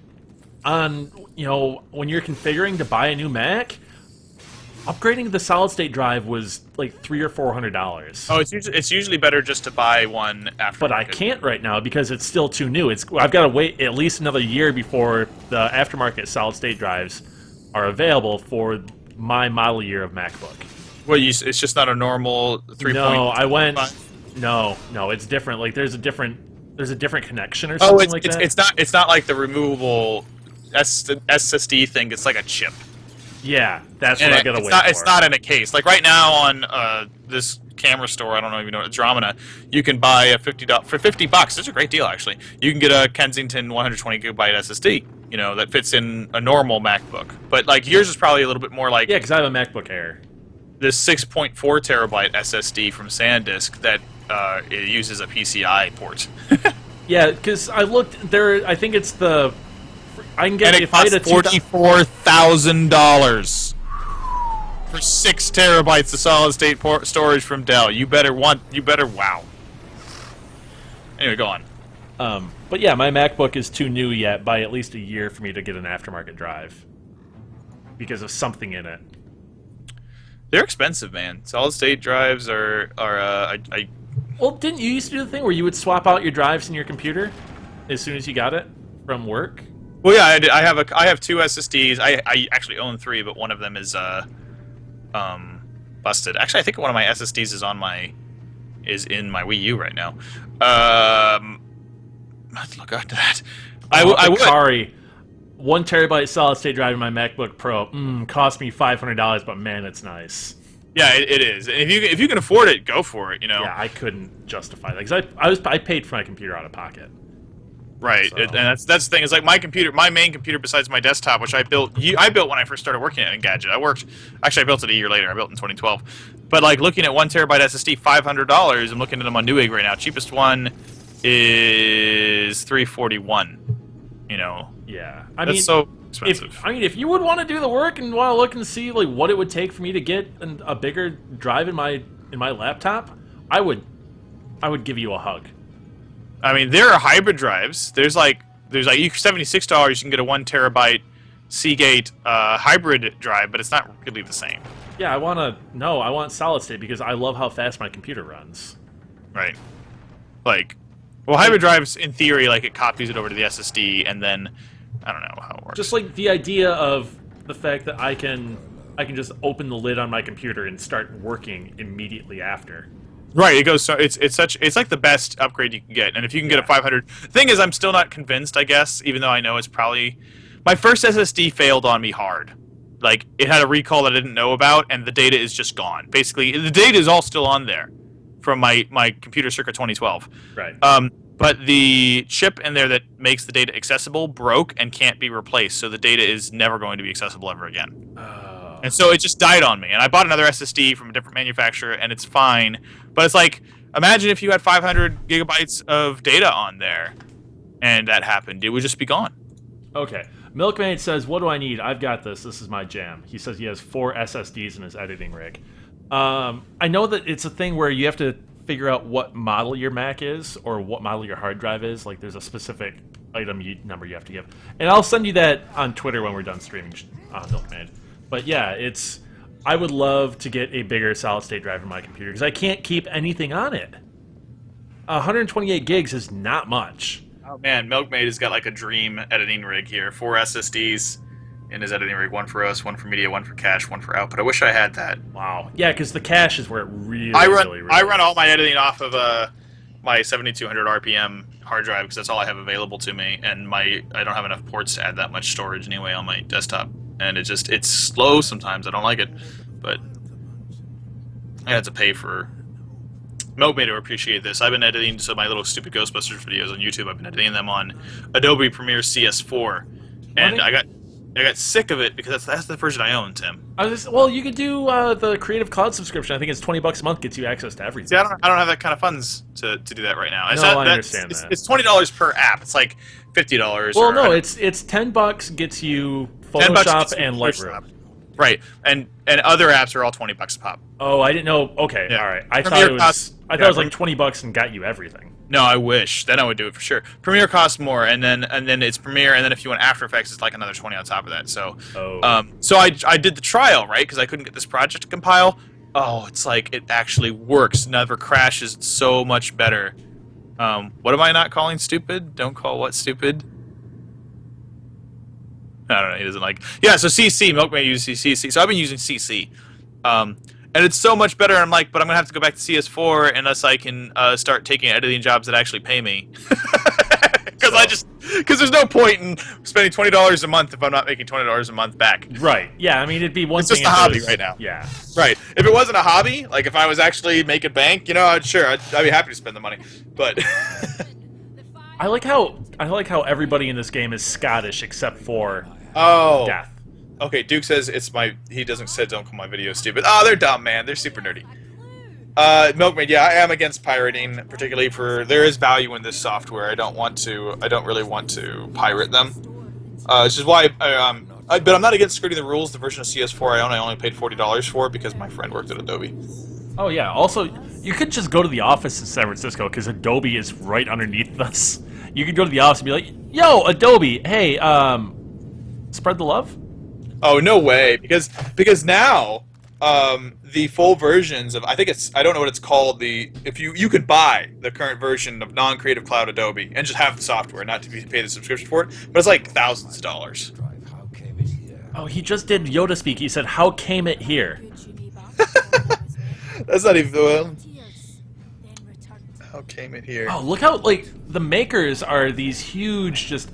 on, when you're configuring to buy a new Mac, upgrading the solid state drive was like $300 or $400. Oh, it's usually better just to buy one after. But I can't right now because it's still too new. I've got to wait at least another year before the aftermarket solid state drives are available for my model year of MacBook. Well, it's just not a normal 3. No, I went. No, it's different. Like there's a different connection or Oh, something like that. it's not like the removable SSD thing. It's like a chip. Yeah, that's what And I gotta it's wait not, for. It's not in a case. Like right now on this camera store, I don't know if you know, Dramina, you can buy a $50 for $50. It's a great deal actually. You can get a Kensington 120 gigabyte SSD. That fits in a normal MacBook. But like yours is probably a little bit more like Yeah, because I have a MacBook Air. this 6.4 terabyte SSD from SanDisk that it uses a PCI port. Yeah, because I looked there. I think it's the. I can get And it if I had costs a $44,000 for 6 terabytes of solid state storage from Dell. You better wow. Anyway, go on. But yeah, my MacBook is too new yet by at least a year for me to get an aftermarket drive because of something in it. They're expensive, man. Solid state drives are Well, didn't you used to do the thing where you would swap out your drives in your computer as soon as you got it from work? well, yeah. I have 2 SSDs. I actually own 3, but one of them is busted. Actually, I think one of my SSDs is in my Wii U right now. Let's look after that. I would. Sorry. 1 terabyte solid state drive in my MacBook Pro. Cost me $500, but man, it's nice. Yeah, it is. And if you can afford it, go for it. Yeah, I couldn't justify that because I paid for my computer out of pocket. Right, So. and that's the thing. It's like my main computer besides my desktop, which I built when I first started working at Engadget. I built it a year later. I built it in 2012. But like looking at 1 terabyte SSD, $500. I'm looking at them on Newegg right now. Cheapest one is $341. Yeah, That's so expensive. if you would want to do the work and want to look and see like what it would take for me to get a bigger drive in my laptop, I would give you a hug. I mean, there are hybrid drives. There's like $76. You can get a 1 terabyte Seagate hybrid drive, but it's not really the same. Yeah, I want solid state because I love how fast my computer runs. Right. Well, hybrid drives, in theory, like it copies it over to the SSD, and then I don't know how it works. Just like the idea of the fact that I can just open the lid on my computer and start working immediately after. Right, it goes. So it's like the best upgrade you can get, and if you can get a 500. Thing is, I'm still not convinced. I guess, even though I know it's probably my first SSD failed on me hard. Like it had a recall that I didn't know about, and the data is just gone. Basically, the data is all still on there from my computer circa 2012. Right. But the chip in there that makes the data accessible broke and can't be replaced, so the data is never going to be accessible ever again. And so it just died on me. And I bought another SSD from a different manufacturer, and it's fine. But it's like, imagine if you had 500 gigabytes of data on there, and that happened. It would just be gone. Okay. Milkmaid says, what do I need? I've got this. This is my jam. He says he has 4 SSDs in his editing rig. I know that it's a thing where you have to figure out what model your Mac is or what model your hard drive is. Like, there's a specific item number you have to give. And I'll send you that on Twitter when we're done streaming Milkmaid. But yeah, I would love to get a bigger solid-state drive in my computer because I can't keep anything on it. 128 gigs is not much. Oh man, Milkmaid has got like a dream editing rig here. 4 SSDs in his editing rig. 1 for OS, 1 for media, 1 for cache, 1 for output. I wish I had that. Wow. Yeah, because the cache is where it really, I really run all my editing off of my 7200 RPM hard drive because that's all I have available to me, and I don't have enough ports to add that much storage anyway on my desktop. and it's slow sometimes. I don't like it, but I had to pay for. Milkmaid will appreciate this. I've been editing some of my little stupid Ghostbusters videos on YouTube. I've been editing them on Adobe Premiere CS4, and I got sick of it because that's the version I own, Tim. Well, you could do the Creative Cloud subscription. I think it's $20 a month, gets you access to everything. See, I don't have that kind of funds to do that right now. I understand that. It's $20 per app. It's like $50. Well, no, it's $10 gets you Photoshop and Lightroom. Right, and other apps are all $20 a pop. Oh, I didn't know. Okay, Yeah. all right. I thought Premiere it was costs- like $20 and got you everything. No, I wish. Then I would do it for sure. Premiere costs more, and then it's Premiere, and then if you want After Effects, it's like another 20 on top of that. So, so I did the trial, right? Because I couldn't get this project to compile. Oh, it's like it actually works. Never crashes. It's so much better. What am I not calling stupid? Don't call what stupid? I don't know. He doesn't like. Yeah. So CC Milkmaid uses CC. So I've been using CC. And it's so much better. I'm like, but I'm gonna have to go back to CS4 unless I can start taking editing jobs that actually pay me. Because there's no point in spending $20 a month if I'm not making $20 a month back. Right. Yeah. I mean, it'd be one It's thing. just a hobby right now. Yeah. Right. If it wasn't a hobby, like if I was actually making bank, I'd be happy to spend the money. But I like how everybody in this game is Scottish except for Death. Okay, Duke says he doesn't say don't call my videos stupid. Oh, they're dumb, man. They're super nerdy. Milkmaid, yeah, I am against pirating, particularly there is value in this software. I don't really want to pirate them. Which is why but I'm not against skirting the rules. The version of CS4 I only paid $40 for because my friend worked at Adobe. Oh yeah. Also, you could just go to the office in San Francisco because Adobe is right underneath us. You could go to the office and be like, "Yo, Adobe, hey, spread the love." Oh, no way! Because now the full versions of I don't know what it's called. If you could buy the current version of non-Creative Cloud Adobe and just have the software, not to pay the subscription for it, but it's like thousands of dollars. Oh, he just did Yoda speak. He said, "How came it here?" That's not even how came it here? Oh, look how the makers are these huge, just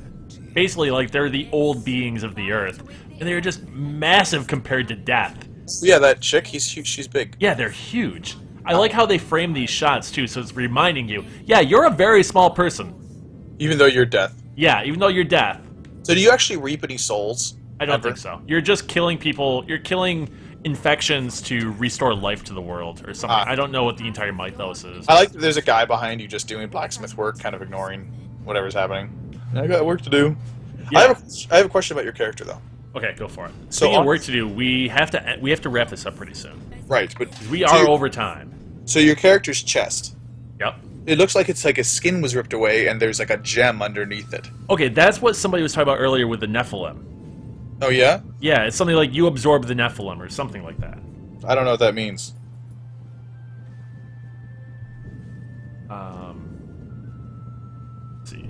basically they're the old beings of the earth. And they're just massive compared to Death. Yeah, that chick, she's big. Yeah, they're huge. I like how they frame these shots, too, so it's reminding you, yeah, you're a very small person. Even though you're Death. Yeah, even though you're Death. So do you actually reap any souls? I don't think so. You're just killing people. You're killing infections to restore life to the world, or something. I don't know what the entire mythos is. I like that there's a guy behind you just doing blacksmith work, kind of ignoring whatever's happening. I got work to do. Yeah. I have a question about your character, though. Okay, go for it. Speaking of work to do, we have to wrap this up pretty soon. Right, but we are over time. So your character's chest. Yep. It looks like it's like his skin was ripped away, and there's like a gem underneath it. Okay, that's what somebody was talking about earlier with the Nephilim. Oh yeah? Yeah, it's something like you absorb the Nephilim or something like that. I don't know what that means. Let's see.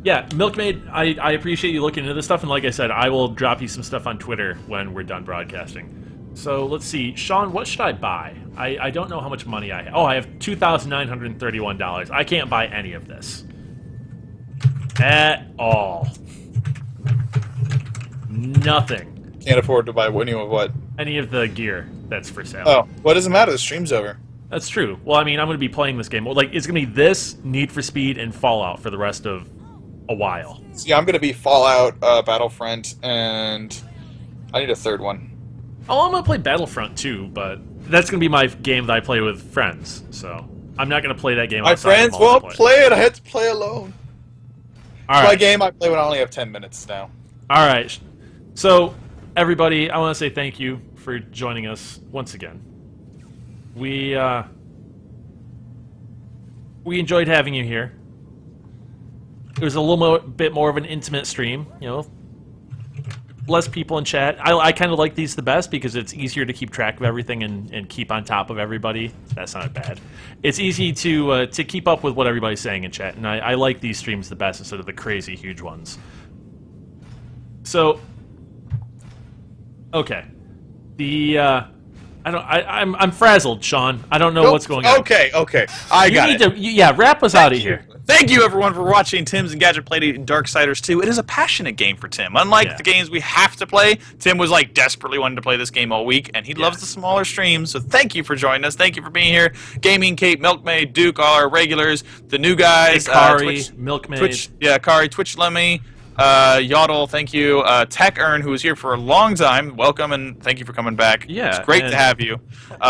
Yeah, Milkmaid, I appreciate you looking into this stuff, and like I said, I will drop you some stuff on Twitter when we're done broadcasting. So, let's see. Sean, what should I buy? I don't know how much money I have. Oh, I have $2,931. I can't buy any of this. At all. Nothing. Can't afford to buy any of what? Any of the gear that's for sale. Oh, what does it matter? The stream's over. That's true. Well, I mean, I'm going to be playing this game. Well, it's going to be this, Need for Speed, and Fallout for the rest of a while. See, I'm going to be Fallout, Battlefront, and I need a third one. Oh, I'm going to play Battlefront too, but that's going to be my game that I play with friends. So I'm not going to play that game. My friends won't play it. I had to play alone. All right. My game I play when I only have 10 minutes now. All right. So, everybody, I want to say thank you for joining us once again. We enjoyed having you here. It was a little bit more of an intimate stream, less people in chat. I kind of like these the best because it's easier to keep track of everything and keep on top of everybody. That sounded bad. It's easy to keep up with what everybody's saying in chat, and I like these streams the best instead of the crazy huge ones. So, okay, I'm frazzled, Sean. I don't know what's going on. Okay, I got it. Yeah, wrap us out of here. Thank you, everyone, for watching Tim's Engadget Playdate and Darksiders 2. It is a passionate game for Tim. Unlike the games we have to play, Tim was like desperately wanting to play this game all week, and he loves the smaller streams. So thank you for joining us. Thank you for being here. Gaming, Kate, Milkmaid, Duke, all our regulars, the new guys, Kari, Milkmaid, Twitch, Kari, Twitch Lemmy, Yodel, thank you. Tech Earn, who was here for a long time, welcome and thank you for coming back. Yeah, it's great to have you.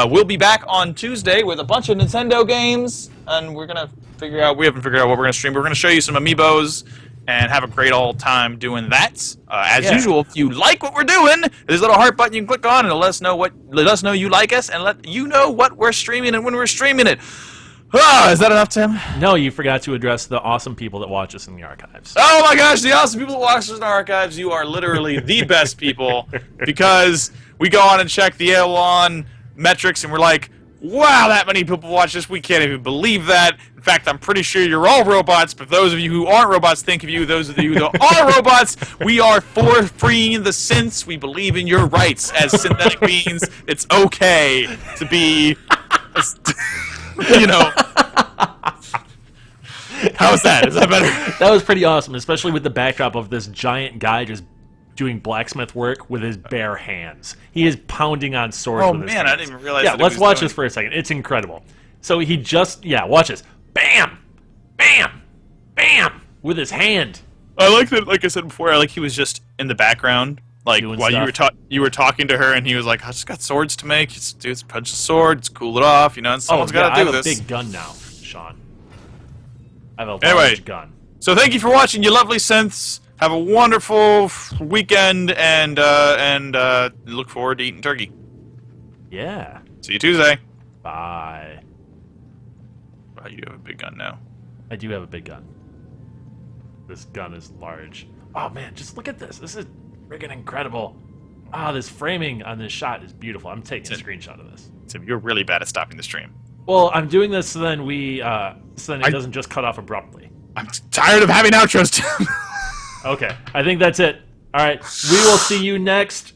We'll be back on Tuesday with a bunch of Nintendo games, and we haven't figured out what we're going to stream. We're going to show you some amiibos and have a great old time doing that. As usual, if you like what we're doing, there's a little heart button you can click on and let us know you like us and let you know what we're streaming and when we're streaming it. Is that enough, Tim? No, you forgot to address the awesome people that watch us in the archives. Oh my gosh, the awesome people that watch us in the archives, you are literally the best people, because we go on and check the AOL metrics and we're like, wow, that many people watch this, we can't even believe that. In fact, I'm pretty sure you're all robots, but those of you who aren't robots, think of you. Those of you that are robots, we are for freeing the synths. We believe in your rights as synthetic beings. It's okay to be... You know. How's that? Is that better? That was pretty awesome, especially with the backdrop of this giant guy just doing blacksmith work with his bare hands. He is pounding on swords with his hands. I didn't even realize Yeah, that let's watch doing... this for a second. It's incredible. So he just, watch this. Bam! Bam! Bam! With his hand. I like that, like I said before, I like he was just in the background. Like, doing while stuff. you were talking to her, and he was like, I just got swords to make. Just punch the sword, just cool it off, you know, and someone's got to do this. I have a big gun now, Sean. I have a large gun. So thank you for watching, you lovely synths. Have a wonderful weekend, and look forward to eating turkey. Yeah. See you Tuesday. Bye. Wow, you have a big gun now. I do have a big gun. This gun is large. Oh, man, just look at this. This is friggin' incredible. This framing on this shot is beautiful. I'm taking a screenshot of this. Tim, you're really bad at stopping the stream. Well, I'm doing this so then it doesn't just cut off abruptly. I'm tired of having outros, Tim. Okay, I think that's it. All right, we will see you next